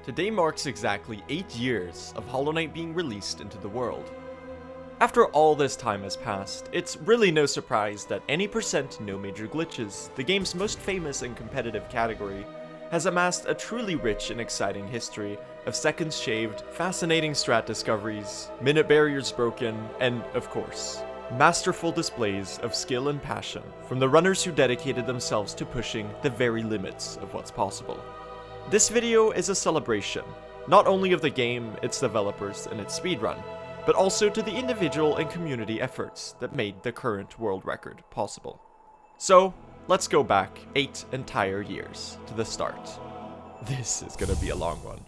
Today marks exactly 8 years of Hollow Knight being released into the world. After all this time has passed, it's really no surprise that any percent no major glitches, the game's most famous and competitive category, has amassed a truly rich and exciting history of seconds shaved, fascinating strat discoveries, minute barriers broken, and, of course, masterful displays of skill and passion from the runners who dedicated themselves to pushing the very limits of what's possible. This video is a celebration, not only of the game, its developers, and its speedrun, but also to the individual and community efforts that made the current world record possible. So, let's go back 8 entire years to the start. This is gonna be a long one.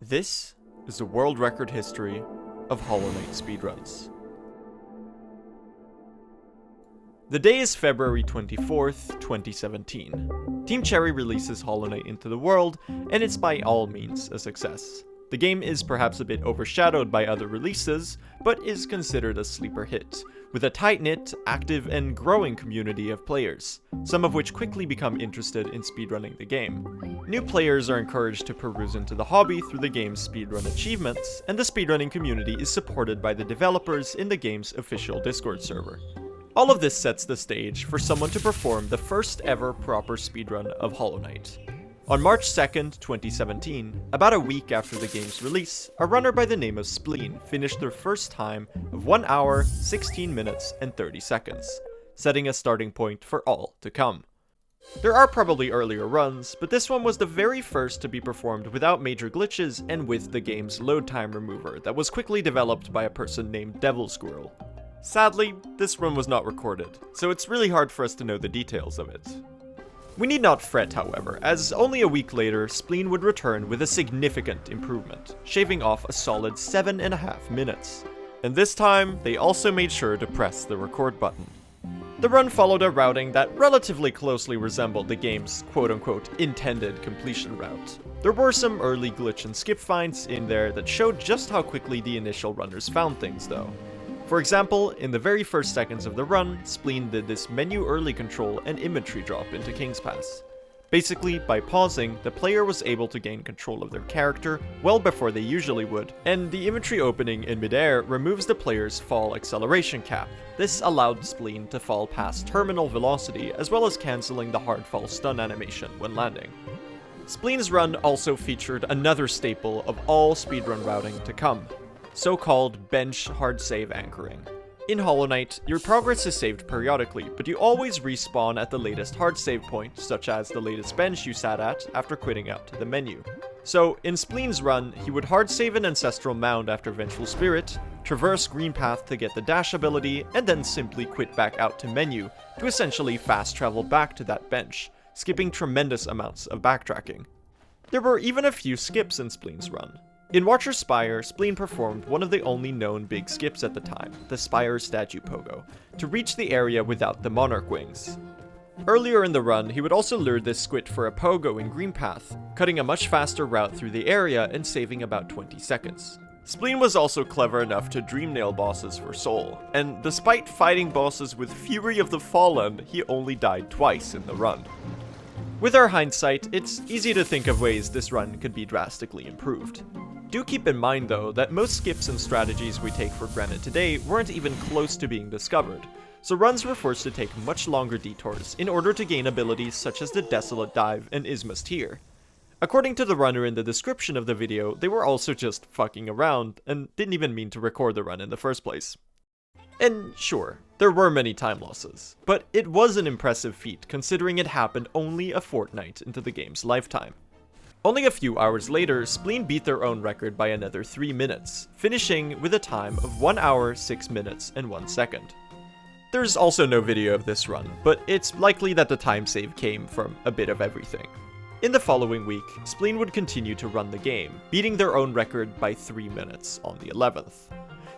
This is the world record history of Hollow Knight speedruns. The day is February 24th, 2017. Team Cherry releases Hollow Knight into the world, and it's by all means a success. The game is perhaps a bit overshadowed by other releases, but is considered a sleeper hit, with a tight-knit, active, and growing community of players, some of which quickly become interested in speedrunning the game. New players are encouraged to peruse into the hobby through the game's speedrun achievements, and the speedrunning community is supported by the developers in the game's official Discord server. All of this sets the stage for someone to perform the first ever proper speedrun of Hollow Knight. On March 2nd, 2017, about a week after the game's release, a runner by the name of Spleen finished their first time of 1 hour, 16 minutes, and 30 seconds, setting a starting point for all to come. There are probably earlier runs, but this one was the very first to be performed without major glitches and with the game's load time remover that was quickly developed by a person named Devil Squirrel. Sadly, this run was not recorded, so it's really hard for us to know the details of it. We need not fret, however, as only a week later, Spleen would return with a significant improvement, shaving off a solid 7.5 minutes. And this time, they also made sure to press the record button. The run followed a routing that relatively closely resembled the game's quote-unquote intended completion route. There were some early glitch and skip finds in there that showed just how quickly the initial runners found things, though. For example, in the very first seconds of the run, Spleen did this menu early control and inventory drop into King's Pass. Basically, by pausing, the player was able to gain control of their character well before they usually would, and the inventory opening in midair removes the player's fall acceleration cap. This allowed Spleen to fall past terminal velocity as well as cancelling the hard fall stun animation when landing. Spleen's run also featured another staple of all speedrun routing to come: so-called bench hard save anchoring. In Hollow Knight, your progress is saved periodically, but you always respawn at the latest hard save point, such as the latest bench you sat at after quitting out to the menu. So, in Spleen's run, he would hard save an Ancestral Mound after Vengeful Spirit, traverse Green Path to get the dash ability, and then simply quit back out to menu to essentially fast travel back to that bench, skipping tremendous amounts of backtracking. There were even a few skips in Spleen's run. In Watcher's Spire, Spleen performed one of the only known big skips at the time, the Spire Statue Pogo, to reach the area without the Monarch Wings. Earlier in the run, he would also lure this squid for a Pogo in Green Path, cutting a much faster route through the area and saving about 20 seconds. Spleen was also clever enough to dreamnail bosses for Soul, and despite fighting bosses with Fury of the Fallen, he only died twice in the run. With our hindsight, it's easy to think of ways this run could be drastically improved. Do keep in mind though that most skips and strategies we take for granted today weren't even close to being discovered, so runs were forced to take much longer detours in order to gain abilities such as the Desolate Dive and Isma's Tear. According to the runner in the description of the video, they were also just fucking around and didn't even mean to record the run in the first place. And sure, there were many time losses, but it was an impressive feat considering it happened only a fortnight into the game's lifetime. Only a few hours later, Spleen beat their own record by another 3 minutes, finishing with a time of 1 hour, 6 minutes, and 1 second. There's also no video of this run, but it's likely that the time save came from a bit of everything. In the following week, Spleen would continue to run the game, beating their own record by 3 minutes on the 11th.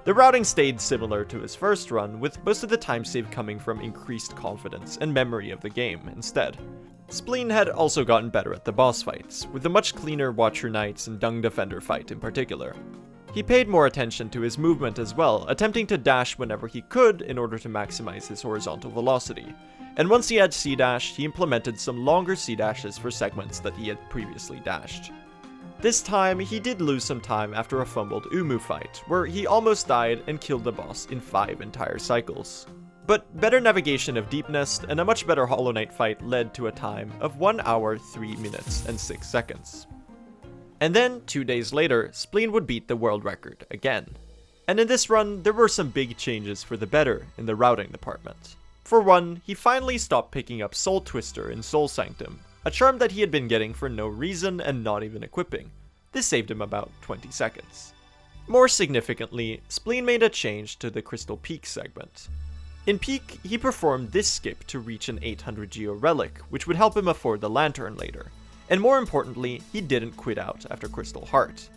The routing stayed similar to his first run, with most of the time save coming from increased confidence and memory of the game instead. Spleen had also gotten better at the boss fights, with a much cleaner Watcher Knights and Dung Defender fight in particular. He paid more attention to his movement as well, attempting to dash whenever he could in order to maximize his horizontal velocity. And once he had C-Dash, he implemented some longer C-Dashes for segments that he had previously dashed. This time, he did lose some time after a fumbled Umu fight, where he almost died and killed the boss in 5 entire cycles. But better navigation of Deep Nest and a much better Hollow Knight fight led to a time of 1 hour, 3 minutes, and 6 seconds. And then, 2 days later, Spleen would beat the world record again. And in this run, there were some big changes for the better in the routing department. For one, he finally stopped picking up Soul Twister in Soul Sanctum, a charm that he had been getting for no reason and not even equipping. This saved him about 20 seconds. More significantly, Spleen made a change to the Crystal Peak segment. In Peak, he performed this skip to reach an 800 Geo relic, which would help him afford the lantern later. And more importantly, he didn't quit out after Crystal Heart.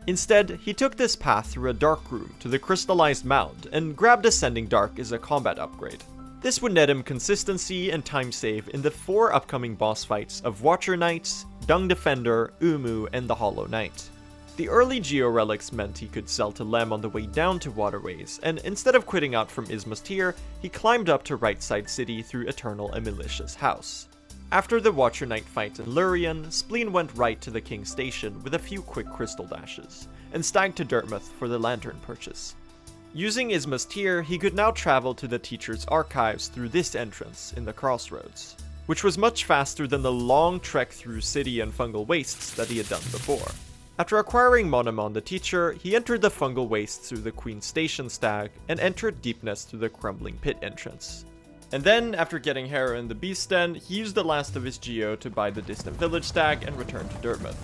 Instead, he took this path through a dark room to the Crystallized Mound and grabbed Ascending Dark as a combat upgrade. This would net him consistency and time save in the 4 upcoming boss fights of Watcher Knight, Dung Defender, Umu, and the Hollow Knight. The early Geo relics meant he could sell to Lem on the way down to Waterways, and instead of quitting out from Isma's Tier, he climbed up to Right Side City through Eternal and Malicious House. After the Watcher Knight fight in Lurien, Spleen went right to the King's Station with a few quick crystal dashes, and stagged to Dirtmouth for the lantern purchase. Using Isma's Tier, he could now travel to the Teacher's Archives through this entrance in the Crossroads, which was much faster than the long trek through City and Fungal Wastes that he had done before. After acquiring Monomon the Teacher, he entered the Fungal Wastes through the Queen's Station Stag, and entered Deep Nest through the Crumbling Pit entrance. And then, after getting Hera in the Beast Den, he used the last of his Geo to buy the Distant Village Stag and return to Dirtmouth.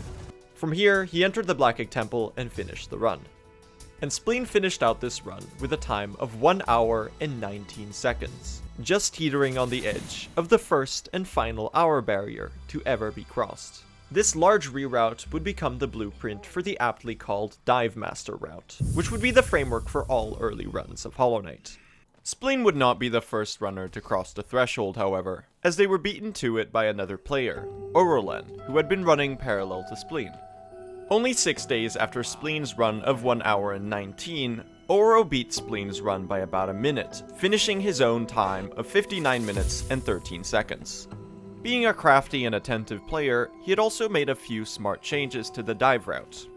From here, he entered the Black Egg Temple and finished the run. And Spleen finished out this run with a time of 1 hour and 19 seconds, just teetering on the edge of the first and final hour barrier to ever be crossed. This large reroute would become the blueprint for the aptly called Dive Master route, which would be the framework for all early runs of Hollow Knight. Spleen would not be the first runner to cross the threshold, however, as they were beaten to it by another player, Orolen, who had been running parallel to Spleen. Only 6 days after Spleen's run of 1 hour and 19, Oro beat Spleen's run by about a minute, finishing his own time of 59 minutes and 13 seconds. Being a crafty and attentive player, he had also made a few smart changes to the dive route.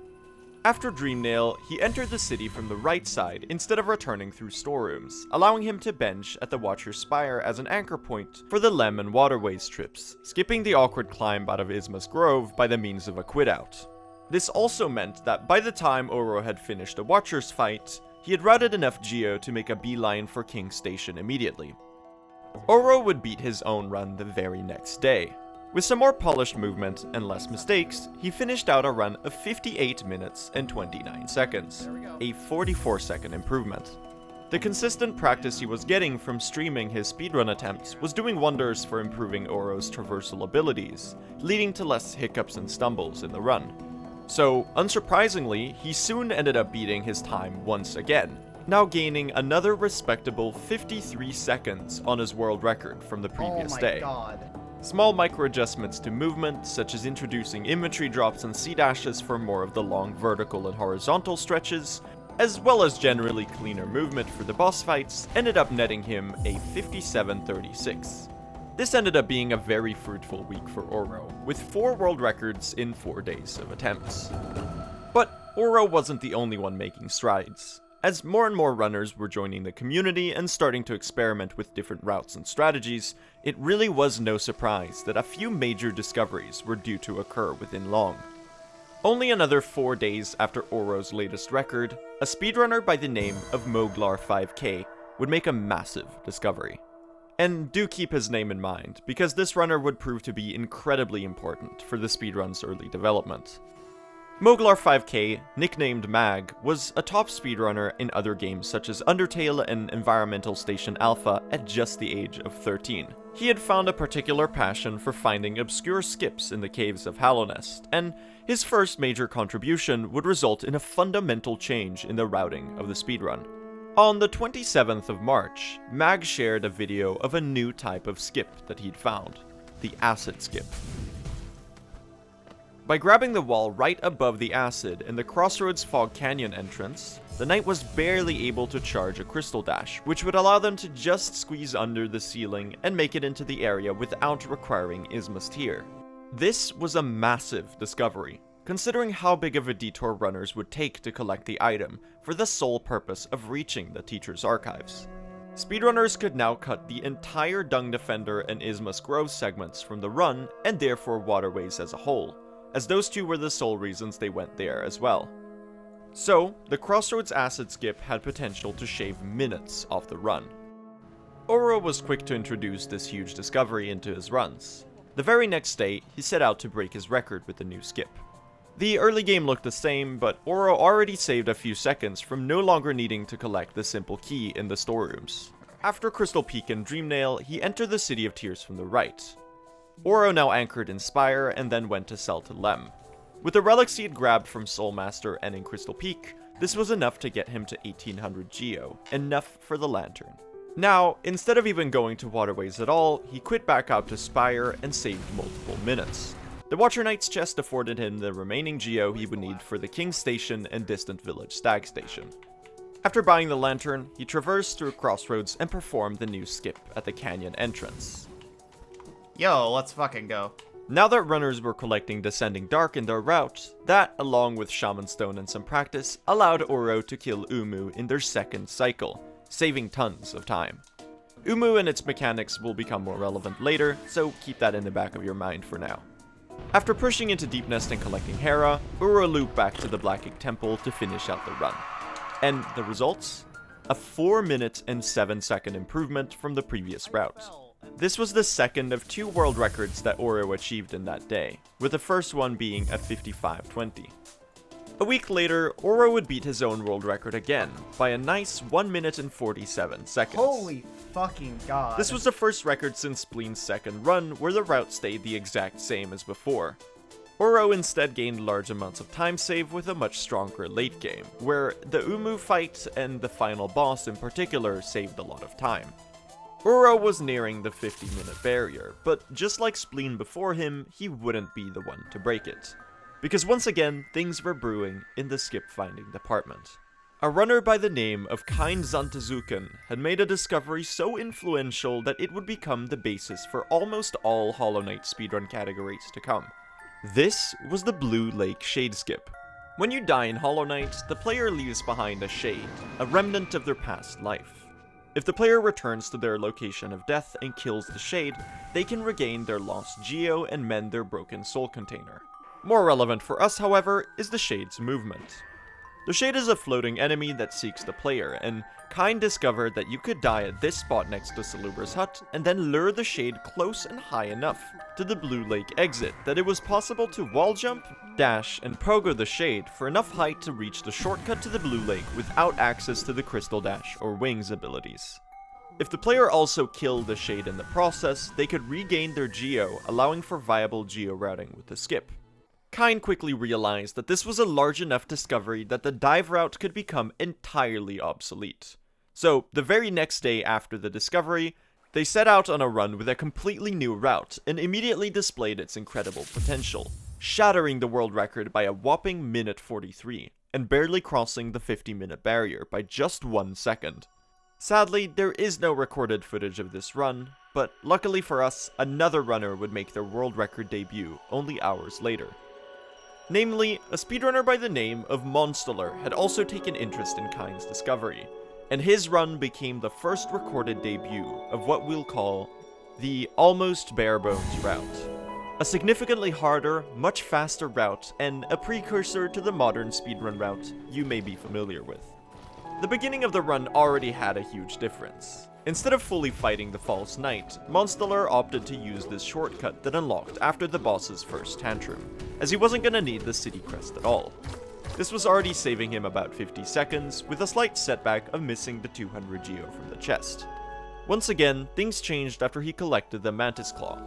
After Dreamnail, he entered the city from the right side instead of returning through storerooms, allowing him to bench at the Watcher's Spire as an anchor point for the Lem and Waterways trips, skipping the awkward climb out of Isma's Grove by the means of a quit-out. This also meant that by the time Oro had finished the Watcher's fight, he had routed enough Geo to make a beeline for King's Station immediately. Oro would beat his own run the very next day. With some more polished movement and less mistakes, he finished out a run of 58 minutes and 29 seconds, a 44-second improvement. The consistent practice he was getting from streaming his speedrun attempts was doing wonders for improving Oro's traversal abilities, leading to less hiccups and stumbles in the run. So, unsurprisingly, he soon ended up beating his time once again, now gaining another respectable 53 seconds on his world record from the previous day. God. Small micro-adjustments to movement, such as introducing inventory drops and C-dashes for more of the long vertical and horizontal stretches, as well as generally cleaner movement for the boss fights, ended up netting him a 57.36. This ended up being a very fruitful week for Oro, with 4 world records in 4 days of attempts. But Oro wasn't the only one making strides. As more and more runners were joining the community and starting to experiment with different routes and strategies, it really was no surprise that a few major discoveries were due to occur within long. Only another 4 days after Oro's latest record, a speedrunner by the name of Moglar 5K would make a massive discovery. And do keep his name in mind, because this runner would prove to be incredibly important for the speedrun's early development. Moglar 5K, nicknamed Mag, was a top speedrunner in other games such as Undertale and Environmental Station Alpha at just the age of 13. He had found a particular passion for finding obscure skips in the caves of Hallownest, and his first major contribution would result in a fundamental change in the routing of the speedrun. On the 27th of March, Mag shared a video of a new type of skip that he'd found, the acid skip. By grabbing the wall right above the acid in the Crossroads Fog Canyon entrance, the knight was barely able to charge a crystal dash, which would allow them to just squeeze under the ceiling and make it into the area without requiring Isma's Tier. This was a massive discovery, considering how big of a detour runners would take to collect the item for the sole purpose of reaching the teacher's archives. Speedrunners could now cut the entire Dung Defender and Isthmus Grove segments from the run, and therefore waterways as a whole, as those two were the sole reasons they went there as well. So, the Crossroads acid skip had potential to shave minutes off the run. Oro was quick to introduce this huge discovery into his runs. The very next day, he set out to break his record with the new skip. The early game looked the same, but Oro already saved a few seconds from no longer needing to collect the simple key in the storerooms. After Crystal Peak and Dreamnail, he entered the City of Tears from the right. Oro now anchored in Spire and then went to sell to Lem. With the relics he had grabbed from Soulmaster and in Crystal Peak, this was enough to get him to 1800 Geo, enough for the Lantern. Now, instead of even going to Waterways at all, he quit back out to Spire and saved multiple minutes. The Watcher Knight's chest afforded him the remaining Geo he would need for the King's Station and Distant Village Stag Station. After buying the Lantern, he traversed through Crossroads and performed the new skip at the canyon entrance. Yo, let's fucking go. Now that runners were collecting Descending Dark in their route, that, along with Shaman Stone and some practice, allowed Oro to kill Umu in their second cycle, saving tons of time. Umu and its mechanics will become more relevant later, so keep that in the back of your mind for now. After pushing into Deep Nest and collecting Hera, Uro looped back to the Black Egg Temple to finish out the run. And the results? A 4-minute and 7-second improvement from the previous route. This was the second of 2 world records that Oro achieved in that day, with the first one being a 55:20. A week later, Oro would beat his own world record again, by a nice 1 minute and 47 seconds. Holy fucking god. This was the first record since Spleen's second run where the route stayed the exact same as before. Oro instead gained large amounts of time save with a much stronger late game, where the Umu fight and the final boss in particular saved a lot of time. Oro was nearing the 50-minute barrier, but just like Spleen before him, he wouldn't be the one to break it. Because once again, things were brewing in the skip-finding department. A runner by the name of Kind Zantezuken had made a discovery so influential that it would become the basis for almost all Hollow Knight speedrun categories to come. This was the Blue Lake Shade Skip. When you die in Hollow Knight, the player leaves behind a shade, a remnant of their past life. If the player returns to their location of death and kills the shade, they can regain their lost Geo and mend their broken soul container. More relevant for us, however, is the Shade's movement. The Shade is a floating enemy that seeks the player, and Kind discovered that you could die at this spot next to Salubra's hut, and then lure the Shade close and high enough to the Blue Lake exit that it was possible to wall jump, dash, and pogo the Shade for enough height to reach the shortcut to the Blue Lake without access to the Crystal Dash or Wings abilities. If the player also killed the Shade in the process, they could regain their Geo, allowing for viable Geo routing with the skip. Kind quickly realized that this was a large enough discovery that the dive route could become entirely obsolete. So, the very next day after the discovery, they set out on a run with a completely new route and immediately displayed its incredible potential, shattering the world record by a whopping minute 43, and barely crossing the 50-minute barrier by just 1 second. Sadly, there is no recorded footage of this run, but luckily for us, another runner would make their world record debut only hours later. Namely, a speedrunner by the name of Monsteller had also taken interest in Kind's discovery, and his run became the first recorded debut of what we'll call the Almost Barebones route. A significantly harder, much faster route, and a precursor to the modern speedrun route you may be familiar with. The beginning of the run already had a huge difference. Instead of fully fighting the False Knight, Monsteller opted to use this shortcut that unlocked after the boss's first tantrum, as he wasn't gonna need the city crest at all. This was already saving him about 50 seconds, with a slight setback of missing the 200 Geo from the chest. Once again, things changed after he collected the Mantis Claw.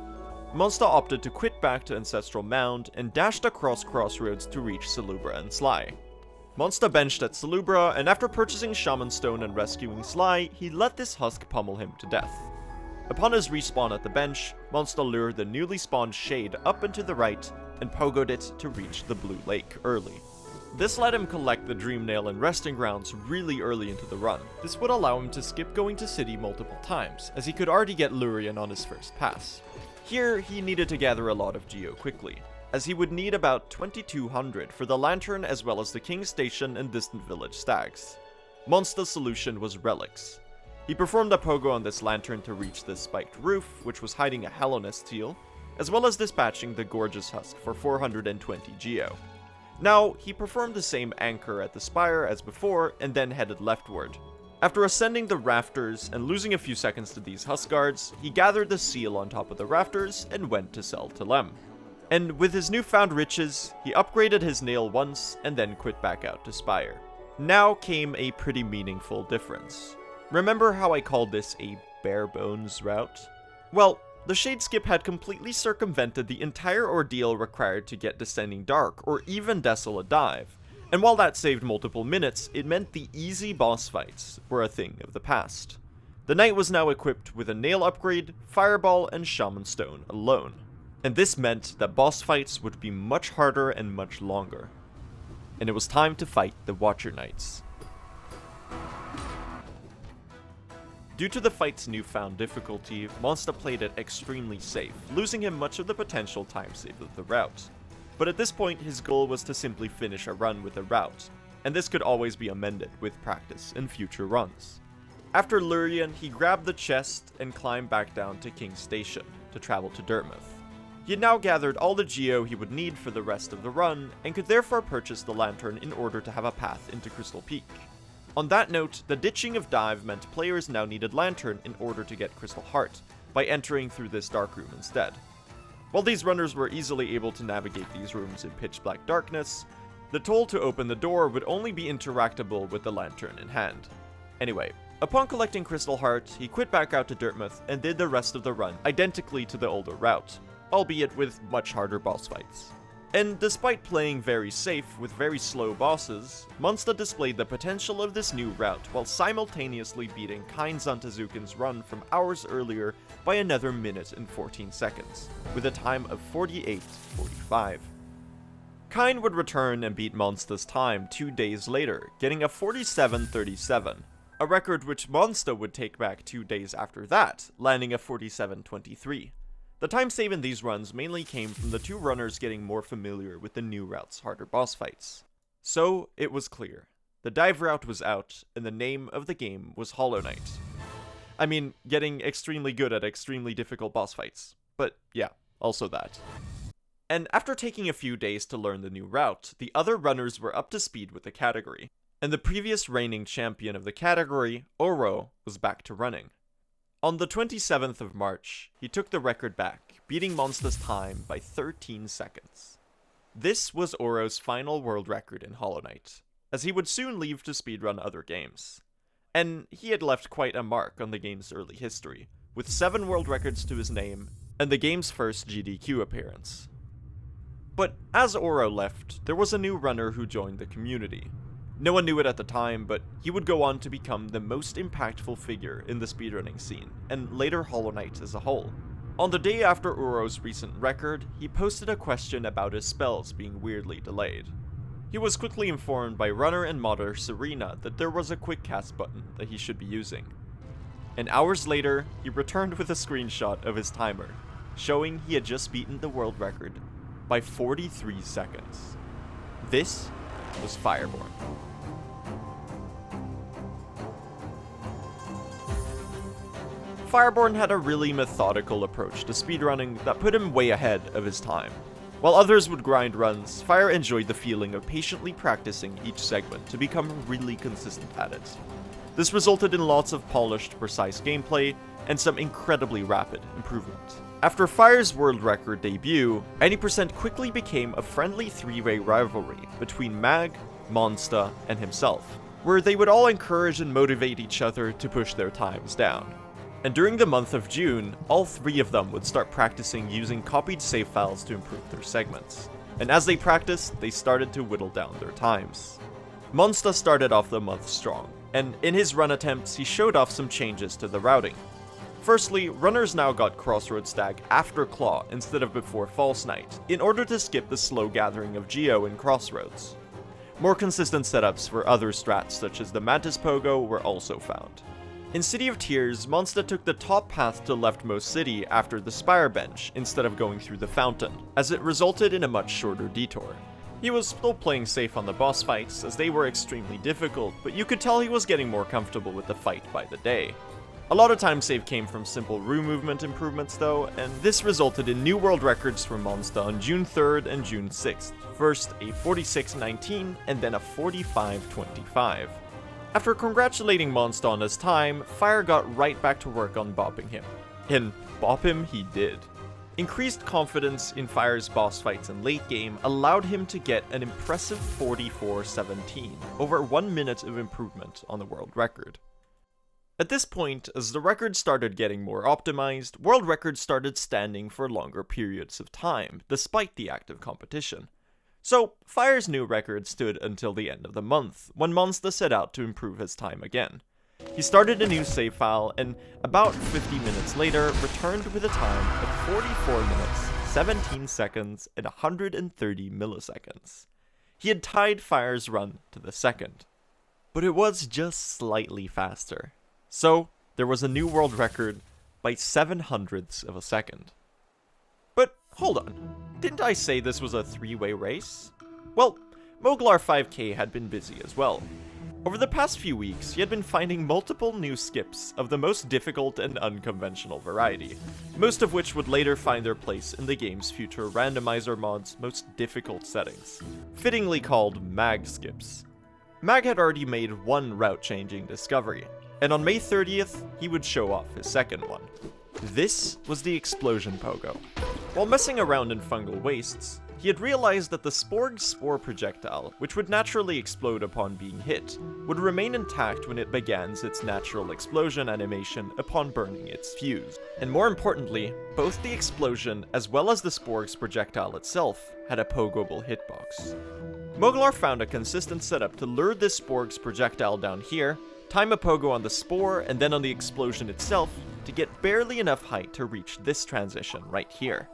Monster opted to quit back to Ancestral Mound and dashed across Crossroads to reach Salubra and Sly. Monster benched at Salubra, and after purchasing Shaman Stone and rescuing Sly, he let this husk pummel him to death. Upon his respawn at the bench, Monster lured the newly spawned Shade up and to the right, and pogoed it to reach the Blue Lake early. This let him collect the Dreamnail and Resting Grounds really early into the run. This would allow him to skip going to City multiple times, as he could already get Lurien on his first pass. Here, he needed to gather a lot of Geo quickly. as he would need about 2,200 for the lantern as well as the King's Station and distant village stags. Monster's solution was relics. He performed a pogo on this lantern to reach the spiked roof, which was hiding a Hallownest teal, as well as dispatching the gorgeous husk for 420 geo. Now, he performed the same anchor at the spire as before, and then headed leftward. After ascending the rafters and losing a few seconds to these husk guards, he gathered the seal on top of the rafters and went to sell to Lem. And with his newfound riches, he upgraded his nail once and then quit back out to spire. Now came a pretty meaningful difference. Remember how I called this a Barebones route? Well, the Shade Skip had completely circumvented the entire ordeal required to get Descending Dark or even Desolate Dive, and while that saved multiple minutes, it meant the easy boss fights were a thing of the past. The knight was now equipped with a nail upgrade, fireball, and shaman stone alone, and this meant that boss fights would be much harder and much longer. And it was time to fight the Watcher Knights. Due to the fight's newfound difficulty, Monster played it extremely safe, losing him much of the potential time save of the route. But at this point, his goal was to simply finish a run with the route, and this could always be amended with practice in future runs. After Lurien, he grabbed the chest and climbed back down to King's Station to travel to Dartmouth. He had now gathered all the geo he would need for the rest of the run, and could therefore purchase the lantern in order to have a path into Crystal Peak. On that note, the ditching of Dive meant players now needed Lantern in order to get Crystal Heart, by entering through this dark room instead. While these runners were easily able to navigate these rooms in pitch black darkness, the toll to open the door would only be interactable with the lantern in hand. Anyway, upon collecting Crystal Heart, he quit back out to Dartmouth and did the rest of the run identically to the older route, albeit with much harder boss fights. And despite playing very safe with very slow bosses, Monster displayed the potential of this new route while simultaneously beating Kain Zantazukin's run from hours earlier by another minute and 14 seconds, with a time of 48:45. Kain would return and beat Monster's time 2 days later, getting a 47:37, a record which Monster would take back 2 days after that, landing a 47:23. The time save in these runs mainly came from the two runners getting more familiar with the new route's harder boss fights. So, it was clear. The dive route was out, and the name of the game was Hollow Knight. I mean, getting extremely good at extremely difficult boss fights. But yeah, also that. And after taking a few days to learn the new route, the other runners were up to speed with the category. And the previous reigning champion of the category, Oro, was back to running. On the 27th of March, he took the record back, beating Monster's time by 13 seconds. This was Oro's final world record in Hollow Knight, as he would soon leave to speedrun other games. And he had left quite a mark on the game's early history, with 7 world records to his name, and the game's first GDQ appearance. But as Oro left, there was a new runner who joined the community. No one knew it at the time, but he would go on to become the most impactful figure in the speedrunning scene, and later Hollow Knight as a whole. On the day after Uro's recent record, he posted a question about his spells being weirdly delayed. He was quickly informed by runner and modder Serena that there was a quick cast button that he should be using. And hours later, he returned with a screenshot of his timer, showing he had just beaten the world record by 43 seconds. This was Fireborn. Fireborn had a really methodical approach to speedrunning that put him way ahead of his time. While others would grind runs, Fire enjoyed the feeling of patiently practicing each segment to become really consistent at it. This resulted in lots of polished, precise gameplay, and some incredibly rapid improvement. After Fire's world record debut, 90% quickly became a friendly 3-way rivalry between Mag, Monster, and himself, where they would all encourage and motivate each other to push their times down. And during the month of June, all 3 of them would start practicing using copied save files to improve their segments. And as they practiced, they started to whittle down their times. Monster started off the month strong, and in his run attempts, he showed off some changes to the routing. Firstly, runners now got Crossroads Stag after Claw instead of before False Night, in order to skip the slow gathering of Geo in Crossroads. More consistent setups for other strats such as the Mantis Pogo were also found. In City of Tears, Monsta took the top path to leftmost city after the spire bench instead of going through the fountain, as it resulted in a much shorter detour. He was still playing safe on the boss fights, as they were extremely difficult, but you could tell he was getting more comfortable with the fight by the day. A lot of time save came from simple room movement improvements though, and this resulted in new world records for Monsta on June 3rd and June 6th, first a 46:19 and then a 45:25. After congratulating Monsta on his time, Fire got right back to work on bopping him. And bop him he did. Increased confidence in Fire's boss fights in late game allowed him to get an impressive 44:17, over 1 minute of improvement on the world record. At this point, as the record started getting more optimized, world records started standing for longer periods of time, despite the active competition. So, Fire's new record stood until the end of the month, when Monsta set out to improve his time again. He started a new save file, and about 50 minutes later, returned with a time of 44 minutes, 17 seconds, and 130 milliseconds. He had tied Fire's run to the second. But it was just slightly faster. So, there was a new world record by 7/100ths of a second. But, hold on. Didn't I say this was a three-way race? Well, Moglar 5K had been busy as well. Over the past few weeks, he had been finding multiple new skips of the most difficult and unconventional variety, most of which would later find their place in the game's future randomizer mod's most difficult settings, fittingly called mag skips. Mag had already made one route-changing discovery, and on May 30th, he would show off his second one. This was the Explosion Pogo. While messing around in fungal wastes, he had realized that the Sporg's spore projectile, which would naturally explode upon being hit, would remain intact when it begins its natural explosion animation upon burning its fuse. And more importantly, both the explosion as well as the Sporg's projectile itself had a pogoable hitbox. Moglar found a consistent setup to lure this Sporg's projectile down here, time a pogo on the spore and then on the explosion itself to get barely enough height to reach this transition right here.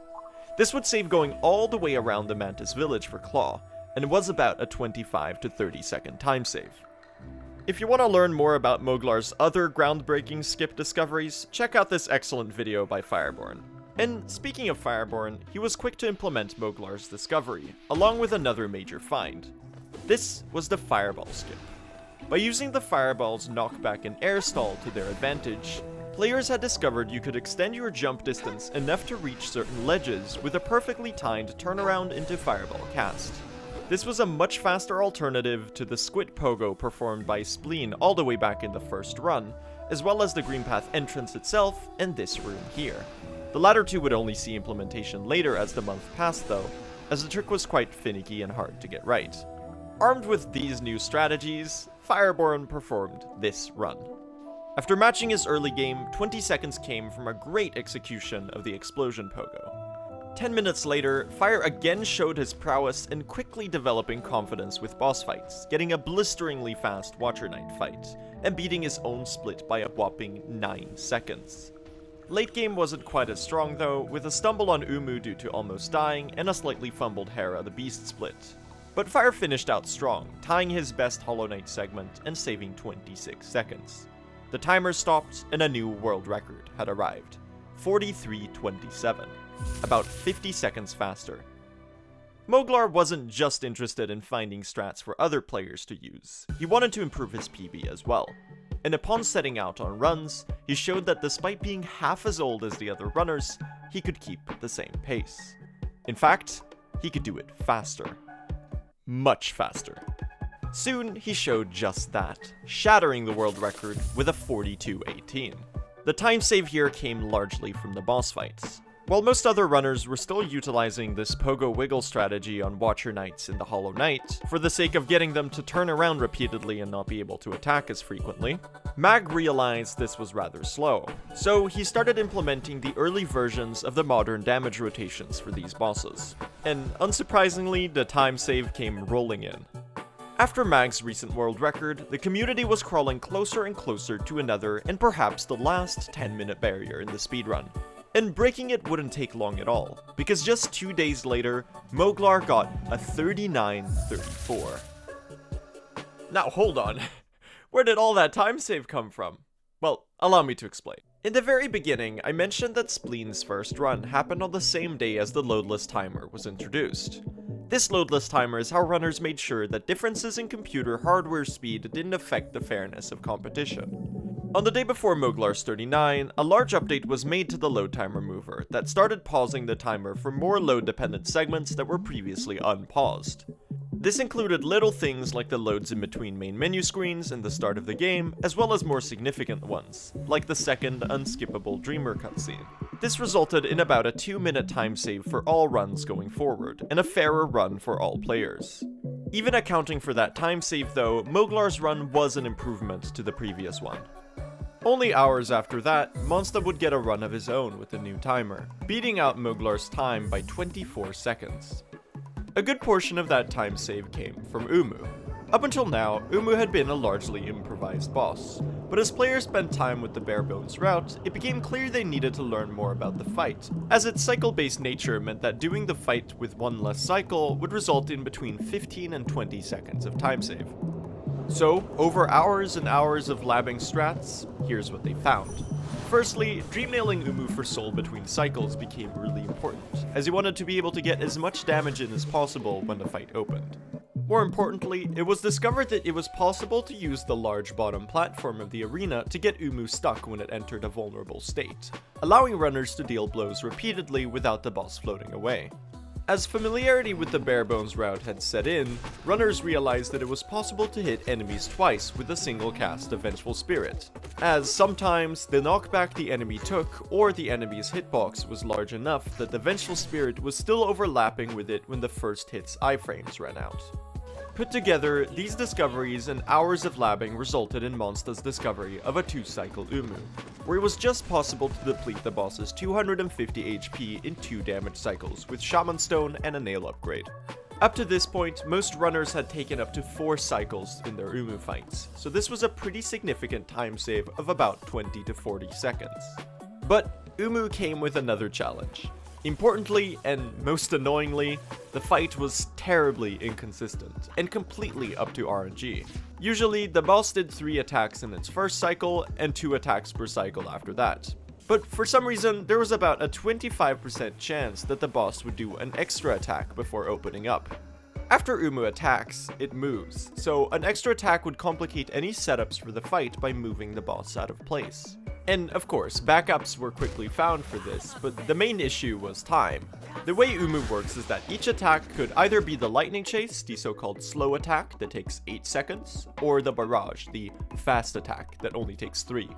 This would save going all the way around the Mantis village for Claw, and it was about a 25 to 30 second time save. If you want to learn more about Moglar's other groundbreaking skip discoveries, check out this excellent video by Fireborn. And speaking of Fireborn, he was quick to implement Moglar's discovery, along with another major find. This was the Fireball skip. By using the Fireball's knockback and air stall to their advantage, players had discovered you could extend your jump distance enough to reach certain ledges with a perfectly timed turnaround into Fireball cast. This was a much faster alternative to the Squid Pogo performed by Spleen all the way back in the first run, as well as the Green Path entrance itself and this room here. The latter two would only see implementation later as the month passed though, as the trick was quite finicky and hard to get right. Armed with these new strategies, Fireborn performed this run. After matching his early game, 20 seconds came from a great execution of the Explosion Pogo. 10 minutes later, Fire again showed his prowess in quickly developing confidence with boss fights, getting a blisteringly fast Watcher Knight fight, and beating his own split by a whopping 9 seconds. Late game wasn't quite as strong though, with a stumble on Umu due to almost dying, and a slightly fumbled Hera the Beast split. But Fire finished out strong, tying his best Hollow Knight segment and saving 26 seconds. The timer stopped and a new world record had arrived, 43:27, about 50 seconds faster. Moglar wasn't just interested in finding strats for other players to use, he wanted to improve his PB as well. And upon setting out on runs, he showed that despite being half as old as the other runners, he could keep the same pace. In fact, he could do it faster. Much faster. Soon, he showed just that, shattering the world record with a 42:18. The time save here came largely from the boss fights. While most other runners were still utilizing this pogo wiggle strategy on Watcher Knights in the Hollow Knight, for the sake of getting them to turn around repeatedly and not be able to attack as frequently, Mag realized this was rather slow, so he started implementing the early versions of the modern damage rotations for these bosses. And unsurprisingly, the time save came rolling in. After Mag's recent world record, the community was crawling closer and closer to another and perhaps the last 10-minute barrier in the speedrun. And breaking it wouldn't take long at all, because just 2 days later, Moglar got a 39:34. Now hold on, where did all that time save come from? Well, allow me to explain. In the very beginning, I mentioned that Spleen's first run happened on the same day as the loadless timer was introduced. This loadless timer is how runners made sure that differences in computer hardware speed didn't affect the fairness of competition. On the day before Moglar's 39, a large update was made to the load timer mover that started pausing the timer for more load-dependent segments that were previously unpaused. This included little things like the loads in between main menu screens and the start of the game, as well as more significant ones, like the second unskippable Dreamer cutscene. This resulted in about a 2-minute time save for all runs going forward, and a fairer run for all players. Even accounting for that time save though, Moglar's run was an improvement to the previous one. Only hours after that, Monsta would get a run of his own with the new timer, beating out Moglar's time by 24 seconds. A good portion of that time save came from Umu. Up until now, Umu had been a largely improvised boss, but as players spent time with the Barebones route, it became clear they needed to learn more about the fight, as its cycle-based nature meant that doing the fight with one less cycle would result in between 15 and 20 seconds of time save. So, over hours and hours of labbing strats, here's what they found. Firstly, dream-nailing Umu for soul between cycles became really important, as he wanted to be able to get as much damage in as possible when the fight opened. More importantly, it was discovered that it was possible to use the large bottom platform of the arena to get Umu stuck when it entered a vulnerable state, allowing runners to deal blows repeatedly without the boss floating away. As familiarity with the Barebones route had set in, runners realized that it was possible to hit enemies twice with a single cast of Vengeful Spirit, as sometimes the knockback the enemy took or the enemy's hitbox was large enough that the Vengeful Spirit was still overlapping with it when the first hit's iframes ran out. Put together, these discoveries and hours of labbing resulted in Monsta's discovery of a 2-cycle Umu, where it was just possible to deplete the boss's 250 HP in 2 damage cycles with Shaman Stone and a nail upgrade. Up to this point, most runners had taken up to 4 cycles in their Umu fights, so this was a pretty significant time save of about 20 to 40 seconds. But Umu came with another challenge. Importantly, and most annoyingly, the fight was terribly inconsistent, and completely up to RNG. Usually, the boss did 3 attacks in its first cycle, and 2 attacks per cycle after that. But for some reason, there was about a 25% chance that the boss would do an extra attack before opening up. After Umu attacks, it moves, so an extra attack would complicate any setups for the fight by moving the boss out of place. And of course, backups were quickly found for this, but the main issue was time. The way Umu works is that each attack could either be the lightning chase, the so-called slow attack that takes 8 seconds, or the barrage, the fast attack that only takes 3.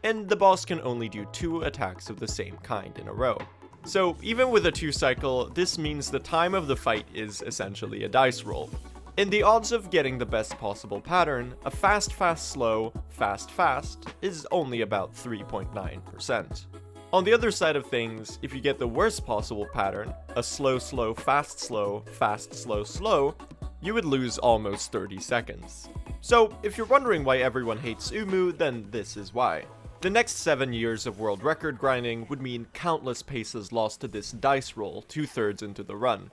And the boss can only do 2 attacks of the same kind in a row. So even with a 2-cycle, this means the time of the fight is essentially a dice roll. And the odds of getting the best possible pattern, a fast fast slow, fast fast, is only about 3.9%. On the other side of things, if you get the worst possible pattern, a slow slow fast slow, fast slow slow, you would lose almost 30 seconds. So if you're wondering why everyone hates Umu, then this is why. The next 7 years of world record grinding would mean countless paces lost to this dice roll 2/3 into the run.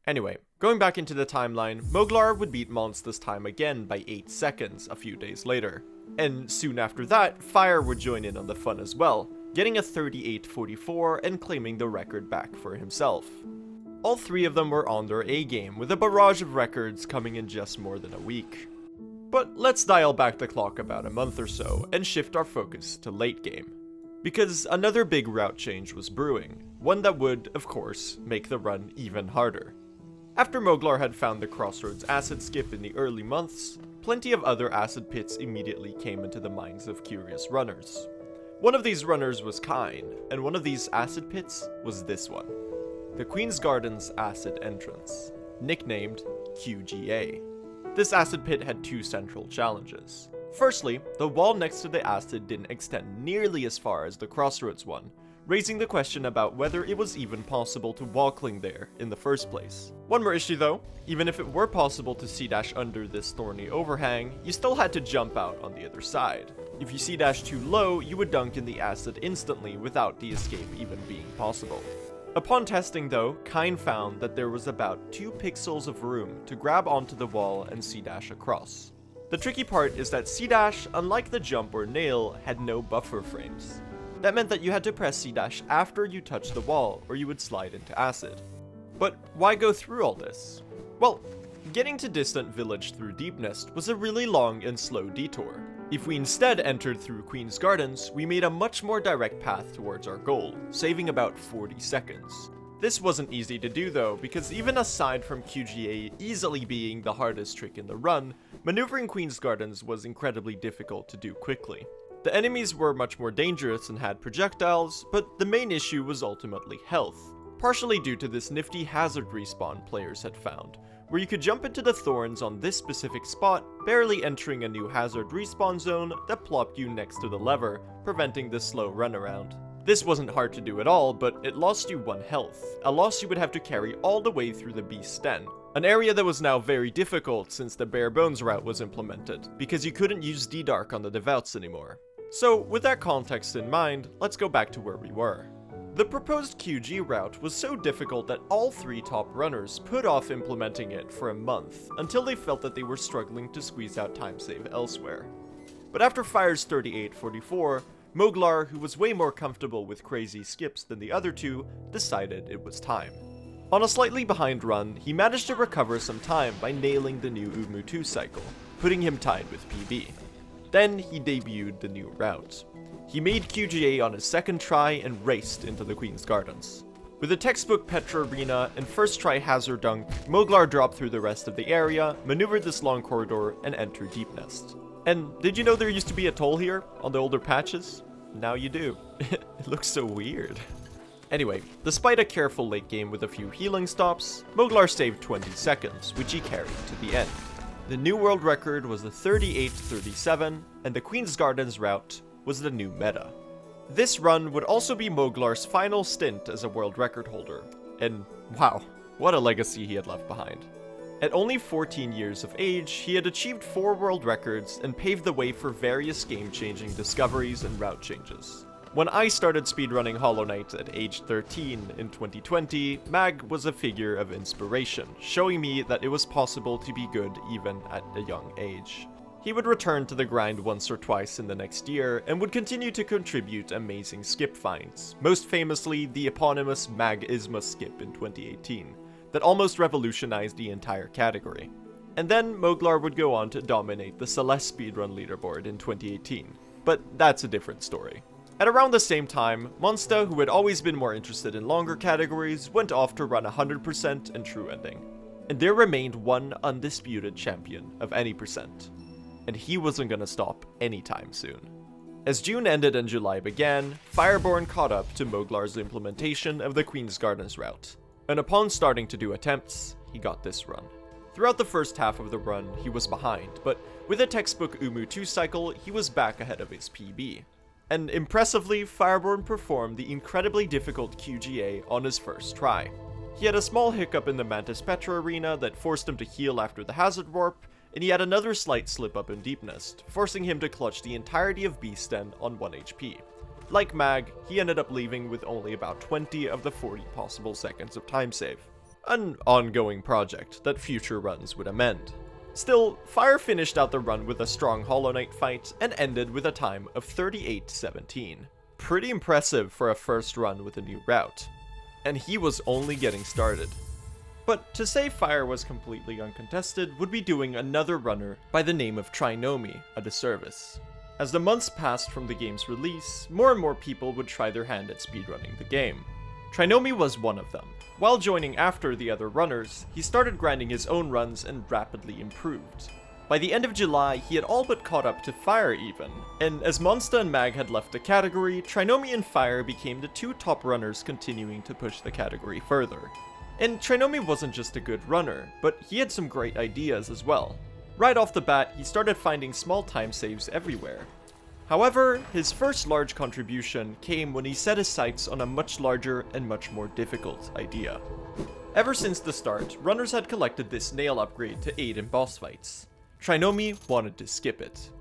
Anyway, going back into the timeline, Moglar would beat Monsta's time again by 8 seconds a few days later. And soon after that, Fire would join in on the fun as well, getting a 38:44 and claiming the record back for himself. All 3 of them were on their A game, with a barrage of records coming in just more than a week. But let's dial back the clock about a month or so and shift our focus to late game. Because another big route change was brewing, one that would, of course, make the run even harder. After Moglar had found the Crossroads acid skip in the early months, plenty of other acid pits immediately came into the minds of curious runners. One of these runners was Kine, and one of these acid pits was this one. The Queen's Gardens acid entrance, nicknamed QGA. This acid pit had 2 central challenges. Firstly, the wall next to the acid didn't extend nearly as far as the Crossroads one, raising the question about whether it was even possible to wall-cling there in the first place. One more issue though, even if it were possible to C-dash under this thorny overhang, you still had to jump out on the other side. If you C-dash too low, you would dunk in the acid instantly without the escape even being possible. Upon testing though, Kine found that there was about 2 pixels of room to grab onto the wall and C-dash across. The tricky part is that C-dash, unlike the jump or nail, had no buffer frames. That meant that you had to press C-dash after you touched the wall, or you would slide into acid. But why go through all this? Well, getting to Distant Village through Deep Nest was a really long and slow detour. If we instead entered through Queen's Gardens, we made a much more direct path towards our goal, saving about 40 seconds. This wasn't easy to do though, because even aside from QGA easily being the hardest trick in the run, maneuvering Queen's Gardens was incredibly difficult to do quickly. The enemies were much more dangerous and had projectiles, but the main issue was ultimately health, partially due to this nifty hazard respawn players had found, where you could jump into the thorns on this specific spot, barely entering a new hazard respawn zone that plopped you next to the lever, preventing the slow runaround. This wasn't hard to do at all, but it lost you 1 health, a loss you would have to carry all the way through the Beast's Den, an area that was now very difficult since the Barebones route was implemented, because you couldn't use D-Dark on the Devouts anymore. So, with that context in mind, let's go back to where we were. The proposed QG route was so difficult that all 3 top runners put off implementing it for a month, until they felt that they were struggling to squeeze out time save elsewhere. But after Fire's 3844, Moglar, who was way more comfortable with crazy skips than the other 2, decided it was time. On a slightly behind run, he managed to recover some time by nailing the new Umu 2 cycle, putting him tied with PB. Then he debuted the new route. He made QGA on his second try and raced into the Queen's Gardens. With a textbook Petra Arena and first try hazard dunk, Moglar dropped through the rest of the area, maneuvered this long corridor, and entered Deep Nest. And did you know there used to be a toll here on the older patches? Now you do. It looks so weird. Anyway, despite a careful late game with a few healing stops, Moglar saved 20 seconds, which he carried to the end. The new world record was the 38:37, and the Queen's Gardens route was the new meta. This run would also be Moglar's final stint as a world record holder, and wow, what a legacy he had left behind. At only 14 years of age, he had achieved 4 world records and paved the way for various game-changing discoveries and route changes. When I started speedrunning Hollow Knight at age 13 in 2020, Mag was a figure of inspiration, showing me that it was possible to be good even at a young age. He would return to the grind once or twice in the next year, and would continue to contribute amazing skip finds, most famously the eponymous Mag-isma skip in 2018, that almost revolutionized the entire category. And then Moglar would go on to dominate the Celeste speedrun leaderboard in 2018, but that's a different story. At around the same time, Monsta, who had always been more interested in longer categories, went off to run 100% and True Ending. And there remained one undisputed champion of any percent. And he wasn't gonna stop anytime soon. As June ended and July began, Fireborn caught up to Moglar's implementation of the Queen's Gardens route. And upon starting to do attempts, he got this run. Throughout the first half of the run, he was behind, but with a textbook Umu 2 cycle, he was back ahead of his PB. And impressively, Fireborn performed the incredibly difficult QGA on his first try. He had a small hiccup in the Mantis Petra arena that forced him to heal after the hazard warp, and he had another slight slip up in Deep Nest, forcing him to clutch the entirety of Beast's Den on 1 HP. Like Mag, he ended up leaving with only about 20 of the 40 possible seconds of time save. An ongoing project that future runs would amend. Still, Fire finished out the run with a strong Hollow Knight fight and ended with a time of 38:17. Pretty impressive for a first run with a new route. And he was only getting started. But to say Fire was completely uncontested would be doing another runner by the name of Trinomi a disservice. As the months passed from the game's release, more and more people would try their hand at speedrunning the game. Trinomi was one of them. While joining after the other runners, he started grinding his own runs and rapidly improved. By the end of July, he had all but caught up to Fire even, and as Monsta and Mag had left the category, Trinomi and Fire became the 2 top runners continuing to push the category further. And Trinomi wasn't just a good runner, but he had some great ideas as well. Right off the bat, he started finding small time saves everywhere. However, his first large contribution came when he set his sights on a much larger and much more difficult idea. Ever since the start, runners had collected this nail upgrade to aid in boss fights. Trinomi wanted to skip it.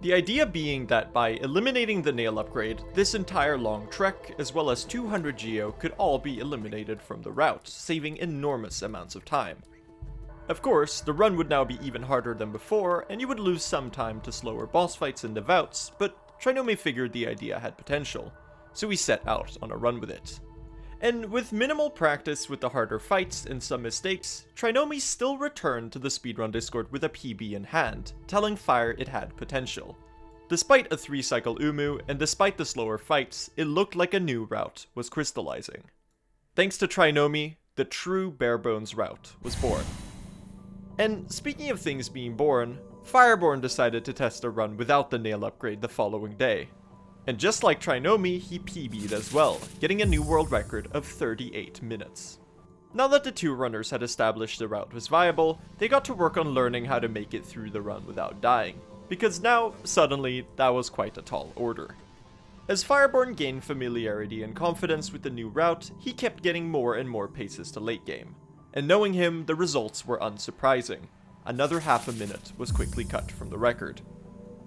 The idea being that by eliminating the nail upgrade, this entire long trek, as well as 200 geo, could all be eliminated from the route, saving enormous amounts of time. Of course, the run would now be even harder than before, and you would lose some time to slower boss fights and devouts, but Trinomi figured the idea had potential, so he set out on a run with it. And with minimal practice with the harder fights and some mistakes, Trinomi still returned to the speedrun Discord with a PB in hand, telling Fire it had potential. Despite a 3-cycle Umu, and despite the slower fights, it looked like a new route was crystallizing. Thanks to Trinomi, the true Barebones route was born. And speaking of things being born, Fireborn decided to test a run without the nail upgrade the following day. And just like Trinomi, he PB'd as well, getting a new world record of 38 minutes. Now that the two runners had established the route was viable, they got to work on learning how to make it through the run without dying, because now, suddenly, that was quite a tall order. As Fireborn gained familiarity and confidence with the new route, he kept getting more and more paces to late game. And knowing him, the results were unsurprising. Another half a minute was quickly cut from the record.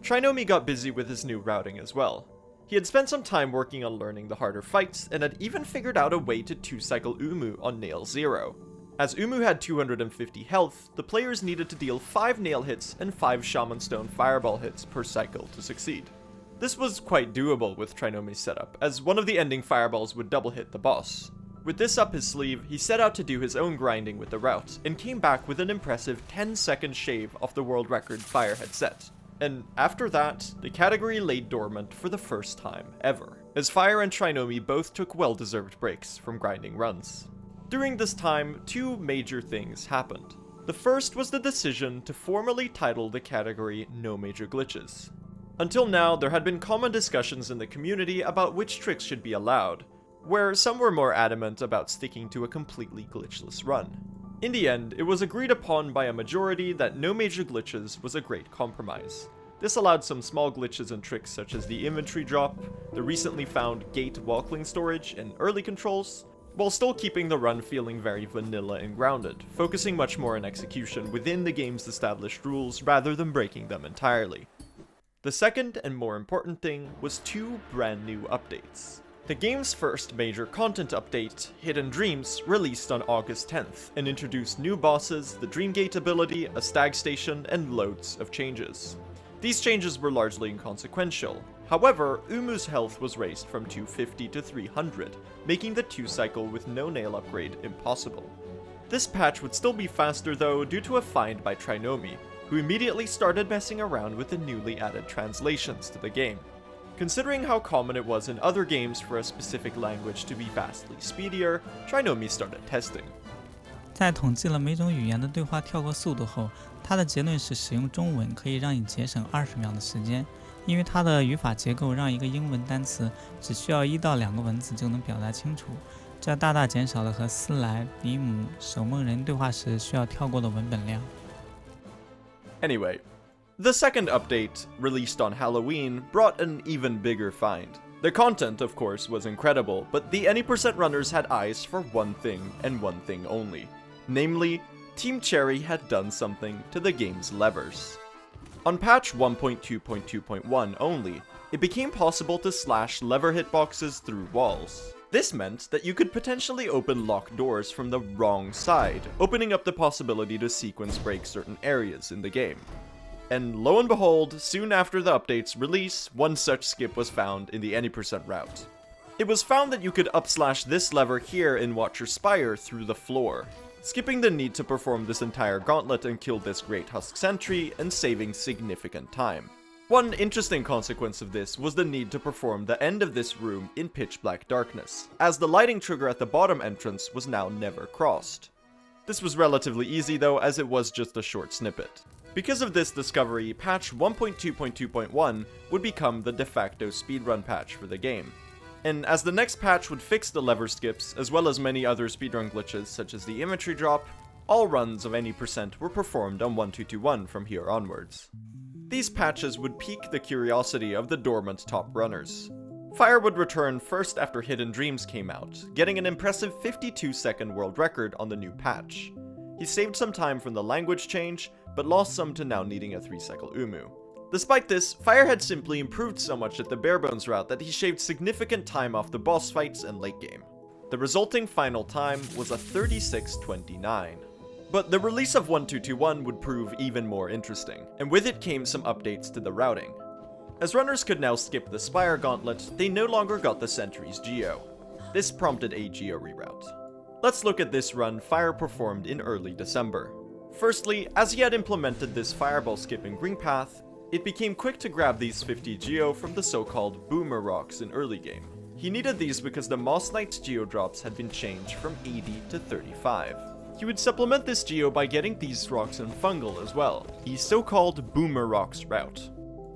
Trinomi got busy with his new routing as well. He had spent some time working on learning the harder fights, and had even figured out a way to 2-cycle Umu on Nail 0. As Umu had 250 health, the players needed to deal 5 nail hits and 5 Shaman Stone Fireball hits per cycle to succeed. This was quite doable with Trinomi's setup, as one of the ending fireballs would double hit the boss. With this up his sleeve, he set out to do his own grinding with the route, and came back with an impressive 10-second shave off the world record Fire had set. And after that, the category laid dormant for the first time ever, as Fire and Trinomi both took well-deserved breaks from grinding runs. During this time, 2 major things happened. The first was the decision to formally title the category No Major Glitches. Until now, there had been common discussions in the community about which tricks should be allowed, where some were more adamant about sticking to a completely glitchless run. In the end, it was agreed upon by a majority that no major glitches was a great compromise. This allowed some small glitches and tricks such as the inventory drop, the recently found gate walkling storage, and early controls, while still keeping the run feeling very vanilla and grounded, focusing much more on execution within the game's established rules rather than breaking them entirely. The second and more important thing was 2 brand new updates. The game's first major content update, Hidden Dreams, released on August 10th, and introduced new bosses, the Dreamgate ability, a stag station, and loads of changes. These changes were largely inconsequential. However, Umu's health was raised from 250 to 300, making the 2-cycle with no nail upgrade impossible. This patch would still be faster though due to a find by Trinomi, who immediately started messing around with the newly added translations to the game. Considering how common it was in other games for a specific language to be vastly speedier, Trinomi started testing. 在统计了每种语言的对话跳过速度后，他的结论是使用中文可以让你节省20秒的时间，因为它的语法结构让一个英文单词只需要1到2个文字就能表达清楚，这大大减少了和斯莱、里姆、守梦人对话时需要跳过的文本量。Anyway, the second update, released on Halloween, brought an even bigger find. The content, of course, was incredible, but the any% runners had eyes for one thing and one thing only. Namely, Team Cherry had done something to the game's levers. On patch 1.2.2.1 only, it became possible to slash lever hitboxes through walls. This meant that you could potentially open locked doors from the wrong side, opening up the possibility to sequence break certain areas in the game. And lo and behold, soon after the update's release, one such skip was found in the any% route. It was found that you could upslash this lever here in Watcher Spire through the floor, skipping the need to perform this entire gauntlet and kill this Great Husk Sentry, and saving significant time. One interesting consequence of this was the need to perform the end of this room in pitch black darkness, as the lighting trigger at the bottom entrance was now never crossed. This was relatively easy though, as it was just a short snippet. Because of this discovery, patch 1.2.2.1 would become the de facto speedrun patch for the game. And as the next patch would fix the lever skips, as well as many other speedrun glitches such as the imagery drop, all runs of any% were performed on 1.2.2.1 from here onwards. These patches would pique the curiosity of the dormant top runners. Fire would return first after Hidden Dreams came out, getting an impressive 52-second world record on the new patch. He saved some time from the language change, but lost some to now needing a 3-cycle Umu. Despite this, Fire had simply improved so much at the Barebones route that he shaved significant time off the boss fights and late game. The resulting final time was a 36:29. But the release of 1221 would prove even more interesting, and with it came some updates to the routing. As runners could now skip the Spire Gauntlet, they no longer got the Sentry's Geo. This prompted a Geo reroute. Let's look at this run Fire performed in early December. Firstly, as he had implemented this fireball skipping green path, it became quick to grab these 50 Geo from the so-called Boomer Rocks in early game. He needed these because the Moss Knight's Geo drops had been changed from 80 to 35. He would supplement this Geo by getting these rocks in Fungal as well, the so-called Boomer Rocks route.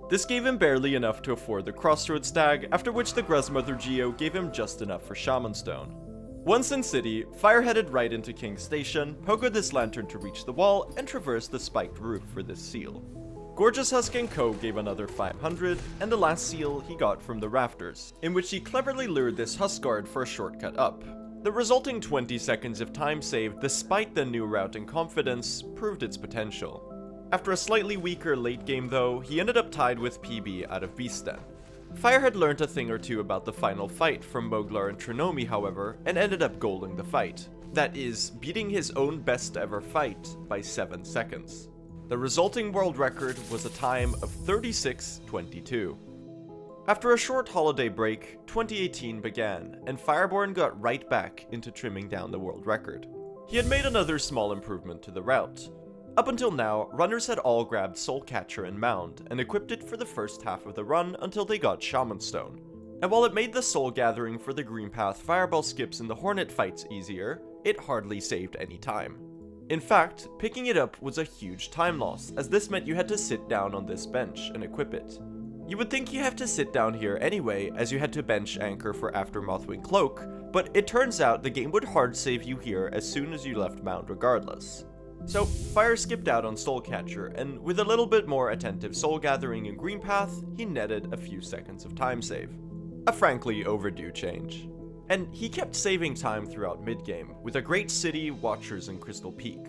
This gave him barely enough to afford the Crossroads Stag, after which the Gruzmother Geo gave him just enough for Shaman Stone. Once in city, Fire headed right into King's Station, pogoed this lantern to reach the wall, and traversed the spiked roof for this seal. Gorgeous Husk & Co. gave another 500, and the last seal he got from the rafters, in which he cleverly lured this Husk Guard for a shortcut up. The resulting 20 seconds of time saved despite the new route and confidence proved its potential. After a slightly weaker late game though, he ended up tied with PB out of Beastden. Fire had learned a thing or two about the final fight from Moglar and Trinomi however, and ended up golding the fight. That is, beating his own best ever fight by 7 seconds. The resulting world record was a time of 36:22. After a short holiday break, 2018 began, and Fireborn got right back into trimming down the world record. He had made another small improvement to the route. Up until now, runners had all grabbed Soulcatcher and Mound, and equipped it for the first half of the run until they got Shaman Stone. And while it made the soul gathering for the Green Path fireball skips in the Hornet fights easier, it hardly saved any time. In fact, picking it up was a huge time loss, as this meant you had to sit down on this bench and equip it. You would think you have to sit down here anyway, as you had to bench anchor for After Mothwing Cloak, but it turns out the game would hard save you here as soon as you left Mound regardless. So, Fire skipped out on Soulcatcher, and with a little bit more attentive soul gathering in Green Path, he netted a few seconds of time save. A frankly overdue change. And he kept saving time throughout mid-game, with a Great City, Watchers, and Crystal Peak.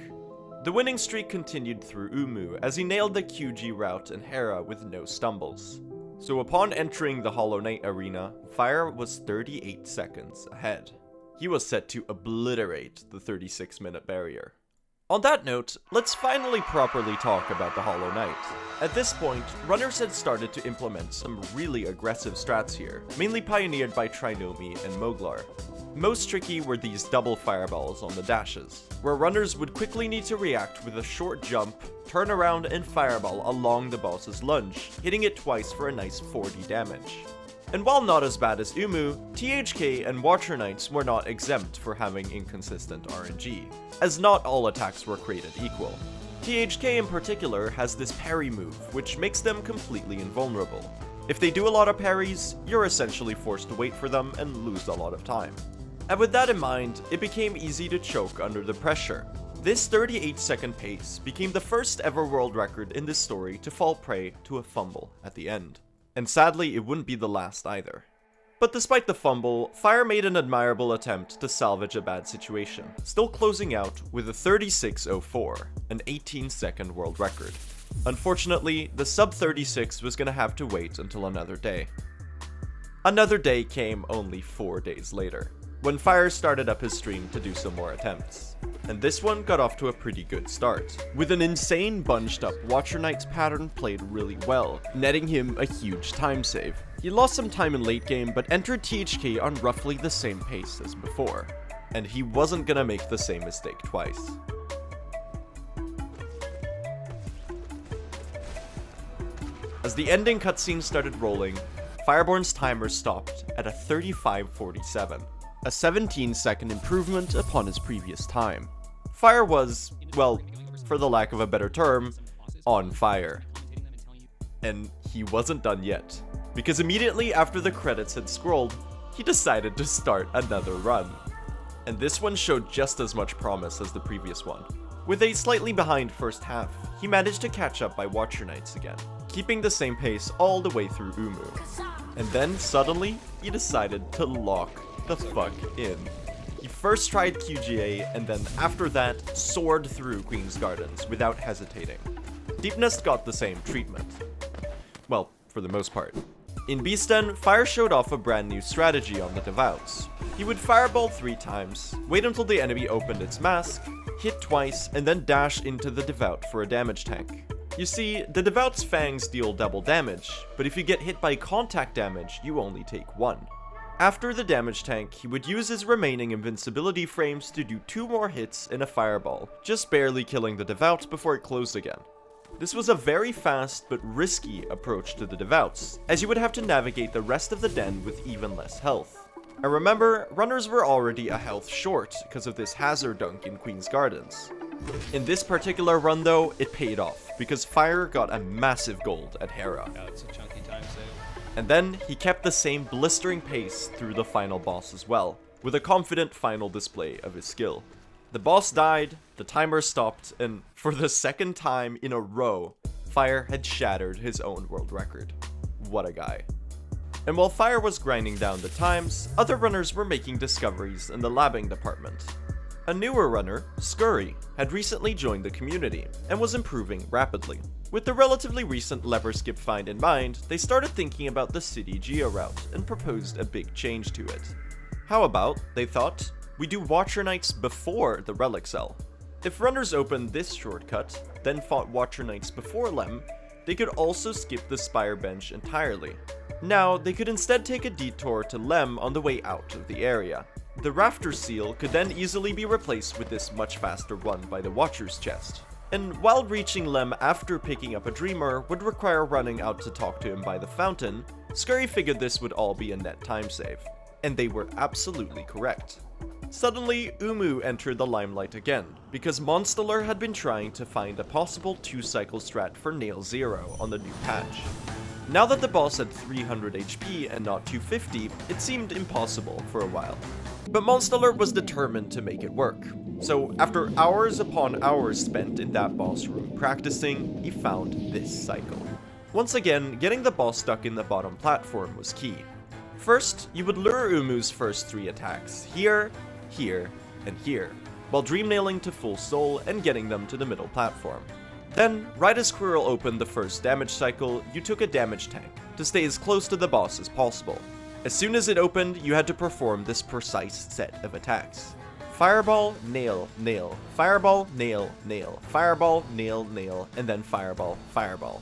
The winning streak continued through Umu, as he nailed the QG route and Hera with no stumbles. So upon entering the Hollow Knight arena, Fire was 38 seconds ahead. He was set to obliterate the 36-minute barrier. On that note, let's finally properly talk about the Hollow Knight. At this point, runners had started to implement some really aggressive strats here, mainly pioneered by Trinomi and Moglar. Most tricky were these double fireballs on the dashes, where runners would quickly need to react with a short jump, turn around and fireball along the boss's lunge, hitting it twice for a nice 40 damage. And while not as bad as Umu, THK and Watcher Knights were not exempt for having inconsistent RNG, as not all attacks were created equal. THK in particular has this parry move, which makes them completely invulnerable. If they do a lot of parries, you're essentially forced to wait for them and lose a lot of time. And with that in mind, it became easy to choke under the pressure. This 38-second pace became the first ever world record in this story to fall prey to a fumble at the end. And sadly, it wouldn't be the last either. But despite the fumble, Fire made an admirable attempt to salvage a bad situation, still closing out with a 36:04, an 18-second world record. Unfortunately, the sub-36 was gonna have to wait until another day. Another day came only 4 days later, when Fire started up his stream to do some more attempts. And this one got off to a pretty good start. With an insane bunched up Watcher Knight's pattern played really well, netting him a huge time save. He lost some time in late game, but entered THK on roughly the same pace as before. And he wasn't gonna make the same mistake twice. As the ending cutscene started rolling, Fireborn's timer stopped at a 35:47. A 17-second improvement upon his previous time. Fire was, well, for the lack of a better term, on fire. And he wasn't done yet, because immediately after the credits had scrolled, he decided to start another run. And this one showed just as much promise as the previous one. With a slightly behind first half, he managed to catch up by Watcher Knights again, keeping the same pace all the way through Umu. And then, suddenly, he decided to lock the fuck in. He first tried QGA, and then after that, soared through Queen's Gardens without hesitating. Deep Nest got the same treatment. Well, for the most part. In Beastden, Fire showed off a brand new strategy on the Devouts. He would fireball 3 times, wait until the enemy opened its mask, hit twice, and then dash into the devout for a damage tank. You see, the devout's fangs deal double damage, but if you get hit by contact damage, you only take 1. After the damage tank, he would use his remaining invincibility frames to do 2 more hits in a fireball, just barely killing the devout before it closed again. This was a very fast but risky approach to the devouts, as you would have to navigate the rest of the den with even less health. And remember, runners were already a health short because of this hazard dunk in Queen's Gardens. In this particular run though, it paid off, because Fire got a massive gold at Hera. Yeah, it's a chunky time save. And then he kept the same blistering pace through the final boss as well, with a confident final display of his skill. The boss died, the timer stopped, and for the second time in a row, Fire had shattered his own world record. What a guy. And while Fire was grinding down the times, other runners were making discoveries in the labbing department. A newer runner, Scurry, had recently joined the community, and was improving rapidly. With the relatively recent lever skip find in mind, they started thinking about the city geo route, and proposed a big change to it. How about, they thought, we do Watcher Knights before the Relic Cell? If runners opened this shortcut, then fought Watcher Knights before Lem, they could also skip the Spire bench entirely. Now, they could instead take a detour to Lem on the way out of the area. The Rafter Seal could then easily be replaced with this much faster run by the Watcher's chest. And while reaching Lem after picking up a Dreamer would require running out to talk to him by the fountain, Scurry figured this would all be a net time save. And they were absolutely correct. Suddenly, Umu entered the limelight again, because Monsteller had been trying to find a possible 2-cycle strat for Nail Zero on the new patch. Now that the boss had 300 HP and not 250, it seemed impossible for a while. But Monsteller was determined to make it work. So after hours upon hours spent in that boss room practicing, he found this cycle. Once again, getting the boss stuck in the bottom platform was key. First, you would lure Umu's first 3 attacks, here, here, and here, while dream nailing to full soul and getting them to the middle platform. Then, right as Squirrel opened the first damage cycle, you took a damage tank, to stay as close to the boss as possible. As soon as it opened, you had to perform this precise set of attacks. Fireball, nail, nail, fireball, nail, nail, fireball, nail, nail, and then fireball, fireball.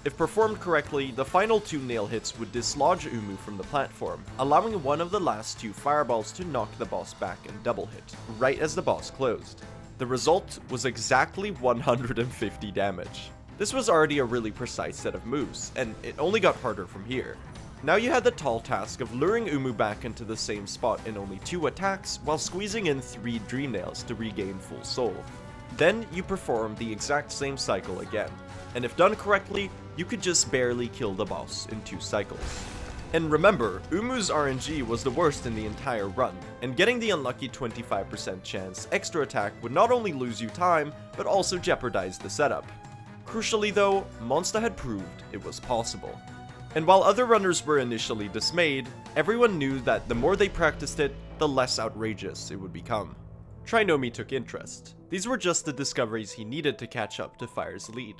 If performed correctly, the final 2 nail hits would dislodge Umu from the platform, allowing one of the last 2 fireballs to knock the boss back and double hit, right as the boss closed. The result was exactly 150 damage. This was already a really precise set of moves, and it only got harder from here. Now you had the tall task of luring Umu back into the same spot in only 2 attacks, while squeezing in 3 dream nails to regain full soul. Then you perform the exact same cycle again, and if done correctly, you could just barely kill the boss in 2 cycles. And remember, Umu's RNG was the worst in the entire run, and getting the unlucky 25% chance extra attack would not only lose you time, but also jeopardize the setup. Crucially though, Monsta had proved it was possible. And while other runners were initially dismayed, everyone knew that the more they practiced it, the less outrageous it would become. Trinomi took interest. These were just the discoveries he needed to catch up to Fire's lead.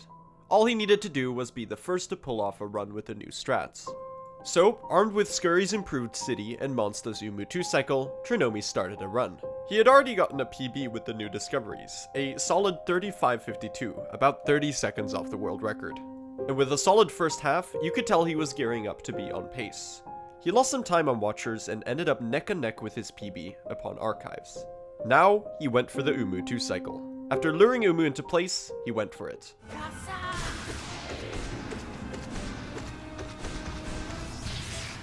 All he needed to do was be the first to pull off a run with the new strats. So, armed with Scurry's improved city and Monsta's Umu 2 cycle, Trinomi started a run. He had already gotten a PB with the new discoveries, a solid 35:52, about 30 seconds off the world record. And with a solid first half, you could tell he was gearing up to be on pace. He lost some time on Watchers and ended up neck and neck with his PB upon Archives. Now, he went for the Umu 2 cycle. After luring Umu into place, he went for it.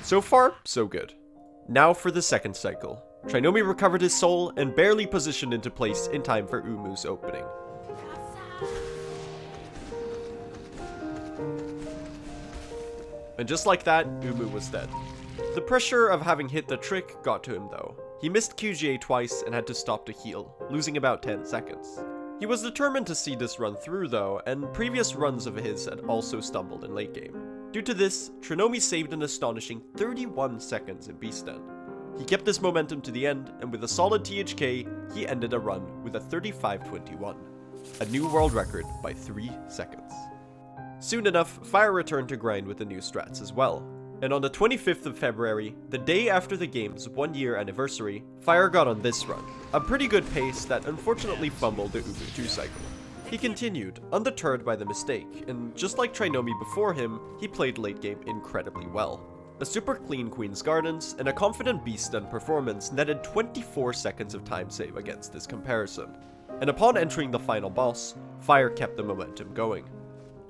So far, so good. Now for the second cycle. Trinomi recovered his soul and barely positioned into place in time for Umu's opening. And just like that, Umu was dead. The pressure of having hit the trick got to him though. He missed QGA twice and had to stop to heal, losing about 10 seconds. He was determined to see this run through though, and previous runs of his had also stumbled in late game. Due to this, Trinomi saved an astonishing 31 seconds in Beastden. He kept this momentum to the end, and with a solid THK, he ended a run with a 35:21. A new world record by 3 seconds. Soon enough, Fire returned to grind with the new strats as well. And on the 25th of February, the day after the game's 1-year anniversary, Fire got on this run, a pretty good pace that unfortunately fumbled the Ubu 2 cycle. He continued, undeterred by the mistake, and just like Trinomi before him, he played late game incredibly well. A super clean Queen's Gardens and a confident Beast Stun performance netted 24 seconds of time save against this comparison. And upon entering the final boss, Fire kept the momentum going.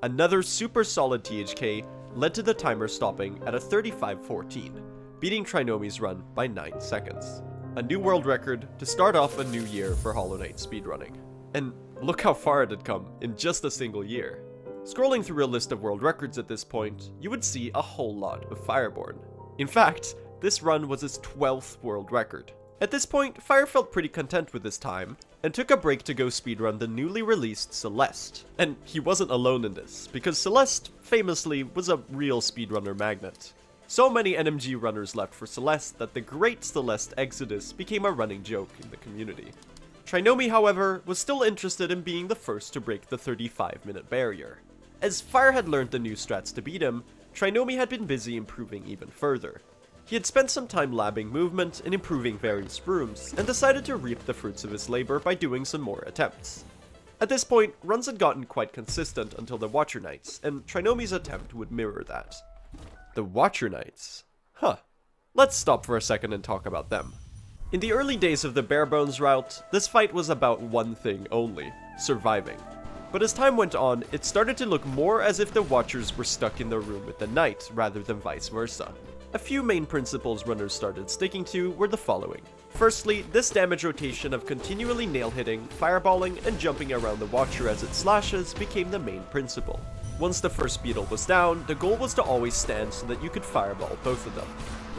Another super solid THK led to the timer stopping at a 35:14, beating Trinomi's run by 9 seconds. A new world record to start off a new year for Hollow Knight speedrunning. And look how far it had come in just a single year. Scrolling through a list of world records at this point, you would see a whole lot of Fireborn. In fact, this run was his 12th world record. At this point, Fire felt pretty content with his time, and took a break to go speedrun the newly released Celeste. And he wasn't alone in this, because Celeste, famously, was a real speedrunner magnet. So many NMG runners left for Celeste that the Great Celeste Exodus became a running joke in the community. Trinomi, however, was still interested in being the first to break the 35-minute barrier. As Fire had learned the new strats to beat him, Trinomi had been busy improving even further. He had spent some time labbing movement and improving various rooms, and decided to reap the fruits of his labor by doing some more attempts. At this point, runs had gotten quite consistent until the Watcher Knights, and Trinomi's attempt would mirror that. The Watcher Knights? Huh. Let's stop for a second and talk about them. In the early days of the Barebones route, this fight was about one thing only: surviving. But as time went on, it started to look more as if the Watchers were stuck in the room with the Knight, rather than vice versa. A few main principles runners started sticking to were the following. Firstly, this damage rotation of continually nail-hitting, fireballing, and jumping around the Watcher as it slashes became the main principle. Once the first beetle was down, the goal was to always stand so that you could fireball both of them.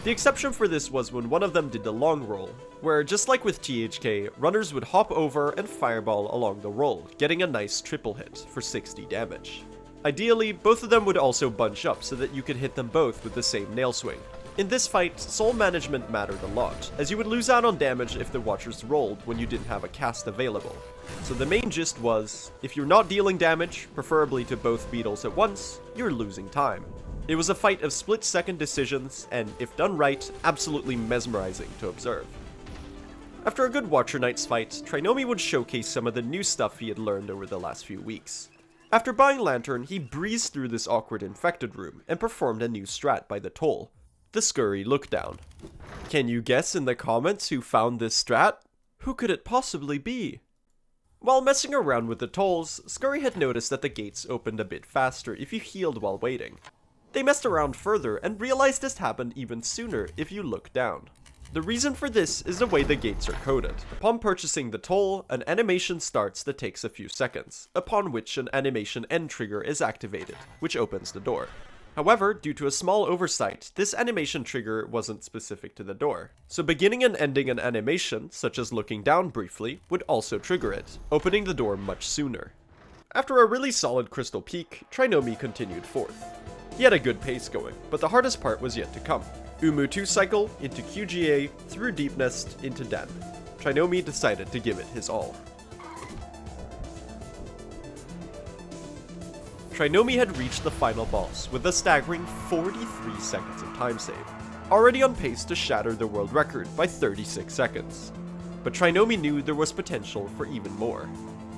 The exception for this was when one of them did the long roll, where just like with THK, runners would hop over and fireball along the roll, getting a nice triple hit for 60 damage. Ideally, both of them would also bunch up so that you could hit them both with the same nail swing. In this fight, soul management mattered a lot, as you would lose out on damage if the Watchers rolled when you didn't have a cast available. So the main gist was, if you're not dealing damage, preferably to both beetles at once, you're losing time. It was a fight of split-second decisions, and if done right, absolutely mesmerizing to observe. After a good Watcher Knights fight, Trinomi would showcase some of the new stuff he had learned over the last few weeks. After buying Lantern, he breezed through this awkward infected room and performed a new strat by the Toll, the Scurry Lookdown. Can you guess in the comments who found this strat? Who could it possibly be? While messing around with the Tolls, Scurry had noticed that the gates opened a bit faster if you healed while waiting. They messed around further and realized this happened even sooner if you look down. The reason for this is the way the gates are coded. Upon purchasing the Toll, an animation starts that takes a few seconds, upon which an animation end trigger is activated, which opens the door. However, due to a small oversight, this animation trigger wasn't specific to the door. So beginning and ending an animation, such as looking down briefly, would also trigger it, opening the door much sooner. After a really solid Crystal Peak, Trinomi continued forth. He had a good pace going, but the hardest part was yet to come. Umu 2 cycle into QGA, through Deep Nest into Den. Trinomi decided to give it his all. Trinomi had reached the final boss with a staggering 43 seconds of time save, already on pace to shatter the world record by 36 seconds. But Trinomi knew there was potential for even more.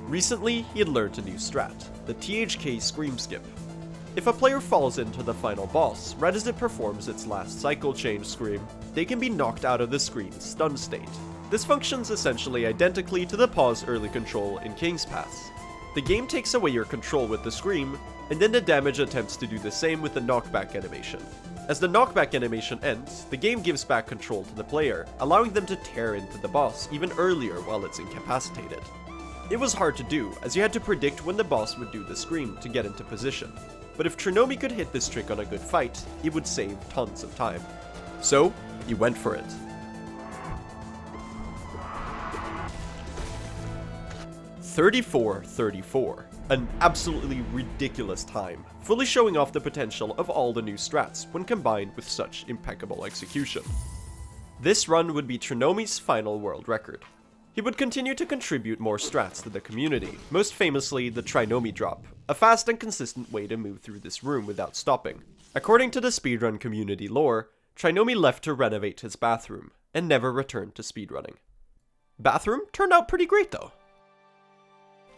Recently, he had learned a new strat, the THK Scream Skip. If a player falls into the final boss, right as it performs its last cycle change scream, they can be knocked out of the screen's stun state. This functions essentially identically to the pause early control in King's Pass. The game takes away your control with the scream, and then the damage attempts to do the same with the knockback animation. As the knockback animation ends, the game gives back control to the player, allowing them to tear into the boss even earlier while it's incapacitated. It was hard to do, as you had to predict when the boss would do the scream to get into position. But if Trinomi could hit this trick on a good fight, it would save tons of time. So, he went for it. (34:34), an absolutely ridiculous time, fully showing off the potential of all the new strats when combined with such impeccable execution. This run would be Trinomi's final world record. He would continue to contribute more strats to the community, most famously the Trinomi drop, a fast and consistent way to move through this room without stopping. According to the speedrun community lore, Trinomi left to renovate his bathroom, and never returned to speedrunning. Bathroom turned out pretty great though.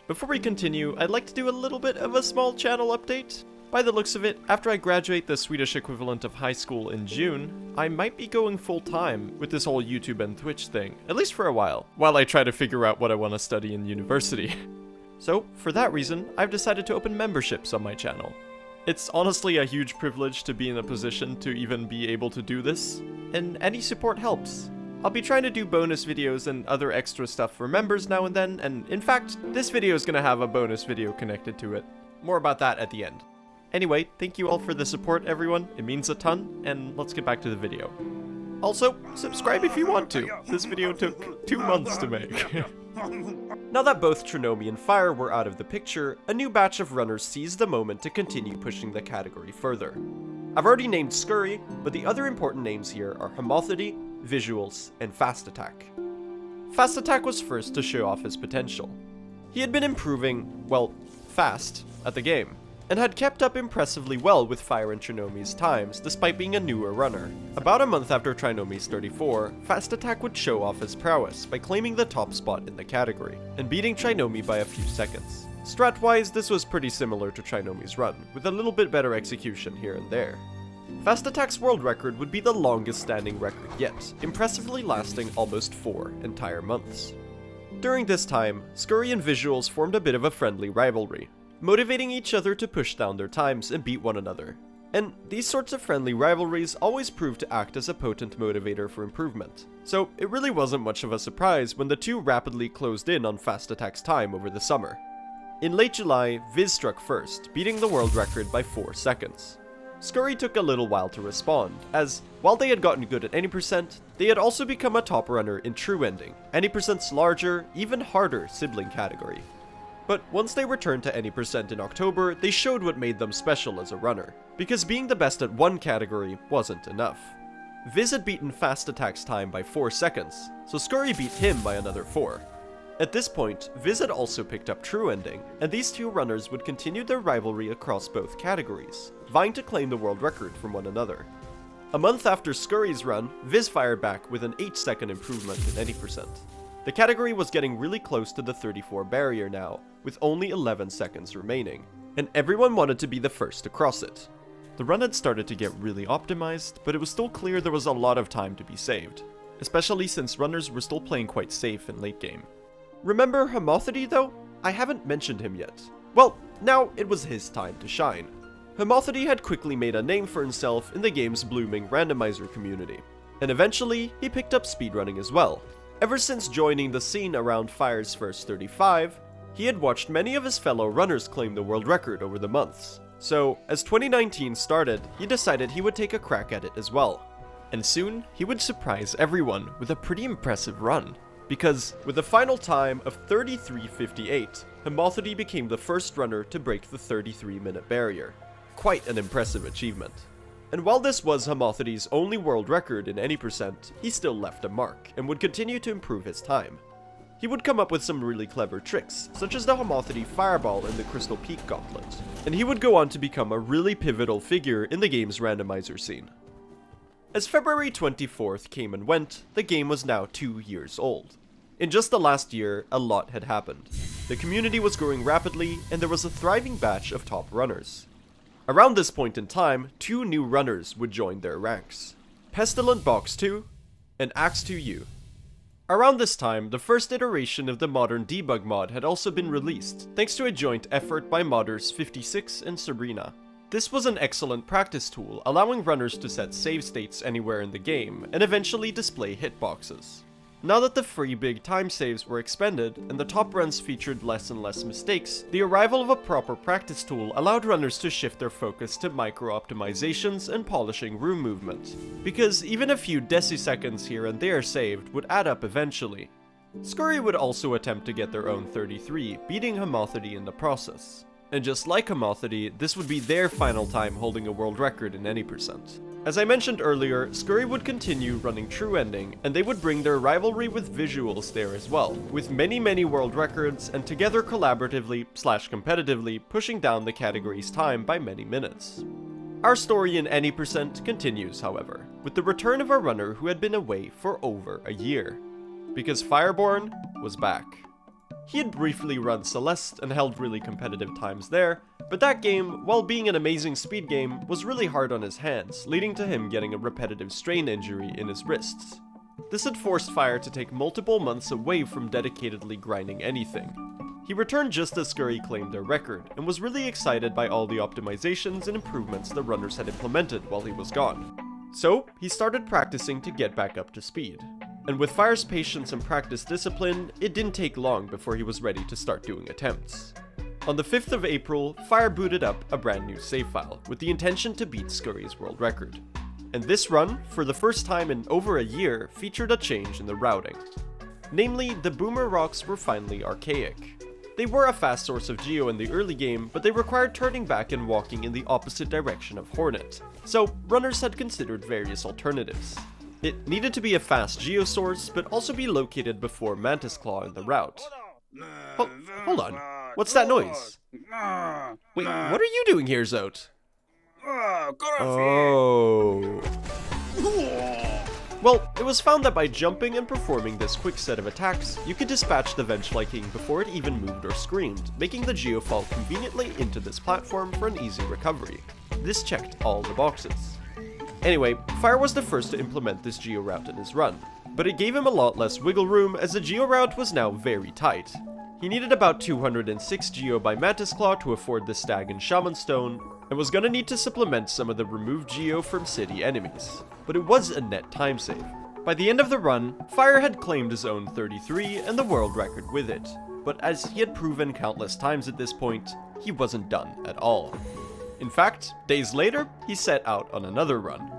Before we continue, I'd like to do a little bit of a small channel update. By the looks of it, after I graduate the Swedish equivalent of high school in June, I might be going full-time with this whole YouTube and Twitch thing, at least for a while I try to figure out what I want to study in university. So, for that reason, I've decided to open memberships on my channel. It's honestly a huge privilege to be in a position to even be able to do this, and any support helps. I'll be trying to do bonus videos and other extra stuff for members now and then, and in fact, this video is gonna have a bonus video connected to it. More about that at the end. Anyway, thank you all for the support, everyone. It means a ton, and let's get back to the video. Also, subscribe if you want to. This video took 2 months to make. Now that both Trinomi and Fire were out of the picture, a new batch of runners seized the moment to continue pushing the category further. I've already named Scurry, but the other important names here are Homothety, Visuals, and Fast Attack. Fast Attack was first to show off his potential. He had been improving, well, fast, at the game, and had kept up impressively well with Fire and Trinomi's times despite being a newer runner. About a month after Trinomi's 34, Fast Attack would show off his prowess by claiming the top spot in the category, and beating Trinomi by a few seconds. Strat-wise, this was pretty similar to Trinomi's run, with a little bit better execution here and there. Fast Attack's world record would be the longest standing record yet, impressively lasting almost 4 entire months. During this time, Scurry and Visuals formed a bit of a friendly rivalry, motivating each other to push down their times and beat one another. And these sorts of friendly rivalries always prove to act as a potent motivator for improvement. So it really wasn't much of a surprise when the two rapidly closed in on Fast Attack's time over the summer. In late July, Viz struck first, beating the world record by 4 seconds. Scurry took a little while to respond, as while they had gotten good at any percent, they had also become a top runner in True Ending, any percent's larger, even harder sibling category. But once they returned to any percent in October, they showed what made them special as a runner, because being the best at one category wasn't enough. Viz had beaten Fast Attack's time by 4 seconds, so Scurry beat him by another 4. At this point, Viz had also picked up True Ending, and these two runners would continue their rivalry across both categories, vying to claim the world record from one another. A month after Scurry's run, Viz fired back with an 8-second improvement in any percent. The category was getting really close to the 34 barrier now, with only 11 seconds remaining, and everyone wanted to be the first to cross it. The run had started to get really optimized, but it was still clear there was a lot of time to be saved, especially since runners were still playing quite safe in late game. Remember Homothety though? I haven't mentioned him yet. Well, now it was his time to shine. Homothety had quickly made a name for himself in the game's blooming randomizer community, and eventually he picked up speedrunning as well. Ever since joining the scene around Fire's first 35, he had watched many of his fellow runners claim the world record over the months. So, as 2019 started, he decided he would take a crack at it as well. And soon, he would surprise everyone with a pretty impressive run. Because, with a final time of 33:58, Homothety became the first runner to break the 33-minute barrier. Quite an impressive achievement. And while this was Homothety's only world record in any percent, he still left a mark, and would continue to improve his time. He would come up with some really clever tricks, such as the Homothety Fireball and the Crystal Peak Gauntlet, and he would go on to become a really pivotal figure in the game's randomizer scene. As February 24th came and went, the game was now 2 years old. In just the last year, a lot had happened. The community was growing rapidly, and there was a thriving batch of top runners. Around this point in time, 2 new runners would join their ranks: Pestilent Box 2 and Axe 2U. Around this time, the first iteration of the modern debug mod had also been released, thanks to a joint effort by modders 56 and Sabrina. This was an excellent practice tool, allowing runners to set save states anywhere in the game, and eventually display hitboxes. Now that the free big time saves were expended, and the top runs featured less and less mistakes, the arrival of a proper practice tool allowed runners to shift their focus to micro-optimizations and polishing room movement, because even a few deciseconds here and there saved would add up eventually. Scurry would also attempt to get their own 33, beating Homothety in the process. And just like Homothety, this would be their final time holding a world record in any percent. As I mentioned earlier, Scurry would continue running True Ending, and they would bring their rivalry with Visuals there as well, with many world records, and together collaboratively/competitively pushing down the category's time by many minutes. Our story in any percent continues, however, with the return of a runner who had been away for over a year. Because Fireborn was back. He had briefly run Celeste and held really competitive times there, but that game, while being an amazing speed game, was really hard on his hands, leading to him getting a repetitive strain injury in his wrists. This had forced Fire to take multiple months away from dedicatedly grinding anything. He returned just as Scurry claimed their record, and was really excited by all the optimizations and improvements the runners had implemented while he was gone. So, he started practicing to get back up to speed. And with Fire's patience and practice discipline, it didn't take long before he was ready to start doing attempts. On the 5th of April, Fire booted up a brand new save file, with the intention to beat Scurry's world record. And this run, for the first time in over a year, featured a change in the routing. Namely, the boomer rocks were finally archaic. They were a fast source of geo in the early game, but they required turning back and walking in the opposite direction of Hornet, so runners had considered various alternatives. It needed to be a fast geo source, but also be located before Mantis Claw in the route. Hold on, what's that noise? Wait, what are you doing here, Zote? Oh. Well, it was found that by jumping and performing this quick set of attacks, you could dispatch the Vengefly King before it even moved or screamed, making the geo fall conveniently into this platform for an easy recovery. This checked all the boxes. Anyway, Fire was the first to implement this geo route in his run, but it gave him a lot less wiggle room as the geo route was now very tight. He needed about 206 geo by Mantis Claw to afford the Stag and Shaman Stone, and was gonna need to supplement some of the removed geo from city enemies, but it was a net time save. By the end of the run, Fire had claimed his own 33 and the world record with it, but as he had proven countless times at this point, he wasn't done at all. In fact, days later, he set out on another run.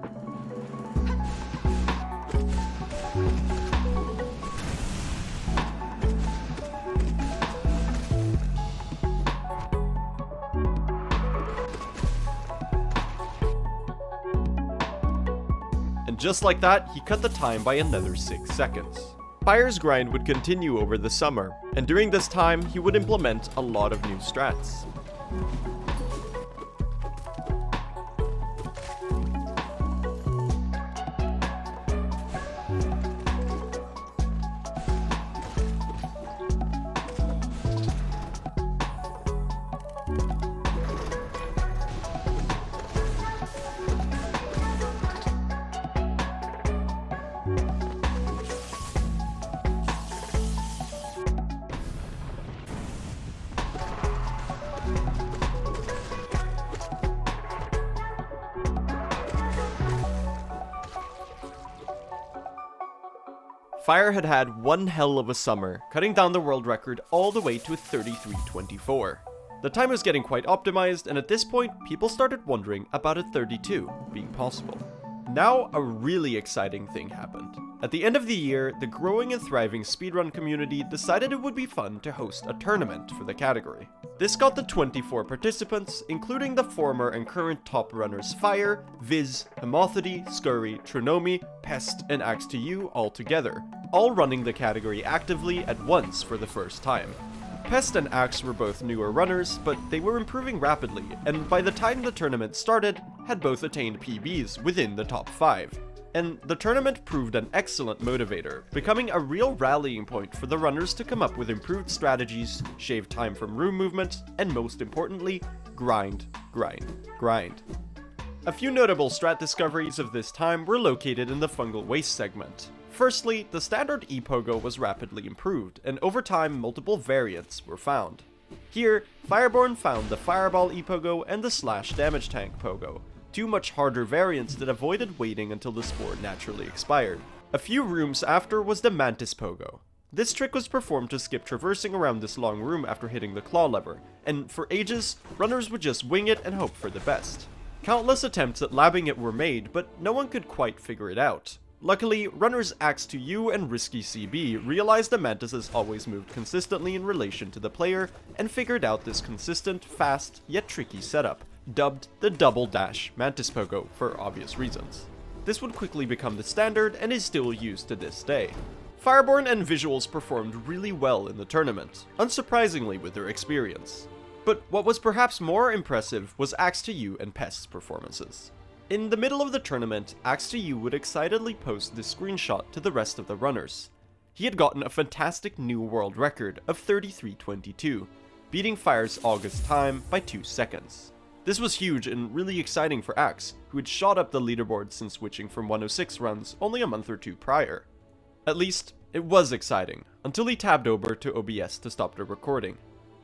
And just like that, he cut the time by another 6 seconds. Fire's grind would continue over the summer, and during this time, he would implement a lot of new strats. Fire had had one hell of a summer, cutting down the world record all the way to 33:24. The time was getting quite optimized, and at this point, people started wondering about a 32 being possible. Now, a really exciting thing happened. At the end of the year, the growing and thriving speedrun community decided it would be fun to host a tournament for the category. This got the 24 participants, including the former and current top runners Fire, Viz, Hemothety, Scurry, Trinomi, Pest, and Axe to You all together, all running the category actively at once for the first time. Pest and Axe were both newer runners, but they were improving rapidly, and by the time the tournament started, had both attained PBs within the top 5. And the tournament proved an excellent motivator, becoming a real rallying point for the runners to come up with improved strategies, shave time from room movement, and most importantly, grind, grind, grind. A few notable strat discoveries of this time were located in the Fungal Waste segment. Firstly, the standard E-Pogo was rapidly improved, and over time multiple variants were found. Here, Fireborn found the Fireball E-Pogo and the Slash Damage Tank Pogo, two much harder variants that avoided waiting until the spore naturally expired. A few rooms after was the Mantis Pogo. This trick was performed to skip traversing around this long room after hitting the claw lever, and for ages, runners would just wing it and hope for the best. Countless attempts at labbing it were made, but no one could quite figure it out. Luckily, runners Axe to You and Risky CB realized the Mantises always moved consistently in relation to the player, and figured out this consistent, fast, yet tricky setup, dubbed the Double Dash Mantis Pogo for obvious reasons. This would quickly become the standard and is still used to this day. Fireborn and Visuals performed really well in the tournament, unsurprisingly with their experience. But what was perhaps more impressive was Axe2U and Pest's performances. In the middle of the tournament, Axe2U would excitedly post this screenshot to the rest of the runners. He had gotten a fantastic new world record of 33:22, beating Fire's August time by 2 seconds. This was huge and really exciting for Axe, who had shot up the leaderboard since switching from 106 runs only a month or two prior. At least, it was exciting, until he tabbed over to OBS to stop the recording.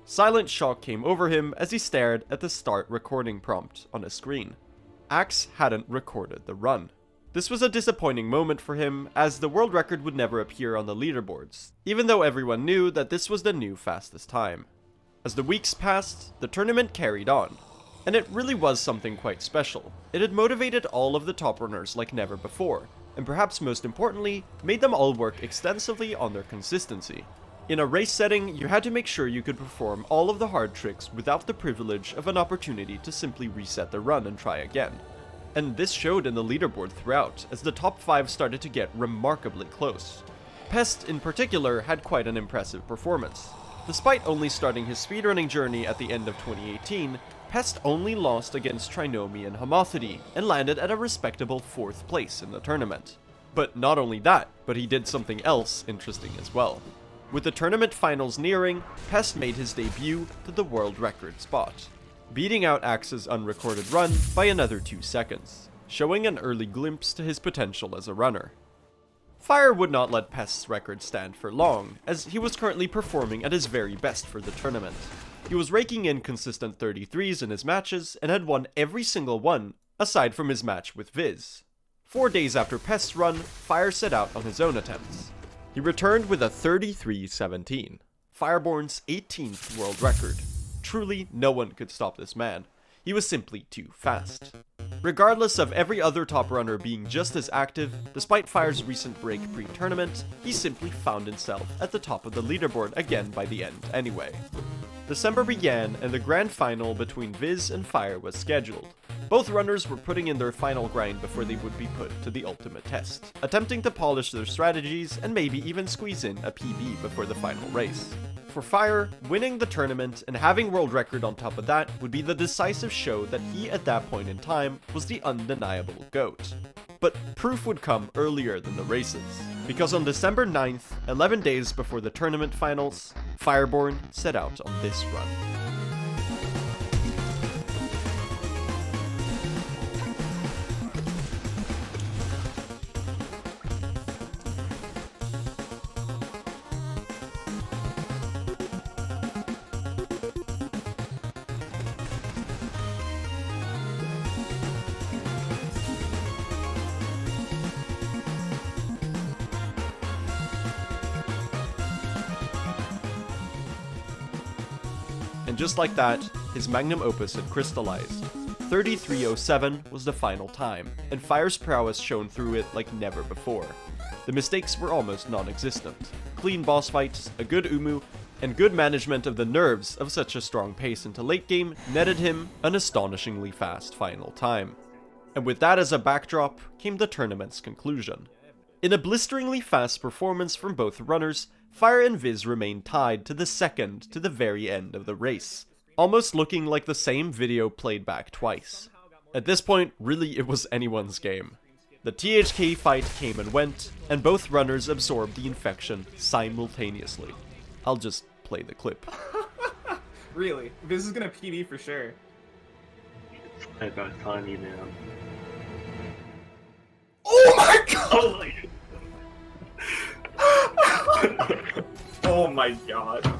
Silent shock came over him as he stared at the start recording prompt on his screen. Axe hadn't recorded the run. This was a disappointing moment for him, as the world record would never appear on the leaderboards, even though everyone knew that this was the new fastest time. As the weeks passed, the tournament carried on. And it really was something quite special. It had motivated all of the top runners like never before, and perhaps most importantly, made them all work extensively on their consistency. In a race setting, you had to make sure you could perform all of the hard tricks without the privilege of an opportunity to simply reset the run and try again. And this showed in the leaderboard throughout, as the top 5 started to get remarkably close. Pest in particular had quite an impressive performance. Despite only starting his speedrunning journey at the end of 2018, Pest only lost against Trinomi and Homothety, and landed at a respectable 4th place in the tournament. But not only that, but he did something else interesting as well. With the tournament finals nearing, Pest made his debut to the world record spot, beating out Axe's unrecorded run by another 2 seconds, showing an early glimpse to his potential as a runner. Fire would not let Pest's record stand for long, as he was currently performing at his very best for the tournament. He was raking in consistent 33s in his matches and had won every single one, aside from his match with Viz. 4 days after Pest's run, Fire set out on his own attempts. He returned with a 33:17, Firebone's 18th world record. Truly, no one could stop this man. He was simply too fast. Regardless of every other top runner being just as active, despite Fire's recent break pre-tournament, he simply found himself at the top of the leaderboard again by the end anyway. December began and the grand final between Viz and Fire was scheduled. Both runners were putting in their final grind before they would be put to the ultimate test, attempting to polish their strategies and maybe even squeeze in a PB before the final race. For Fire, winning the tournament and having world record on top of that would be the decisive show that he at that point in time was the undeniable GOAT. But proof would come earlier than the races, because on December 9th, 11 days before the tournament finals, Fireborn set out on this run. And just like that, his magnum opus had crystallized. 33:07 was the final time, and Fire's prowess shone through it like never before. The mistakes were almost non-existent. Clean boss fights, a good Umu, and good management of the nerves of such a strong pace into late game netted him an astonishingly fast final time. And with that as a backdrop, came the tournament's conclusion. In a blisteringly fast performance from both runners, Fire and Viz remained tied to the second to the very end of the race, almost looking like the same video played back twice. At this point, really it was anyone's game. The THK fight came and went, and both runners absorbed the infection simultaneously. I'll just play the clip. Really? This is gonna PB for sure. I got tiny man. Oh my god! Oh my god.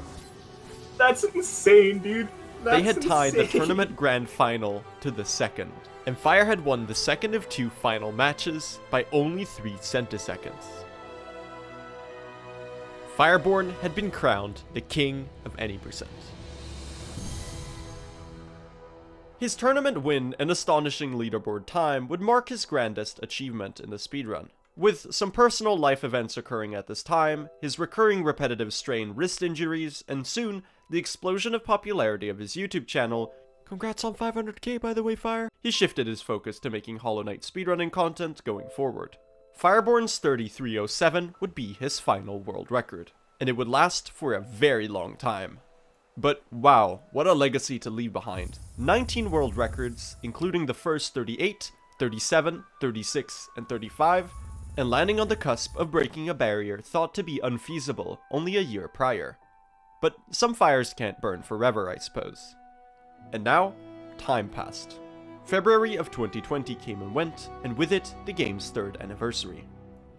That's insane, dude. They had tied the tournament grand final to the second, and Fire had won the second of 2 final matches by only 3 centiseconds. Fireborn had been crowned the king of any percent. His tournament win and astonishing leaderboard time would mark his grandest achievement in the speedrun. With some personal life events occurring at this time, his recurring repetitive strain wrist injuries, and soon, the explosion of popularity of his YouTube channel — congrats on 500k by the way, Fire — he shifted his focus to making Hollow Knight speedrunning content going forward. Fireborn's 33:07 would be his final world record, and it would last for a very long time. But wow, what a legacy to leave behind. 19 world records, including the first 38, 37, 36, and 35, and landing on the cusp of breaking a barrier thought to be unfeasible only a year prior. But some fires can't burn forever, I suppose. And now, time passed. February of 2020 came and went, and with it, the game's 3rd anniversary.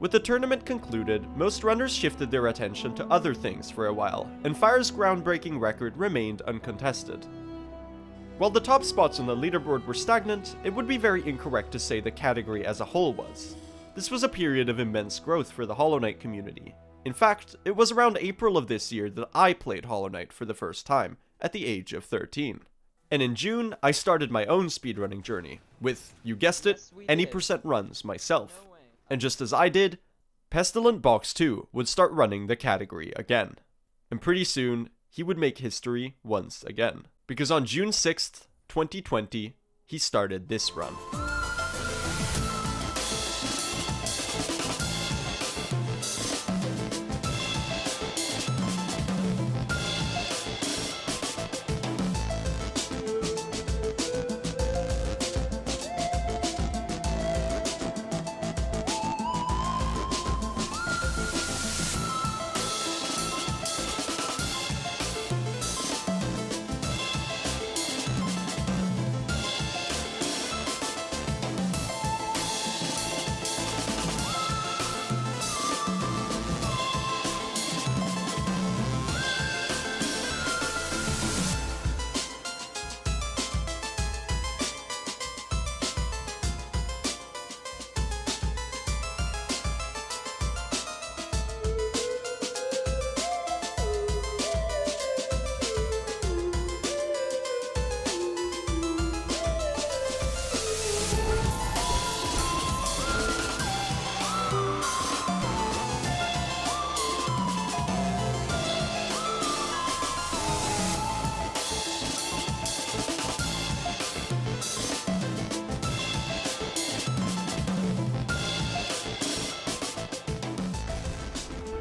With the tournament concluded, most runners shifted their attention to other things for a while, and Fire's groundbreaking record remained uncontested. While the top spots on the leaderboard were stagnant, it would be very incorrect to say the category as a whole was. This was a period of immense growth for the Hollow Knight community. In fact, it was around April of this year that I played Hollow Knight for the first time, at the age of 13. And in June, I started my own speedrunning journey, with, you guessed it, any percent runs myself. And just as I did, Pestilent Box 2 would start running the category again. And pretty soon, he would make history once again. Because on June 6th, 2020, he started this run.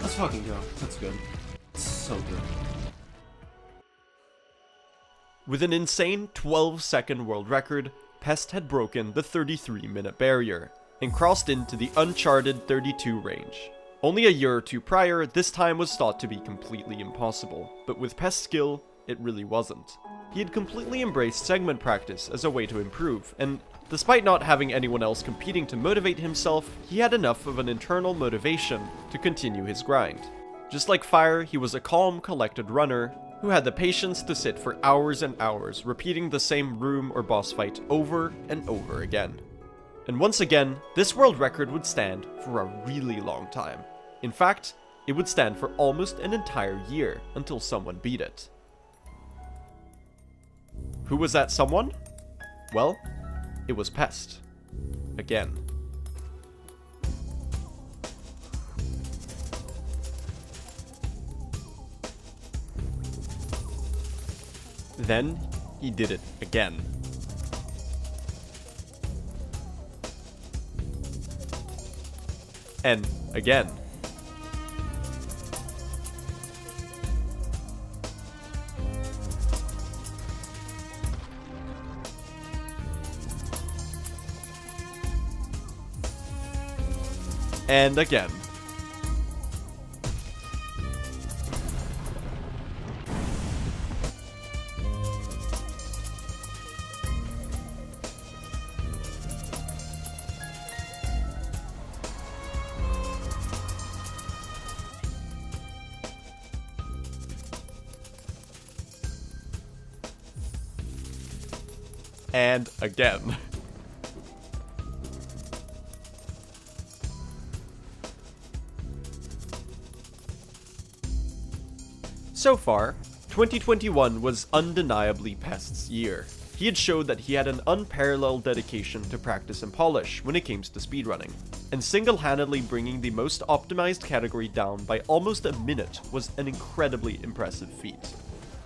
Let's fucking go. That's good. So good. With an insane 12-second world record, Pest had broken the 33-minute barrier, and crossed into the uncharted 32 range. Only a year or two prior, this time was thought to be completely impossible, but with Pest's skill, it really wasn't. He had completely embraced segment practice as a way to improve, and despite not having anyone else competing to motivate himself, he had enough of an internal motivation to continue his grind. Just like Fire, he was a calm, collected runner who had the patience to sit for hours and hours repeating the same room or boss fight over and over again. And once again, this world record would stand for a really long time. In fact, it would stand for almost an entire year until someone beat it. Who was that someone? Well, it was Pest. Again. Then, he did it again. And again. And again. And again. So far, 2021 was undeniably Pest's year. He had showed that he had an unparalleled dedication to practice and polish when it came to speedrunning, and single-handedly bringing the most optimized category down by almost a minute was an incredibly impressive feat.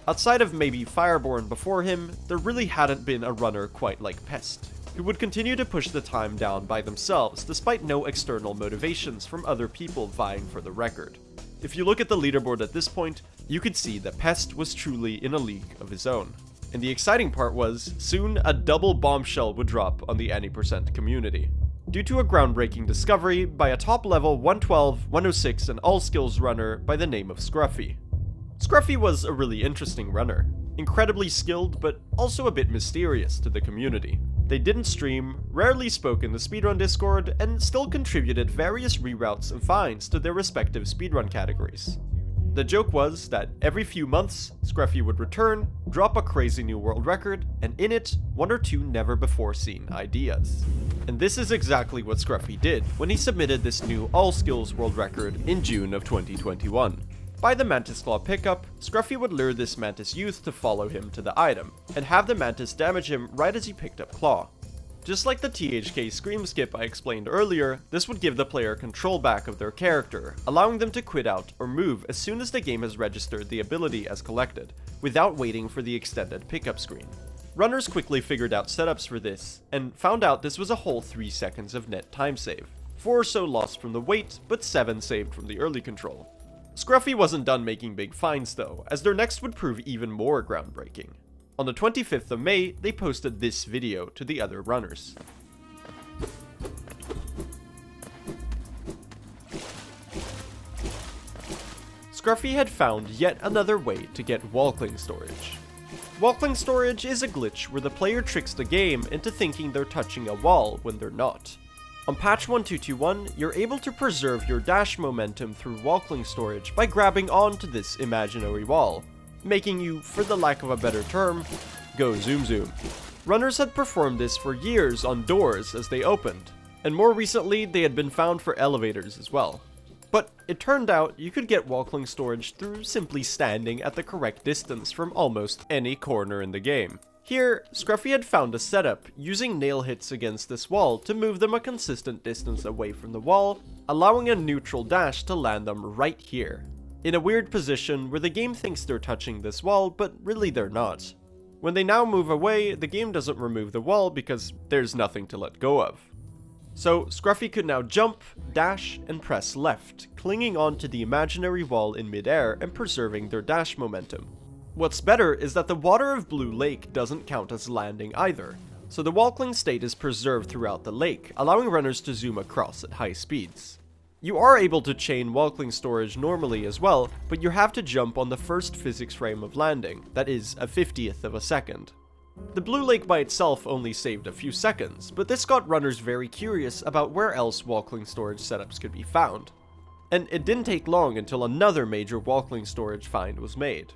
Outside of maybe Fireborn before him, there really hadn't been a runner quite like Pest, who would continue to push the time down by themselves despite no external motivations from other people vying for the record. If you look at the leaderboard at this point, you could see that Pest was truly in a league of his own. And the exciting part was, soon a double bombshell would drop on the Any% community. Due to a groundbreaking discovery by a top level 112, 106 and all skills runner by the name of Scruffy. Scruffy was a really interesting runner, incredibly skilled but also a bit mysterious to the community. They didn't stream, rarely spoke in the speedrun Discord, and still contributed various reroutes and finds to their respective speedrun categories. The joke was that every few months, Scruffy would return, drop a crazy new world record, and in it, one or two never before seen ideas. And this is exactly what Scruffy did when he submitted this new all skills world record in June of 2021. By the Mantis Claw pickup, Scruffy would lure this Mantis youth to follow him to the item, and have the Mantis damage him right as he picked up Claw. Just like the THK Scream skip I explained earlier, this would give the player control back of their character, allowing them to quit out or move as soon as the game has registered the ability as collected, without waiting for the extended pickup screen. Runners quickly figured out setups for this, and found out this was a whole 3 seconds of net time save. 4 or so lost from the wait, but 7 saved from the early control. Scruffy wasn't done making big finds though, as their next would prove even more groundbreaking. On the 25th of May, they posted this video to the other runners. Scruffy had found yet another way to get wall-cling storage. Wall-cling storage is a glitch where the player tricks the game into thinking they're touching a wall when they're not. On patch 1221, you're able to preserve your dash momentum through wall-cling storage by grabbing onto this imaginary wall, making you, for the lack of a better term, go zoom zoom. Runners had performed this for years on doors as they opened, and more recently they had been found for elevators as well. But it turned out you could get wall-cling storage through simply standing at the correct distance from almost any corner in the game. Here, Scruffy had found a setup using nail hits against this wall to move them a consistent distance away from the wall, allowing a neutral dash to land them right here, in a weird position where the game thinks they're touching this wall, but really they're not. When they now move away, the game doesn't remove the wall because there's nothing to let go of. So Scruffy could now jump, dash, and press left, clinging onto the imaginary wall in midair and preserving their dash momentum. What's better is that the water of Blue Lake doesn't count as landing either, so the wall-cling state is preserved throughout the lake, allowing runners to zoom across at high speeds. You are able to chain wall-cling storage normally as well, but you have to jump on the first physics frame of landing, that is, a 50th of a second. The Blue Lake by itself only saved a few seconds, but this got runners very curious about where else wall-cling storage setups could be found. And it didn't take long until another major wall-cling storage find was made.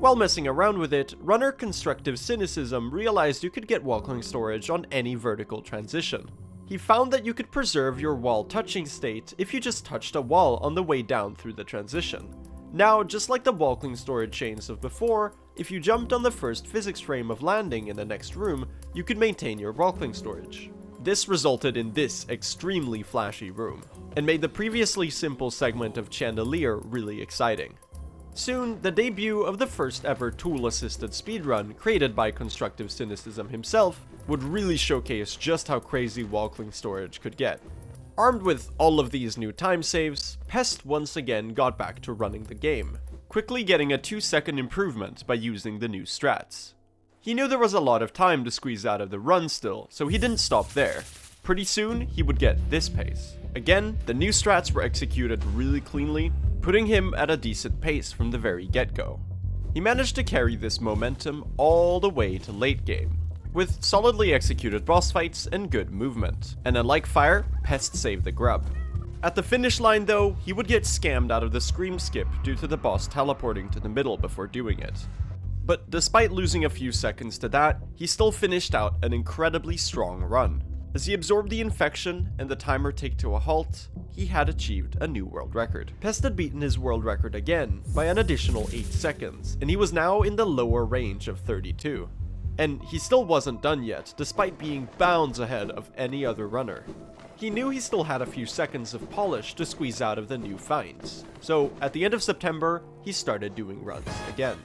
While messing around with it, runner Constructive Cynicism realized you could get wall-cling storage on any vertical transition. He found that you could preserve your wall touching state if you just touched a wall on the way down through the transition. Now, just like the wall-cling storage chains of before, if you jumped on the first physics frame of landing in the next room, you could maintain your wall-cling storage. This resulted in this extremely flashy room, and made the previously simple segment of Chandelier really exciting. Soon, the debut of the first ever tool-assisted speedrun created by Constructive Cynicism himself would really showcase just how crazy wall-cling storage could get. Armed with all of these new time saves, Pest once again got back to running the game, quickly getting a 2-second improvement by using the new strats. He knew there was a lot of time to squeeze out of the run still, so he didn't stop there. Pretty soon, he would get this pace. Again, the new strats were executed really cleanly, putting him at a decent pace from the very get-go. He managed to carry this momentum all the way to late game, with solidly executed boss fights and good movement, and unlike Fire, Pest saved the grub. At the finish line though, he would get scammed out of the Scream skip due to the boss teleporting to the middle before doing it. But despite losing a few seconds to that, he still finished out an incredibly strong run. As he absorbed the infection and the timer ticked to a halt, he had achieved a new world record. Pest had beaten his world record again by an additional 8 seconds, and he was now in the lower range of 32. And he still wasn't done yet, despite being bounds ahead of any other runner. He knew he still had a few seconds of polish to squeeze out of the new finds, so at the end of September, he started doing runs again.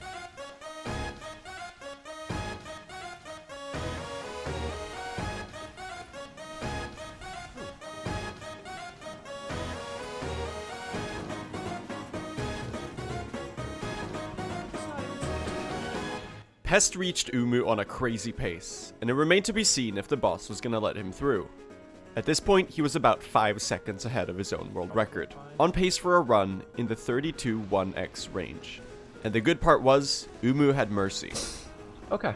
Pest reached Umu on a crazy pace, and it remained to be seen if the boss was gonna let him through. At this point, he was about 5 seconds ahead of his own world record, on pace for a run in the 32-1x range. And the good part was, Umu had mercy. Okay.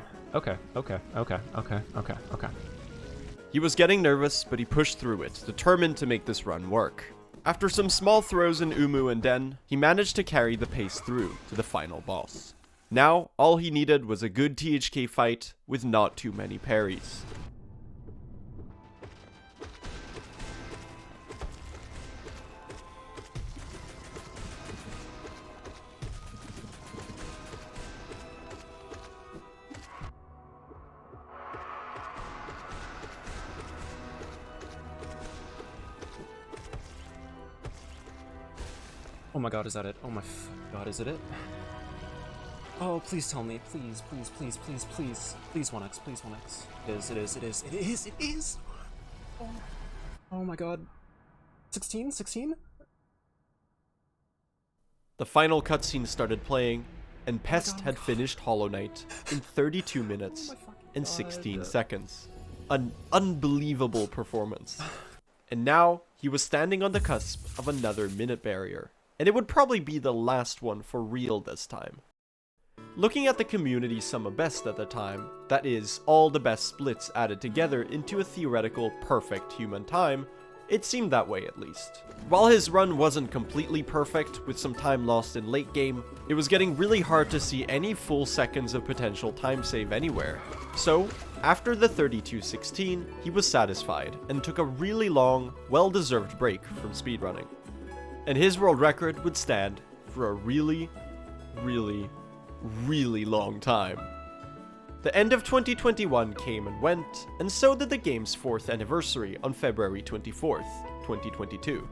He was getting nervous, but he pushed through it, determined to make this run work. After some small throws in Umu and Den, he managed to carry the pace through to the final boss. Now, all he needed was a good THK fight with not too many parries. Oh my god, is that it? Oh my god, is it it? Oh, please tell me. Please. Please 1x, please 1x. It is. Oh my god. 16? The final cutscene started playing, and Pest had finished Hollow Knight in 32 minutes and 16 seconds. An unbelievable performance. And now, he was standing on the cusp of another minute barrier, and it would probably be the last one for real this time. Looking at the community sum of best at the time, that is, all the best splits added together into a theoretical perfect human time, it seemed that way at least. While his run wasn't completely perfect, with some time lost in late game, it was getting really hard to see any full seconds of potential time save anywhere. So, after the 32:16, he was satisfied, and took a really long, well-deserved break from speedrunning. And his world record would stand for a really long time. The end of 2021 came and went, and so did the game's 4th anniversary on February 24th, 2022.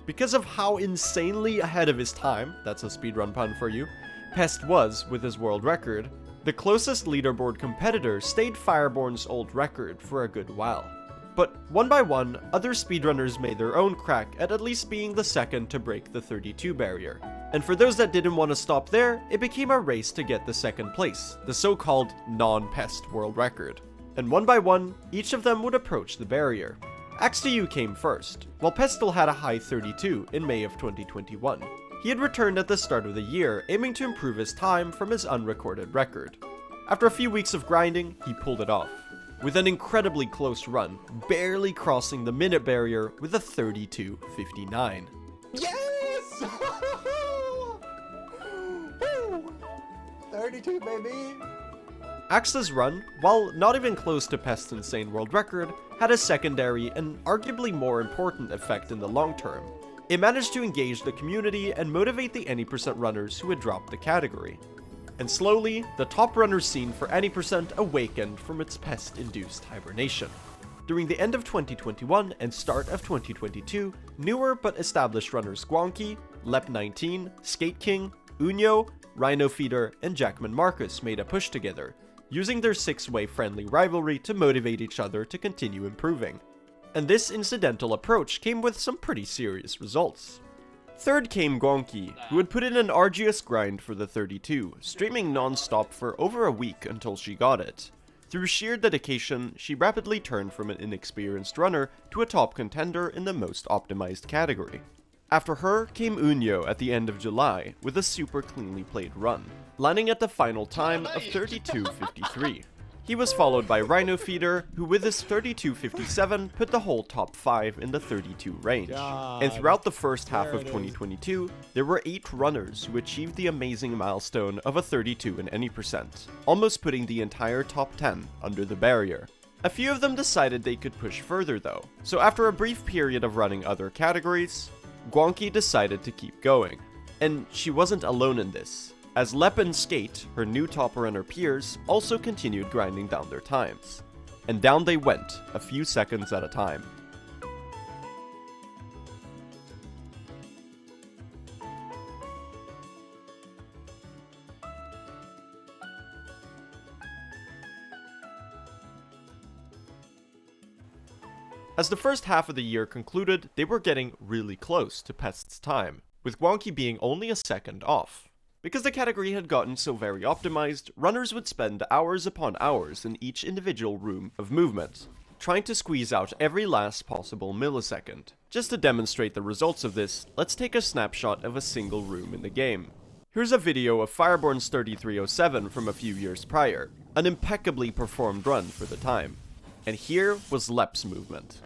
Because of how insanely ahead of his time, that's a speedrun pun for you, Pest was with his world record, the closest leaderboard competitor stayed Firebone's old record for a good while. But one by one, other speedrunners made their own crack at least being the second to break the 32 barrier. And for those that didn't want to stop there, it became a race to get the second place, the so-called non-Pest world record. And one by one, each of them would approach the barrier. Axe to You came first, while Pest still had a high 32 in May of 2021. He had returned at the start of the year, aiming to improve his time from his unrecorded record. After a few weeks of grinding, he pulled it off, with an incredibly close run, barely crossing the minute barrier with a 32:59. Yes! 32, baby! Axe's run, while not even close to Pest's insane world record, had a secondary and arguably more important effect in the long term. It managed to engage the community and motivate the any% runners who had dropped the category. And slowly, the top runner scene for any% awakened from its Pest-induced hibernation. During the end of 2021 and start of 2022, newer but established runners Guanqi, Lep19, Skate King, Unyo, Rhino Feeder, and Jackman Marcus made a push together, using their 6-way friendly rivalry to motivate each other to continue improving. And this incidental approach came with some pretty serious results. Third came Guanqi, who had put in an arduous grind for the 32, streaming non-stop for over a week until she got it. Through sheer dedication, she rapidly turned from an inexperienced runner to a top contender in the most optimized category. After her came Unyo at the end of July with a super cleanly played run, landing at the final time of 32:53. He was followed by Rhino Feeder, who with his 32:57 put the whole top 5 in the 32 range. And throughout the first half of 2022, there were 8 runners who achieved the amazing milestone of a 32 in any%, almost putting the entire top 10 under the barrier. A few of them decided they could push further though, so after a brief period of running other categories, Guanqi decided to keep going. And she wasn't alone in this, as Lep and Skate, her new top runner peers, also continued grinding down their times. And down they went, a few seconds at a time. As the first half of the year concluded, they were getting really close to Pest's time, with Guanqi being only a second off. Because the category had gotten so very optimized, runners would spend hours upon hours in each individual room of movement, trying to squeeze out every last possible millisecond. Just to demonstrate the results of this, let's take a snapshot of a single room in the game. Here's a video of Barebones 3307 from a few years prior, an impeccably performed run for the time. And here was Lep's movement.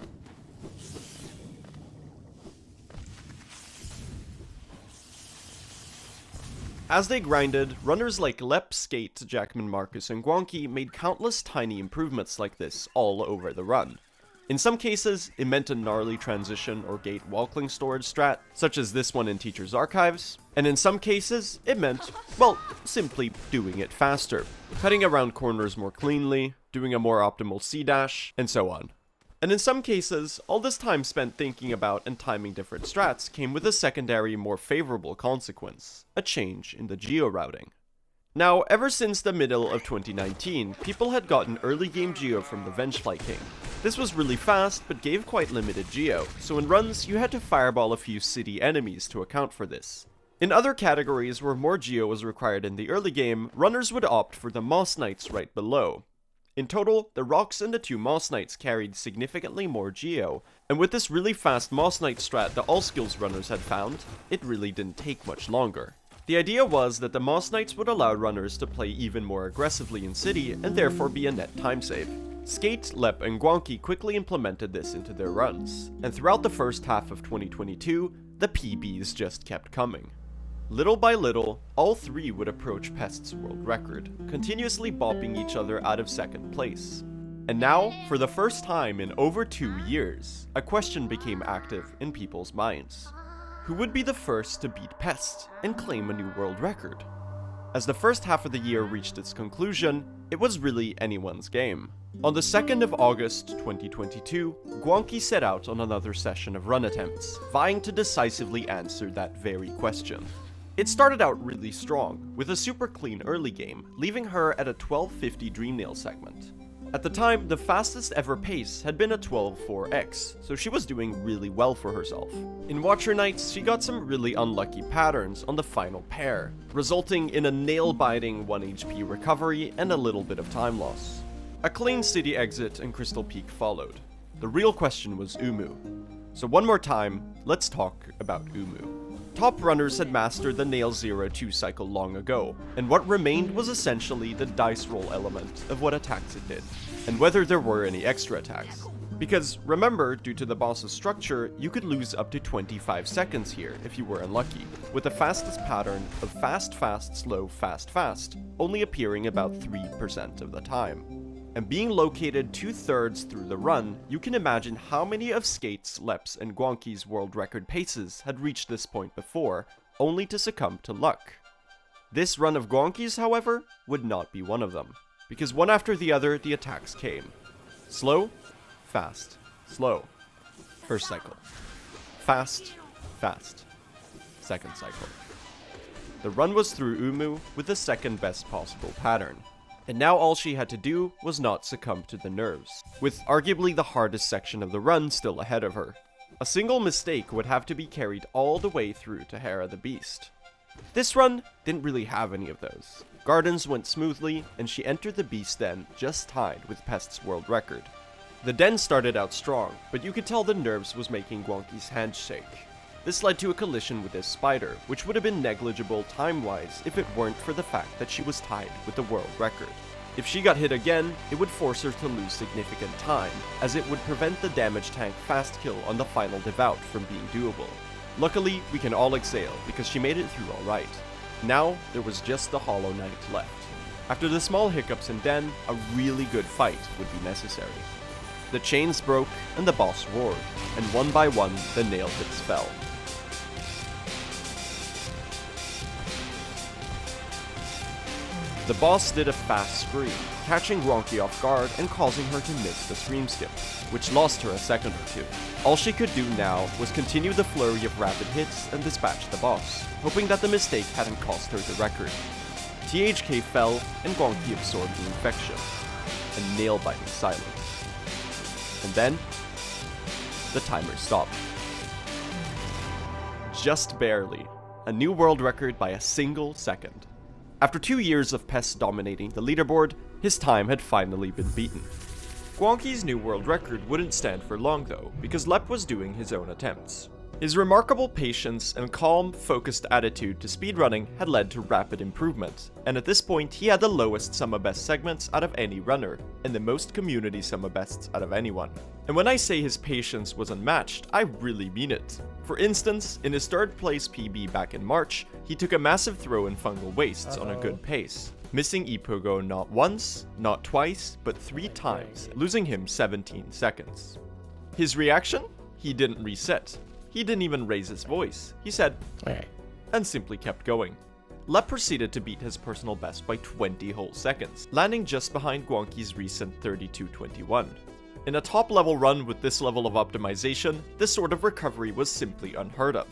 As they grinded, runners like Lep, Skate, Jackman, Marcus, and Guanqi made countless tiny improvements like this all over the run. In some cases, it meant a gnarly transition or gate walkling storage strat, such as this one in Teacher's Archives, and in some cases, it meant, well, simply doing it faster, cutting around corners more cleanly, doing a more optimal C-dash, and so on. And in some cases, all this time spent thinking about and timing different strats came with a secondary, more favorable consequence, a change in the geo-routing. Now, ever since the middle of 2019, people had gotten early game geo from the Vengefly King. This was really fast, but gave quite limited geo, so in runs you had to fireball a few city enemies to account for this. In other categories where more geo was required in the early game, runners would opt for the Moss Knights right below. In total, the rocks and the 2 Moss Knights carried significantly more geo, and with this really fast Moss Knight strat that all skills runners had found, it really didn't take much longer. The idea was that the Moss Knights would allow runners to play even more aggressively in City and therefore be a net time save. Skate, Lep, and Guanqi quickly implemented this into their runs, and throughout the first half of 2022, the PBs just kept coming. Little by little, all 3 would approach Pest's world record, continuously bopping each other out of second place. And now, for the first time in over 2 years, a question became active in people's minds. Who would be the first to beat Pest and claim a new world record? As the first half of the year reached its conclusion, it was really anyone's game. On the 2nd of August 2022, Guanqi set out on another session of run attempts, vying to decisively answer that very question. It started out really strong, with a super clean early game, leaving her at a 12:50 Dreamnail segment. At the time, the fastest ever pace had been a 12:4x, so she was doing really well for herself. In Watcher Nights, she got some really unlucky patterns on the final pair, resulting in a nail-biting 1 HP recovery and a little bit of time loss. A clean city exit and Crystal Peak followed. The real question was Umu. So one more time, let's talk about Umu. Top runners had mastered the Nail 0-2 cycle long ago, and what remained was essentially the dice roll element of what attacks it did, and whether there were any extra attacks. Because remember, due to the boss's structure, you could lose up to 25 seconds here if you were unlucky, with the fastest pattern of fast, fast, slow, fast, fast, only appearing about 3% of the time. And being located 2/3 through the run, you can imagine how many of Skate's, Lep's, and Guanqi's world record paces had reached this point before, only to succumb to luck. This run of Guanqi's, however, would not be one of them, because one after the other the attacks came. Slow, fast, slow. First cycle. Fast, fast. Second cycle. The run was through Umu with the second best possible pattern. And now all she had to do was not succumb to the nerves, with arguably the hardest section of the run still ahead of her. A single mistake would have to be carried all the way through to Hera the Beast. This run didn't really have any of those. Gardens went smoothly, and she entered the Beast Den just tied with Pest's world record. The Den started out strong, but you could tell the nerves was making Guanqi's hands shake. This led to a collision with this spider, which would have been negligible time-wise if it weren't for the fact that she was tied with the world record. If she got hit again, it would force her to lose significant time, as it would prevent the damage tank fast kill on the final devout from being doable. Luckily, we can all exhale, because she made it through alright. Now, there was just the Hollow Knight left. After the small hiccups in Den, a really good fight would be necessary. The chains broke, and the boss roared, and one by one, the nail hits fell. The boss did a fast scream, catching Guanqi off guard and causing her to miss the scream skip, which lost her a second or two. All she could do now was continue the flurry of rapid hits and dispatch the boss, hoping that the mistake hadn't cost her the record. THK fell, and Guanqi absorbed the infection. A nail-biting silence. And then, the timer stopped. Just barely. a new world record by a single second. After 2 years of Pest dominating the leaderboard, his time had finally been beaten. Guanqi's new world record wouldn't stand for long though, because Lep was doing his own attempts. His remarkable patience and calm, focused attitude to speedrunning had led to rapid improvement, and at this point he had the lowest sum of best segments out of any runner, and the most community sum of bests out of anyone. And when I say his patience was unmatched, I really mean it. For instance, in his 3rd place PB back in March, he took a massive throw in fungal wastes on a good pace, missing Ipogo not once, not twice, but 3 times, losing him 17 seconds. His reaction? He didn't reset. He didn't even raise his voice. He said, and simply kept going. Lep proceeded to beat his personal best by 20 whole seconds, landing just behind Guanqi's recent 32:21. In a top-level run with this level of optimization, this sort of recovery was simply unheard of.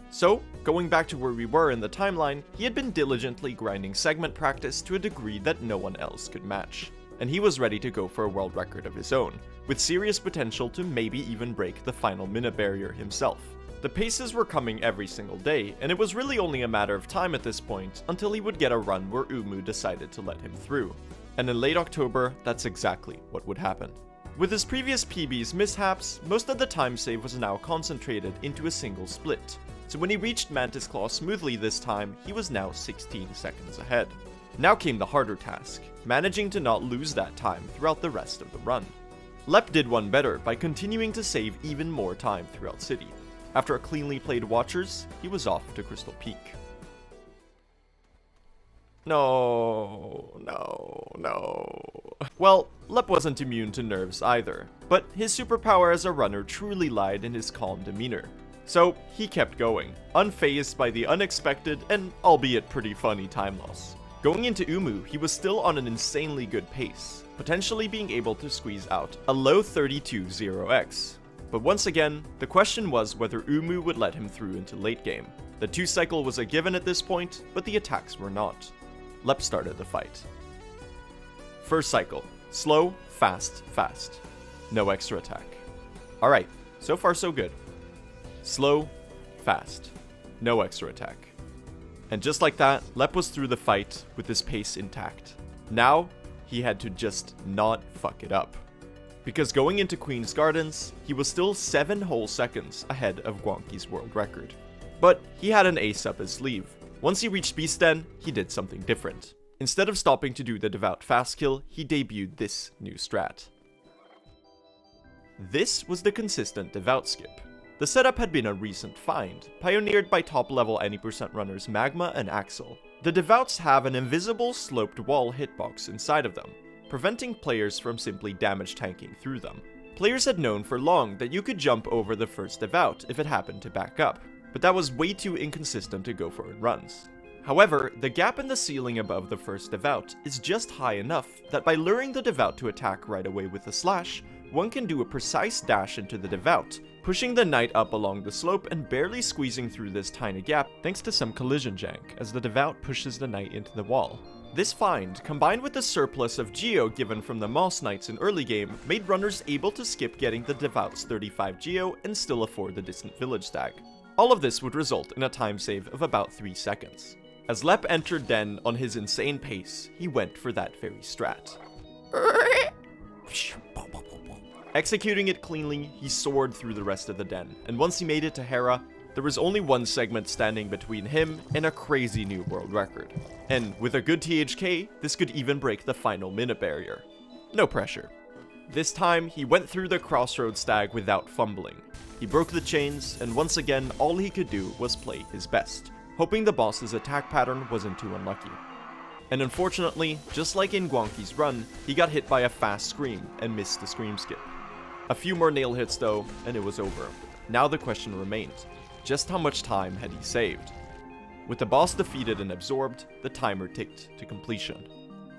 So, going back to where we were in the timeline, he had been diligently grinding segment practice to a degree that no one else could match. And he was ready to go for a world record of his own, with serious potential to maybe even break the final minute barrier himself. The paces were coming every single day, and it was really only a matter of time at this point until he would get a run where Umu decided to let him through. And in late October, that's exactly what would happen. With his previous PB's mishaps, most of the time save was now concentrated into a single split, so when he reached Mantis Claw smoothly this time, he was now 16 seconds ahead. Now came the harder task, managing to not lose that time throughout the rest of the run. Lep did one better by continuing to save even more time throughout City. After a cleanly played Watchers, he was off to Crystal Peak. No. Well, Lep wasn't immune to nerves either, but his superpower as a runner truly lied in his calm demeanor. So he kept going, unfazed by the unexpected and albeit pretty funny time loss. Going into Umu, he was still on an insanely good pace, potentially being able to squeeze out a low 32-0x. But once again, the question was whether Umu would let him through into late game. The 2 cycle was a given at this point, but the attacks were not. Lep started the fight. First cycle, slow, fast, fast. No extra attack. Alright, so far so good. Slow, fast. No extra attack. And just like that, Lep was through the fight with his pace intact. Now, he had to just not fuck it up. Because going into Queen's Gardens, he was still 7 whole seconds ahead of Guanqi's world record. But he had an ace up his sleeve. Once he reached Beast Den, he did something different. Instead of stopping to do the devout fast kill, he debuted this new strat. This was the consistent devout skip. The setup had been a recent find, pioneered by top-level any % runners Magma and Axel. The devouts have an invisible sloped wall hitbox inside of them, preventing players from simply damage tanking through them. Players had known for long that you could jump over the first devout if it happened to back up, but that was way too inconsistent to go for in runs. However, the gap in the ceiling above the first devout is just high enough that by luring the devout to attack right away with a slash, one can do a precise dash into the devout, pushing the knight up along the slope and barely squeezing through this tiny gap thanks to some collision jank as the devout pushes the knight into the wall. This find, combined with the surplus of Geo given from the Moss Knights in early game, made runners able to skip getting the devout's 35 Geo and still afford the distant village stag. All of this would result in a time save of about 3 seconds. As Lep entered Den on his insane pace, he went for that very strat. Executing it cleanly, he soared through the rest of the Den, and once he made it to Hera, there was only one segment standing between him and a crazy new world record. And with a good THK, this could even break the final minute barrier. No pressure. This time, he went through the crossroad stag without fumbling. He broke the chains, and once again, all he could do was play his best, hoping the boss's attack pattern wasn't too unlucky. And unfortunately, just like in Guanqi's run, he got hit by a fast scream and missed the scream skip. A few more nail hits though, and it was over. Now the question remained, just how much time had he saved? With the boss defeated and absorbed, the timer ticked to completion.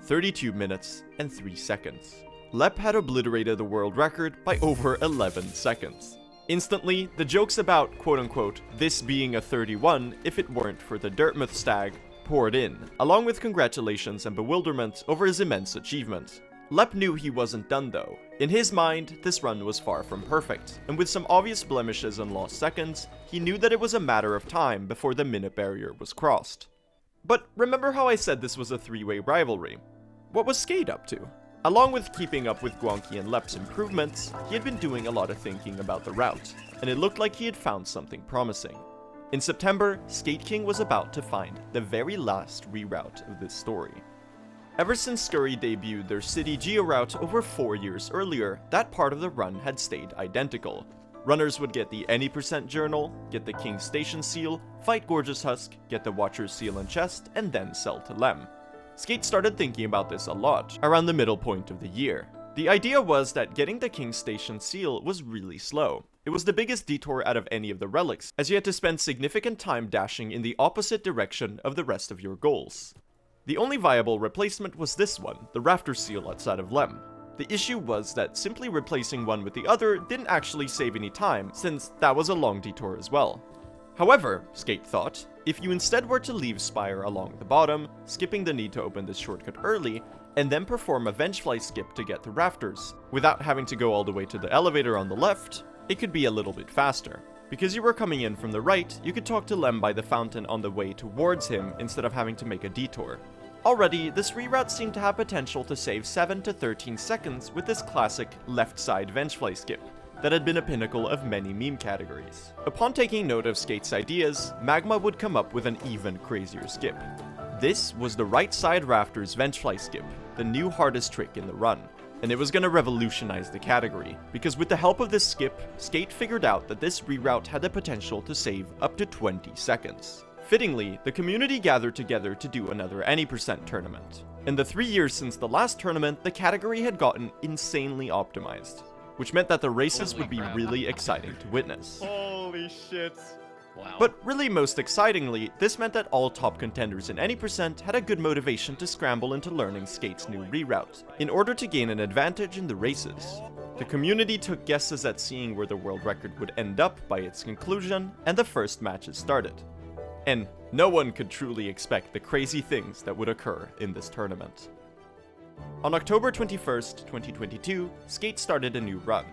32 minutes and 3 seconds. Lep had obliterated the world record by over 11 seconds. Instantly, the jokes about quote-unquote this being a 31 if it weren't for the Dirtmouth stag poured in, along with congratulations and bewilderment over his immense achievement. Lep knew he wasn't done though. In his mind, this run was far from perfect, and with some obvious blemishes and lost seconds, he knew that it was a matter of time before the minute barrier was crossed. But remember how I said this was a three-way rivalry? What was Skate up to? Along with keeping up with Guanqi and Lep's improvements, he had been doing a lot of thinking about the route, and it looked like he had found something promising. In September, Skate King was about to find the very last reroute of this story. Ever since Scurry debuted their city geo-route over 4 years earlier, that part of the run had stayed identical. Runners would get the any % journal, get the King's Station seal, fight Gorgeous Husk, get the Watcher's seal and chest, and then sell to Lem. Skate started thinking about this a lot, around the middle point of the year. The idea was that getting the King's Station seal was really slow. It was the biggest detour out of any of the relics, as you had to spend significant time dashing in the opposite direction of the rest of your goals. The only viable replacement was this one, the Rafter seal outside of Lem. The issue was that simply replacing one with the other didn't actually save any time, since that was a long detour as well. However, Skate thought, if you instead were to leave Spire along the bottom, skipping the need to open this shortcut early, and then perform a Vengefly skip to get to Rafters, without having to go all the way to the elevator on the left, it could be a little bit faster. Because you were coming in from the right, you could talk to Lem by the fountain on the way towards him instead of having to make a detour. Already, this reroute seemed to have potential to save 7 to 13 seconds with this classic left side Vengefly skip that had been a pinnacle of many meme categories. Upon taking note of Skate's ideas, Magma would come up with an even crazier skip. This was the right side Rafters Vengefly skip, the new hardest trick in the run. And it was going to revolutionize the category, because with the help of this skip, Skate figured out that this reroute had the potential to save up to 20 seconds. Fittingly, the community gathered together to do another any % tournament. In the 3 years since the last tournament, the category had gotten insanely optimized, which meant that the races would be really exciting to witness. Holy shit. Wow. But really most excitingly, this meant that all top contenders in any % had a good motivation to scramble into learning Skate's new reroute, in order to gain an advantage in the races. The community took guesses at seeing where the world record would end up by its conclusion, and the first matches started. And no one could truly expect the crazy things that would occur in this tournament. On October 21st, 2022, Skate started a new run.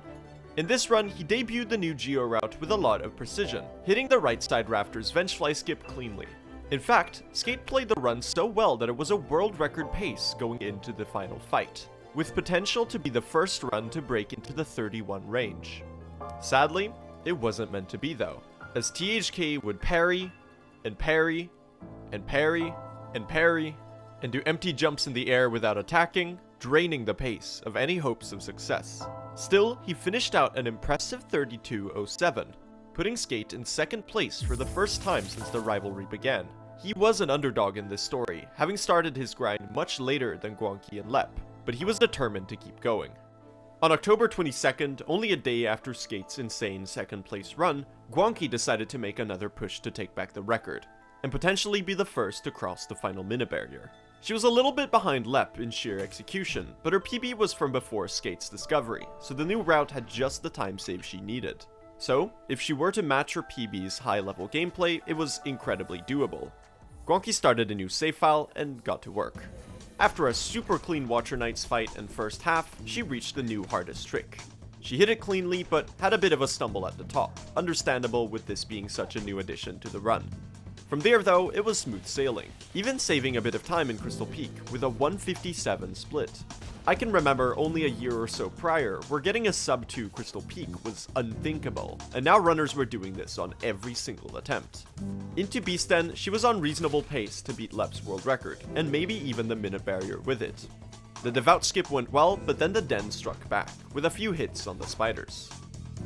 In this run, he debuted the new Geo route with a lot of precision, hitting the right side Rafters Vengefly skip cleanly. In fact, Skate played the run so well that it was a world record pace going into the final fight, with potential to be the first run to break into the 31 range. Sadly, it wasn't meant to be though, as THK would parry, and parry, and parry, and parry, and do empty jumps in the air without attacking, draining the pace of any hopes of success. Still, he finished out an impressive 32.07, putting Skate in second place for the first time since the rivalry began. He was an underdog in this story, having started his grind much later than Guanqi and Lep, but he was determined to keep going. On October 22nd, only a day after Skate's insane second place run, Guanqi decided to make another push to take back the record, and potentially be the first to cross the final minute barrier. She was a little bit behind Lep in sheer execution, but her PB was from before Skate's discovery, so the new route had just the time save she needed. So, if she were to match her PB's high-level gameplay, it was incredibly doable. Guanqi started a new save file and got to work. After a super clean Watcher Knights fight in first half, she reached the new hardest trick. She hit it cleanly, but had a bit of a stumble at the top, understandable with this being such a new addition to the run. From there though, it was smooth sailing, even saving a bit of time in Crystal Peak with a 157 split. I can remember only a year or so prior, where getting a sub 2 Crystal Peak was unthinkable, and now runners were doing this on every single attempt. Into Beasten, she was on reasonable pace to beat Lep's world record, and maybe even the minute barrier with it. The devout skip went well, but then the den struck back, with a few hits on the spiders.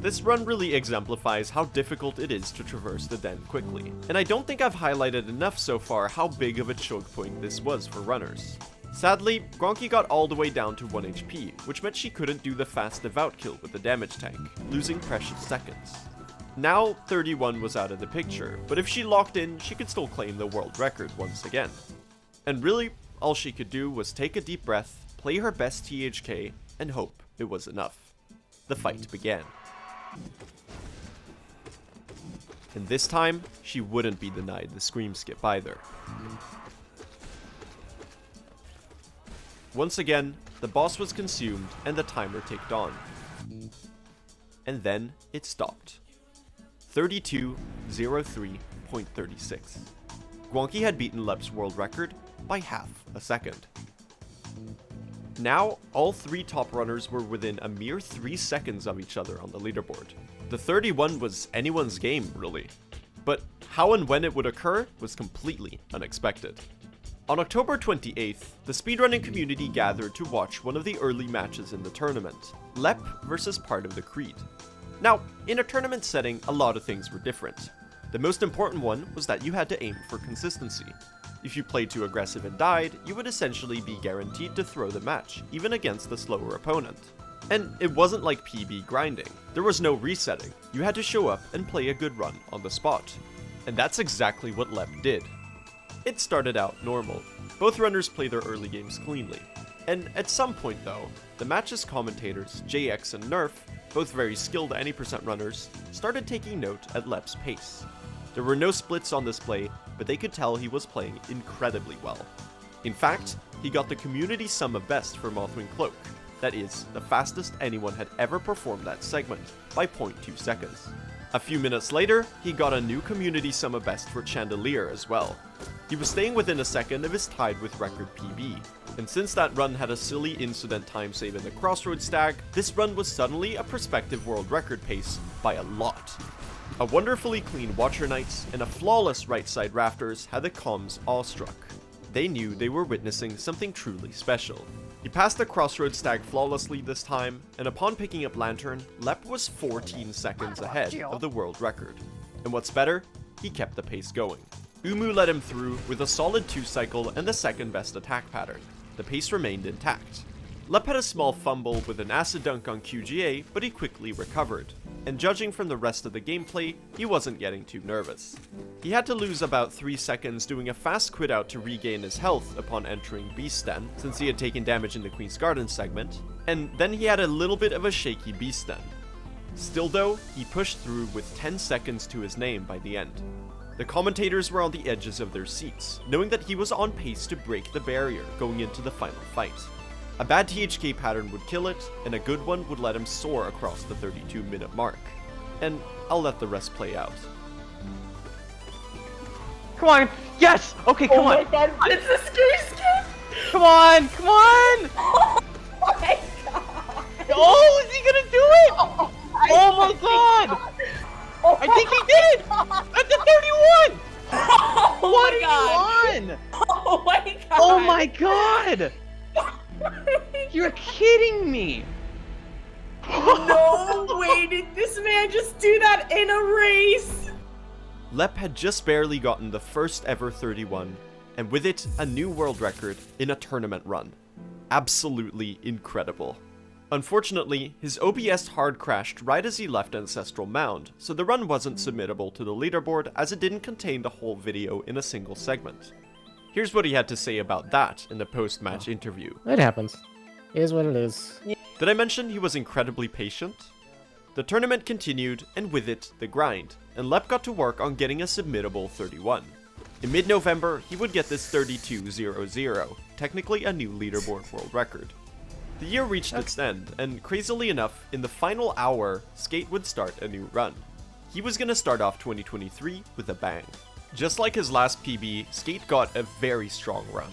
This run really exemplifies how difficult it is to traverse the den quickly, and I don't think I've highlighted enough so far how big of a choke point this was for runners. Sadly, Guanqi got all the way down to 1 HP, which meant she couldn't do the fast devout kill with the damage tank, losing precious seconds. Now, 31 was out of the picture, but if she locked in, she could still claim the world record once again. And really, all she could do was take a deep breath, play her best THK, and hope it was enough. The fight began. And this time, she wouldn't be denied the scream skip either. Once again, the boss was consumed and the timer ticked on. And then it stopped. 32:03.36. Guanqi had beaten Lep's world record by half a second. Now, all three top runners were within a mere 3 seconds of each other on the leaderboard. The 31 was anyone's game, really. But how and when it would occur was completely unexpected. On October 28th, the speedrunning community gathered to watch one of the early matches in the tournament, Lep versus part of the Creed. Now, in a tournament setting, a lot of things were different. The most important one was that you had to aim for consistency. If you played too aggressive and died, you would essentially be guaranteed to throw the match, even against the slower opponent. And it wasn't like PB grinding. There was no resetting. You had to show up and play a good run on the spot. And that's exactly what Lep did. It started out normal. Both runners played their early games cleanly. And at some point though, the match's commentators, JX and Nerf, both very skilled any percent runners, started taking note at Lep's pace. There were no splits on display, but they could tell he was playing incredibly well. In fact, he got the community sum of best for Mothwing Cloak, that is, the fastest anyone had ever performed that segment, by 0.2 seconds. A few minutes later, he got a new community sum of best for Chandelier as well. He was staying within a second of his tied with record PB, and since that run had a silly incident time save in the Crossroads stag, this run was suddenly a prospective world record pace by a lot. A wonderfully clean Watcher Knights and a flawless right side rafters had the comms awestruck. They knew they were witnessing something truly special. He passed the Crossroads stag flawlessly this time, and upon picking up Lantern, Lep was 14 seconds ahead of the world record. And what's better, he kept the pace going. Umu led him through with a solid 2 cycle and the second best attack pattern. The pace remained intact. Lep had a small fumble with an acid dunk on QGA, but he quickly recovered. And judging from the rest of the gameplay, he wasn't getting too nervous. He had to lose about 3 seconds doing a fast quit out to regain his health upon entering Beast Den, since he had taken damage in the Queen's Garden segment, and then he had a little bit of a shaky Beast Den. Still though, he pushed through with 10 seconds to his name by the end. The commentators were on the edges of their seats, knowing that he was on pace to break the barrier going into the final fight. A bad THK pattern would kill it, and a good one would let him soar across the 32-minute mark. And I'll let the rest play out. Come on! Yes! Okay, come on! Oh my god, it's a scary skin! Come on! Come on! Oh my god! Oh, is he gonna do it? Oh my god! Oh I think he did! That's a 31! Oh What my are god! you on? Oh my god! Oh my god! You're kidding me! No way did this man just do that in a race! Lep had just barely gotten the first ever 31, and with it, a new world record in a tournament run. Absolutely incredible. Unfortunately, his OBS hard crashed right as he left Ancestral Mound, so the run wasn't submittable to the leaderboard as it didn't contain the whole video in a single segment. Here's what he had to say about that in the post-match interview. It happens. It is what it is. Did I mention he was incredibly patient? The tournament continued, and with it, the grind, and Lep got to work on getting a submittable 31. In mid-November, he would get this 32:00, technically a new leaderboard world record. The year reached its end, and crazily enough, in the final hour, Skate would start a new run. He was gonna start off 2023 with a bang. Just like his last PB, Skate got a very strong run.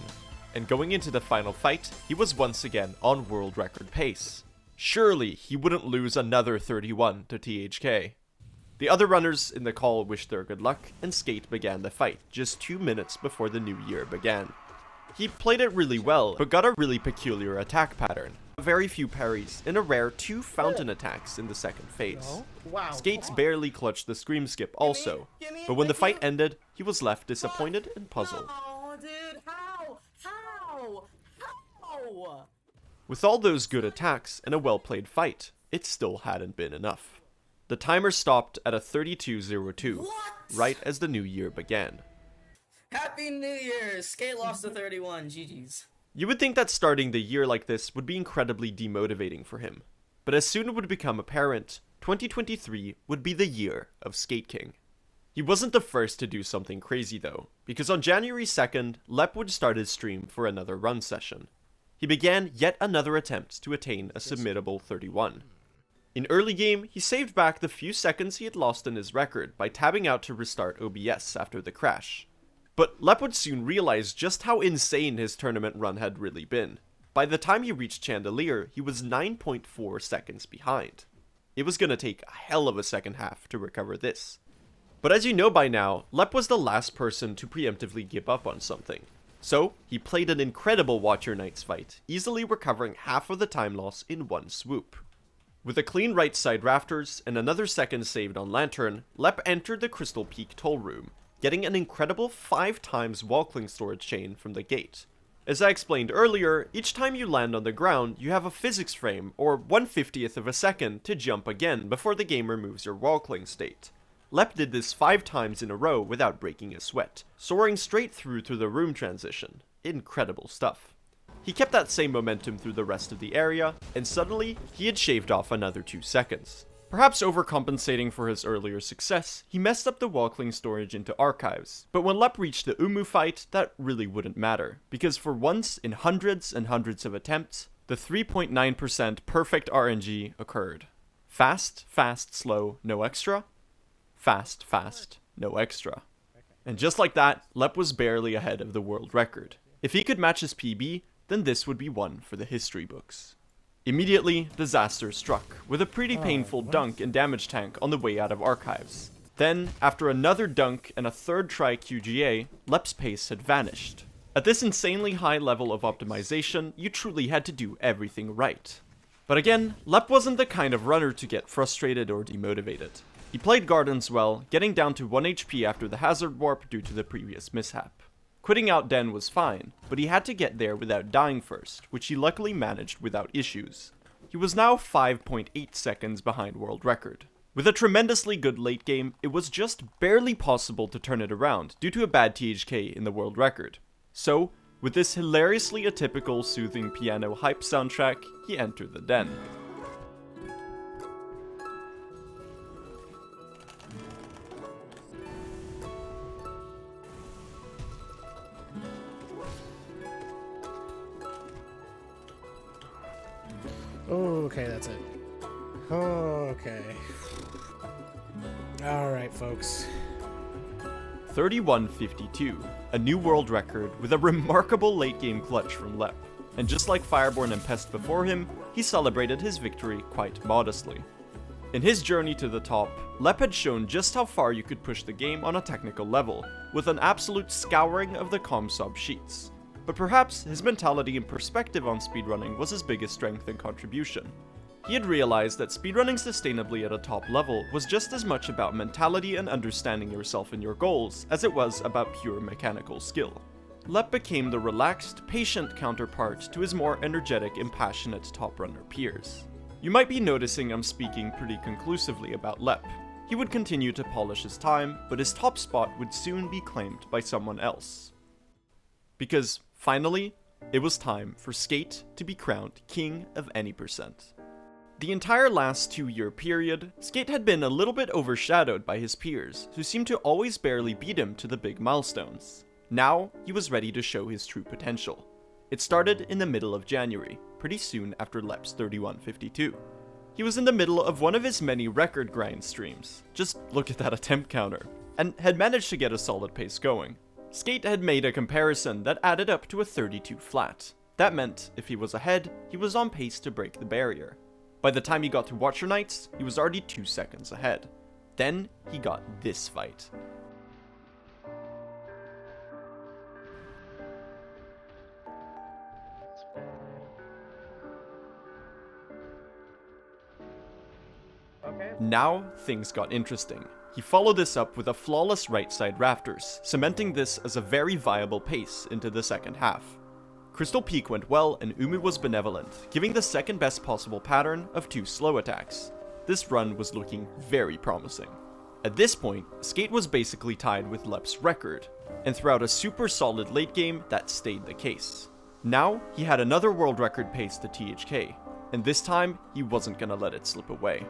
And going into the final fight, he was once again on world record pace. Surely he wouldn't lose another 31 to THK. The other runners in the call wished their good luck, and Skate began the fight just 2 minutes before the new year began. He played it really well, but got a really peculiar attack pattern. Very few parries, and a rare 2 fountain attacks in the second phase. Wow. Skates barely clutched the scream skip also, but when the fight ended, he was left disappointed and puzzled. Oh, dude, how? How? How? With all those good attacks and a well-played fight, it still hadn't been enough. The timer stopped at a 32:02, right as the new year began. Happy New Year! Skate lost to 31, GG's. You would think that starting the year like this would be incredibly demotivating for him, but as soon it would become apparent, 2023 would be the year of Skate King. He wasn't the first to do something crazy though, because on January 2nd, Lep would start his stream for another run session. he began yet another attempt to attain a submittable 31. In early game, he saved back the few seconds he had lost in his record by tabbing out to restart OBS after the crash. But Lep would soon realize just how insane his tournament run had really been. By the time he reached Chandelier, he was 9.4 seconds behind. It was gonna take a hell of a second half to recover this. But as you know by now, Lep was the last person to preemptively give up on something. So, he played an incredible Watch Your Knights fight, easily recovering half of the time loss in one swoop. With a clean right side rafters and another second saved on Lantern, Lep entered the Crystal Peak toll room, getting an incredible 5 times Walkling storage chain from the gate. As I explained earlier, each time you land on the ground, you have a physics frame, or 1/50th of a second, to jump again before the game removes your Walkling state. Lep did this 5 times in a row without breaking a sweat, soaring straight through to the room transition. Incredible stuff. He kept that same momentum through the rest of the area, and suddenly, he had shaved off another 2 seconds. Perhaps overcompensating for his earlier success, he messed up the Walkling storage into archives, but when Lep reached the Umu fight, that really wouldn't matter, because for once in hundreds and hundreds of attempts, the 3.9% perfect RNG occurred. Fast, fast, slow, no extra. Fast, fast, no extra. And just like that, Lep was barely ahead of the world record. If he could match his PB, then this would be one for the history books. Immediately, disaster struck, with a pretty painful dunk and damage tank on the way out of archives. Then, after another dunk and a third try QGA, Lep's pace had vanished. At this insanely high level of optimization, you truly had to do everything right. But again, Lep wasn't the kind of runner to get frustrated or demotivated. He played Gardens well, getting down to 1 HP after the hazard warp due to the previous mishap. Quitting out Den was fine, but he had to get there without dying first, which he luckily managed without issues. He was now 5.8 seconds behind world record. With a tremendously good late game, it was just barely possible to turn it around due to a bad THK in the world record. So, with this hilariously atypical soothing piano hype soundtrack, he entered the Den. Okay, that's it. Okay. Alright, folks. 31:52, a new world record with a remarkable late game clutch from Lep. And just like Fireborn and Pest before him, he celebrated his victory quite modestly. In his journey to the top, Lep had shown just how far you could push the game on a technical level, with an absolute scouring of the ComSob sheets. But perhaps his mentality and perspective on speedrunning was his biggest strength and contribution. He had realized that speedrunning sustainably at a top level was just as much about mentality and understanding yourself and your goals as it was about pure mechanical skill. Lep became the relaxed, patient counterpart to his more energetic and passionate top runner peers. You might be noticing I'm speaking pretty conclusively about Lep. He would continue to polish his time, but his top spot would soon be claimed by someone else. Because, finally, it was time for Skate to be crowned king of any percent. The entire last 2-year period, Skate had been a little bit overshadowed by his peers, who seemed to always barely beat him to the big milestones. Now, he was ready to show his true potential. It started in the middle of January, pretty soon after Lep's 31:52. He was in the middle of one of his many record grind streams, just look at that attempt counter, and had managed to get a solid pace going. Skate had made a comparison that added up to a 32 flat. That meant, if he was ahead, he was on pace to break the barrier. By the time he got to Watch Your Knights, he was already 2 seconds ahead. Then, he got this fight. Now, things got interesting. He followed this up with a flawless right side rafters, cementing this as a very viable pace into the second half. Crystal Peak went well and Umu was benevolent, giving the second best possible pattern of 2 slow attacks. This run was looking very promising. At this point, Skate was basically tied with Lep's record, and throughout a super solid late game, that stayed the case. Now, he had another world record pace to THK, and this time, he wasn't gonna let it slip away.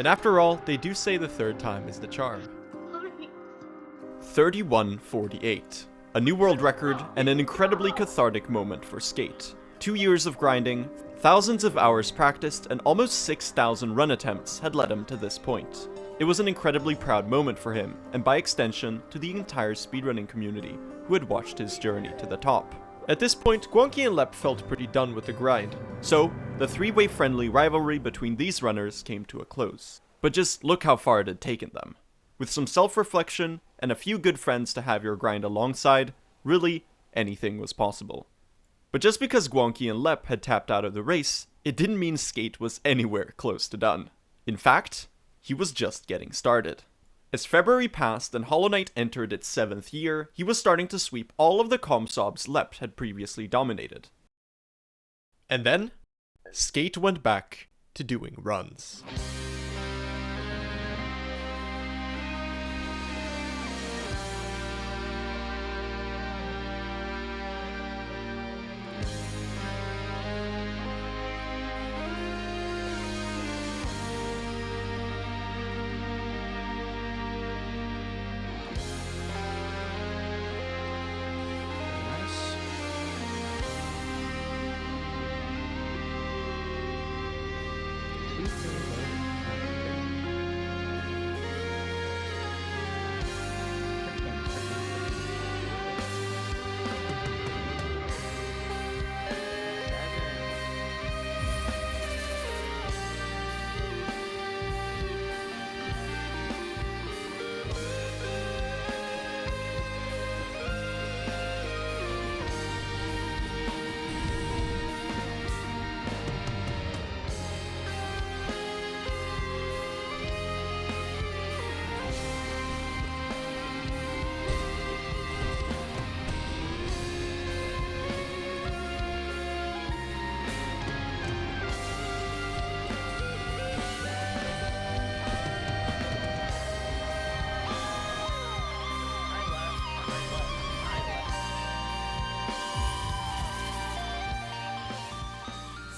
And after all, they do say the third time is the charm. 31:48. A new world record and an incredibly cathartic moment for Skate. 2 years of grinding, thousands of hours practiced, and almost 6,000 run attempts had led him to this point. It was an incredibly proud moment for him, and by extension, to the entire speedrunning community who had watched his journey to the top. At this point, Guanqi and Lep felt pretty done with the grind, so the three-way friendly rivalry between these runners came to a close. But just look how far it had taken them. With some self-reflection and a few good friends to have your grind alongside, really, anything was possible. But just because Guanqi and Lep had tapped out of the race, it didn't mean Skate was anywhere close to done. In fact, he was just getting started. As February passed and Hollow Knight entered its 7th year, he was starting to sweep all of the comsobs Lep had previously dominated. And then, Skate went back to doing runs.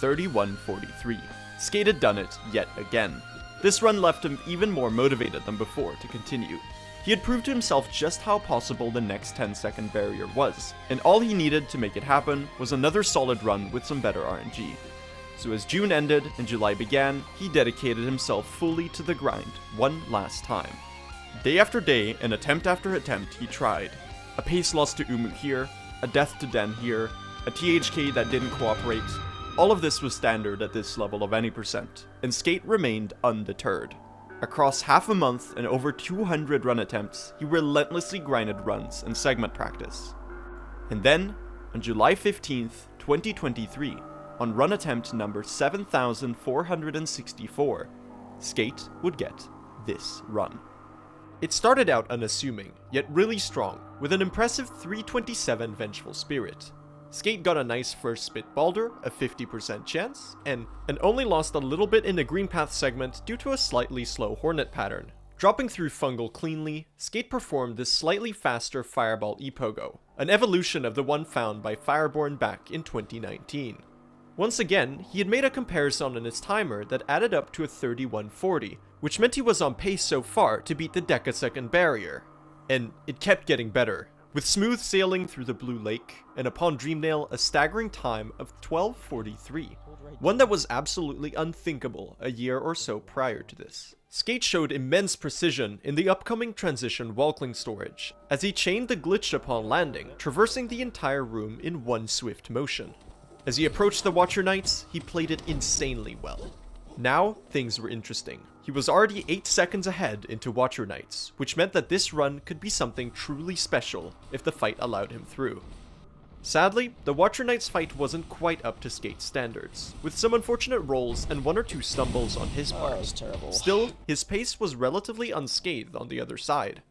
(31:43). Skate had done it yet again. This run left him even more motivated than before to continue. He had proved to himself just how possible the next 10-second barrier was, and all he needed to make it happen was another solid run with some better RNG. So as June ended and July began, he dedicated himself fully to the grind one last time. Day after day and attempt after attempt he tried. A pace loss to Umu here, a death to Den here, a THK that didn't cooperate. All of this was standard at this level of any percent, and Skate remained undeterred. Across half a month and over 200 run attempts, he relentlessly grinded runs and segment practice. And then, on July 15th, 2023, on run attempt number 7,464, Skate would get this run. It started out unassuming, yet really strong, with an impressive 327 Vengeful Spirit. Skate got a nice first spit Balder, a 50% chance, and only lost a little bit in the green path segment due to a slightly slow Hornet pattern. Dropping through Fungal cleanly, Skate performed this slightly faster Fireball Epogo, an evolution of the one found by Fireborn back in 2019. Once again, he had made a comparison on his timer that added up to a 31:40, which meant he was on pace so far to beat the decasecond barrier. And it kept getting better, with smooth sailing through the Blue Lake, and upon Dreamnail a staggering time of 12:43, one that was absolutely unthinkable a year or so prior to this. Skate showed immense precision in the upcoming transition Walkling storage, as he chained the glitch upon landing, traversing the entire room in one swift motion. As he approached the Watcher Knights, he played it insanely well. Now, things were interesting. He was already 8 seconds ahead into Watcher Knights, which meant that this run could be something truly special if the fight allowed him through. Sadly, the Watcher Knights fight wasn't quite up to Skate's standards, with some unfortunate rolls and 1 or 2 stumbles on his part. That was terrible. Still, his pace was relatively unscathed on the other side.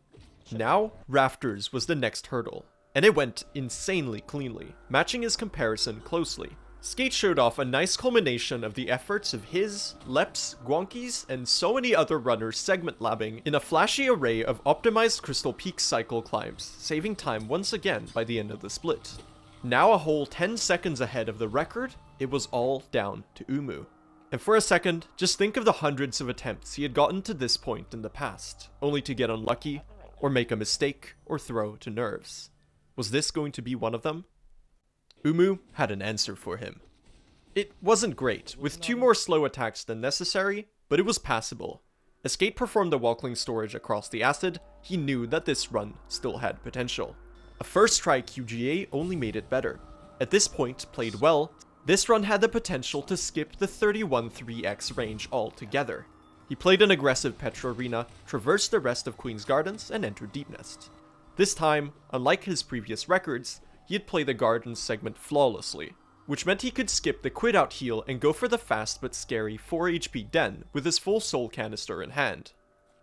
Now, Rafters was the next hurdle, and it went insanely cleanly, matching his comparison closely. Skate showed off a nice culmination of the efforts of his, Lep's, Guanqi's, and so many other runners segment labbing in a flashy array of optimized Crystal Peak cycle climbs, saving time once again by the end of the split. Now a whole 10 seconds ahead of the record, it was all down to Umu. And for a second, just think of the hundreds of attempts he had gotten to this point in the past, only to get unlucky, or make a mistake, or throw to nerves. Was this going to be one of them? Umu had an answer for him. It wasn't great, with 2 more slow attacks than necessary, but it was passable. As Skate performed the Walkling storage across the acid, he knew that this run still had potential. A first try QGA only made it better. At this point, played well, this run had the potential to skip the 31-3x range altogether. He played an aggressive Petro Arena, traversed the rest of Queen's Gardens, and entered Deep Nest. This time, unlike his previous records, he had played the Gardens segment flawlessly, which meant he could skip the quit out heal and go for the fast but scary 4 HP Den with his full soul canister in hand.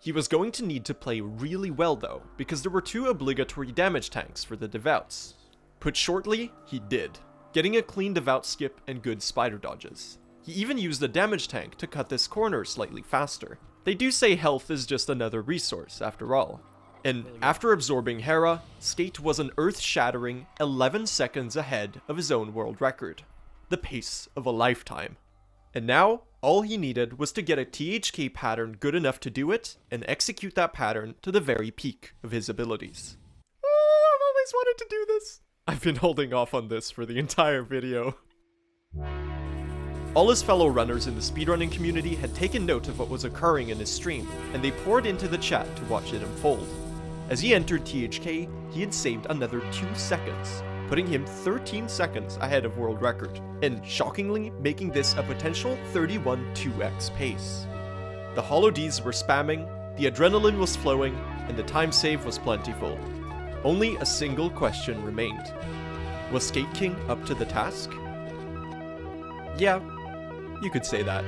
He was going to need to play really well though, because there were 2 obligatory damage tanks for the Devouts. Put shortly, he did, getting a clean Devout skip and good spider dodges. He even used the damage tank to cut this corner slightly faster. They do say health is just another resource after all. And after absorbing Hera, Skate was an earth-shattering 11 seconds ahead of his own world record. The pace of a lifetime. And now, all he needed was to get a THK pattern good enough to do it, and execute that pattern to the very peak of his abilities. Oh, I've always wanted to do this! I've been holding off on this for the entire video. All his fellow runners in the speedrunning community had taken note of what was occurring in his stream, and they poured into the chat to watch it unfold. As he entered THK, he had saved another 2 seconds, putting him 13 seconds ahead of world record, and shockingly making this a potential 31-2x pace. The Holo Ds were spamming, the adrenaline was flowing, and the time save was plentiful. Only a single question remained. Was Skate King up to the task? Yeah, you could say that.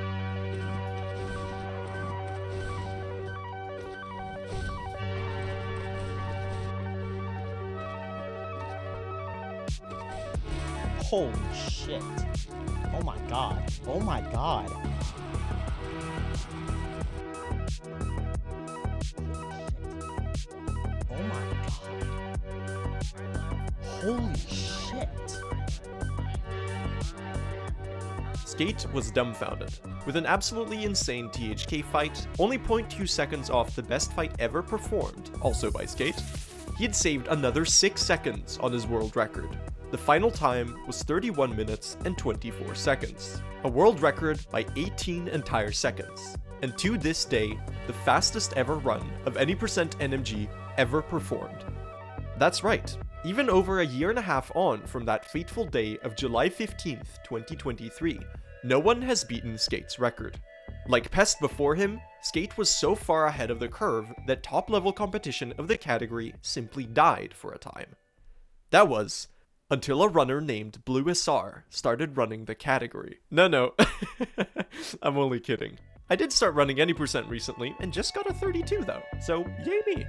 Holy shit. Oh my god. Oh my god. Oh my god. Holy shit. Skate was dumbfounded. With an absolutely insane THK fight, only 0.2 seconds off the best fight ever performed, also by Skate, he had saved another 6 seconds on his world record. The final time was 31 minutes and 24 seconds, a world record by 18 entire seconds, and to this day, the fastest ever run of any percent NMG ever performed. That's right, even over a year and a half on from that fateful day of July 15th, 2023, no one has beaten Skate's record. Like Pest before him, Skate was so far ahead of the curve that top-level competition of the category simply died for a time. That was until a runner named Blue SR started running the category. No, I'm only kidding. I did start running any percent recently and just got a 32 though, so yay me.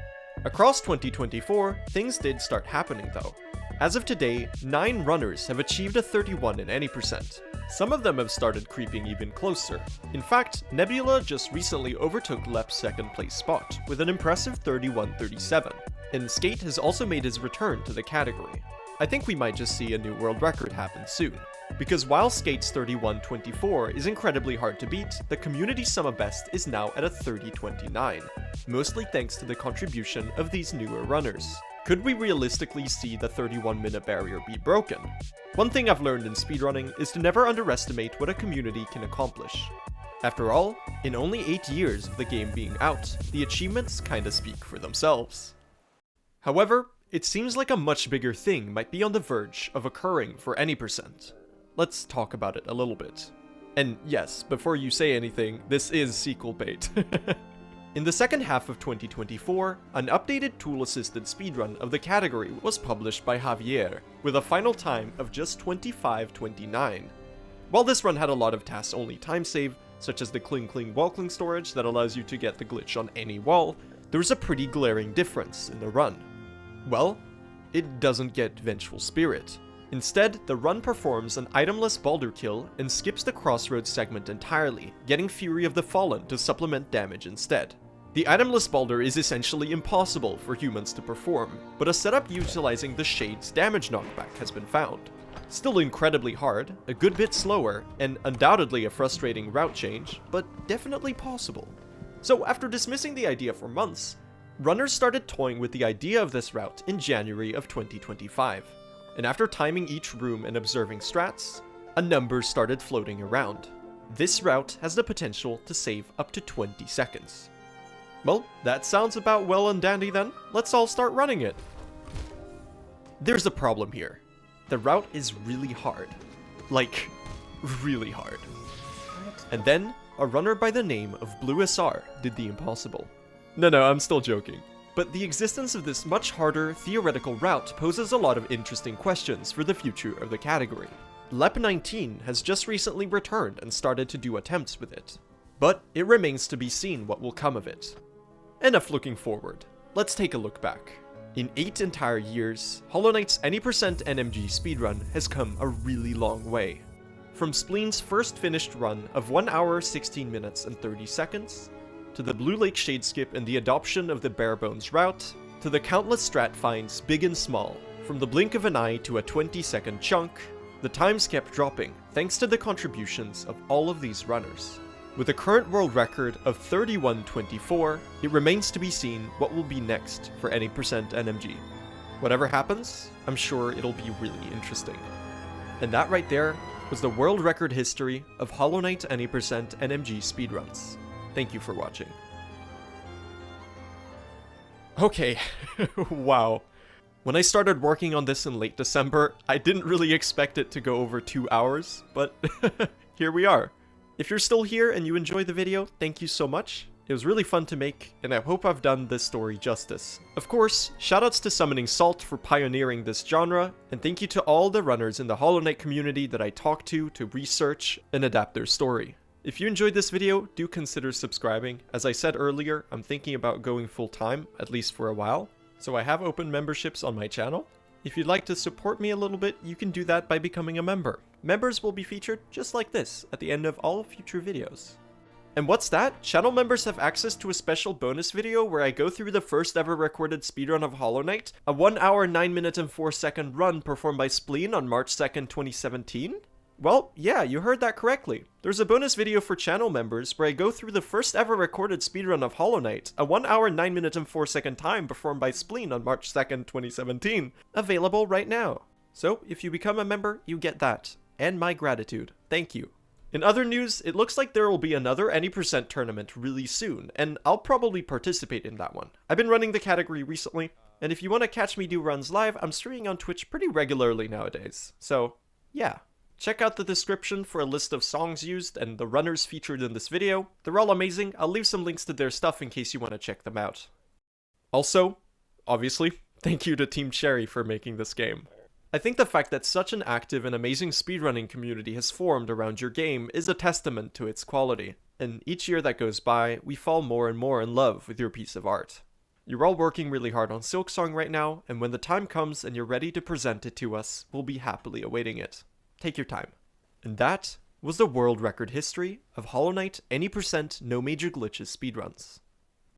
Across 2024, things did start happening though. As of today, 9 runners have achieved a 31 in any percent. Some of them have started creeping even closer. In fact, Nebula just recently overtook Lep's second place spot with an impressive 31-37, and Skate has also made his return to the category. I think we might just see a new world record happen soon. Because while Skate's 31-24 is incredibly hard to beat, the community summer best is now at a 30-29, mostly thanks to the contribution of these newer runners. Could we realistically see the 31-minute barrier be broken? One thing I've learned in speedrunning is to never underestimate what a community can accomplish. After all, in only 8 years of the game being out, the achievements kinda speak for themselves. However, it seems like a much bigger thing might be on the verge of occurring for any percent. Let's talk about it a little bit. And yes, before you say anything, this is sequel bait. In the second half of 2024, an updated tool-assisted speedrun of the category was published by Javier, with a final time of just 25:29. While this run had a lot of tasks-only time save, such as the Kling Walkling storage that allows you to get the glitch on any wall, there was a pretty glaring difference in the run. Well, it doesn't get Vengeful Spirit. Instead, the run performs an itemless Baldur kill and skips the Crossroads segment entirely, getting Fury of the Fallen to supplement damage instead. The itemless Baldur is essentially impossible for humans to perform, but a setup utilizing the Shade's damage knockback has been found. Still incredibly hard, a good bit slower, and undoubtedly a frustrating route change, but definitely possible. So after dismissing the idea for months, runners started toying with the idea of this route in January of 2025. And after timing each room and observing strats, a number started floating around. This route has the potential to save up to 20 seconds. Well, that sounds about well and dandy then. Let's all start running it. There's a problem here. The route is really hard. Like, really hard. And then, a runner by the name of Blue SR did the impossible. No, I'm still joking. But the existence of this much harder, theoretical route poses a lot of interesting questions for the future of the category. Lep19 has just recently returned and started to do attempts with it. But it remains to be seen what will come of it. Enough looking forward. Let's take a look back. In 8 entire years, Hollow Knight's any% NMG speedrun has come a really long way. From Spleen's first finished run of 1 hour, 16 minutes, and 30 seconds, to the Blue Lake Shadeskip and the adoption of the Barebones route, to the countless strat finds big and small, from the blink of an eye to a 20-second chunk, the times kept dropping thanks to the contributions of all of these runners. With a current world record of 31:24, it remains to be seen what will be next for any% NMG. Whatever happens, I'm sure it'll be really interesting. And that right there was the world record history of Hollow Knight any% NMG speedruns. Thank you for watching. Okay, wow. When I started working on this in late December, I didn't really expect it to go over 2 hours, but here we are. If you're still here and you enjoyed the video, thank you so much. It was really fun to make, and I hope I've done this story justice. Of course, shoutouts to Summoning Salt for pioneering this genre, and thank you to all the runners in the Hollow Knight community that I talked to research and adapt their story. If you enjoyed this video, do consider subscribing. As I said earlier, I'm thinking about going full-time, at least for a while, so I have open memberships on my channel. If you'd like to support me a little bit, you can do that by becoming a member. Members will be featured just like this at the end of all future videos. And what's that? Channel members have access to a special bonus video where I go through the first ever recorded speedrun of Hollow Knight, a 1 hour, 9 minute, and 4 second run performed by Spleen on March 2nd, 2017. Well, yeah, you heard that correctly. There's a bonus video for channel members where I go through the first ever recorded speedrun of Hollow Knight, a 1 hour, 9 minute, and 4 second time performed by Spleen on March 2nd, 2017. Available right now. So, if you become a member, you get that. And my gratitude. Thank you. In other news, it looks like there will be another any% tournament really soon, and I'll probably participate in that one. I've been running the category recently, and if you want to catch me do runs live, I'm streaming on Twitch pretty regularly nowadays. So, yeah. Check out the description for a list of songs used and the runners featured in this video. They're all amazing. I'll leave some links to their stuff in case you want to check them out. Also, obviously, thank you to Team Cherry for making this game. I think the fact that such an active and amazing speedrunning community has formed around your game is a testament to its quality, and each year that goes by, we fall more and more in love with your piece of art. You're all working really hard on Silksong right now, and when the time comes and you're ready to present it to us, we'll be happily awaiting it. Take your time. And that was the world record history of Hollow Knight any% no major glitches speedruns.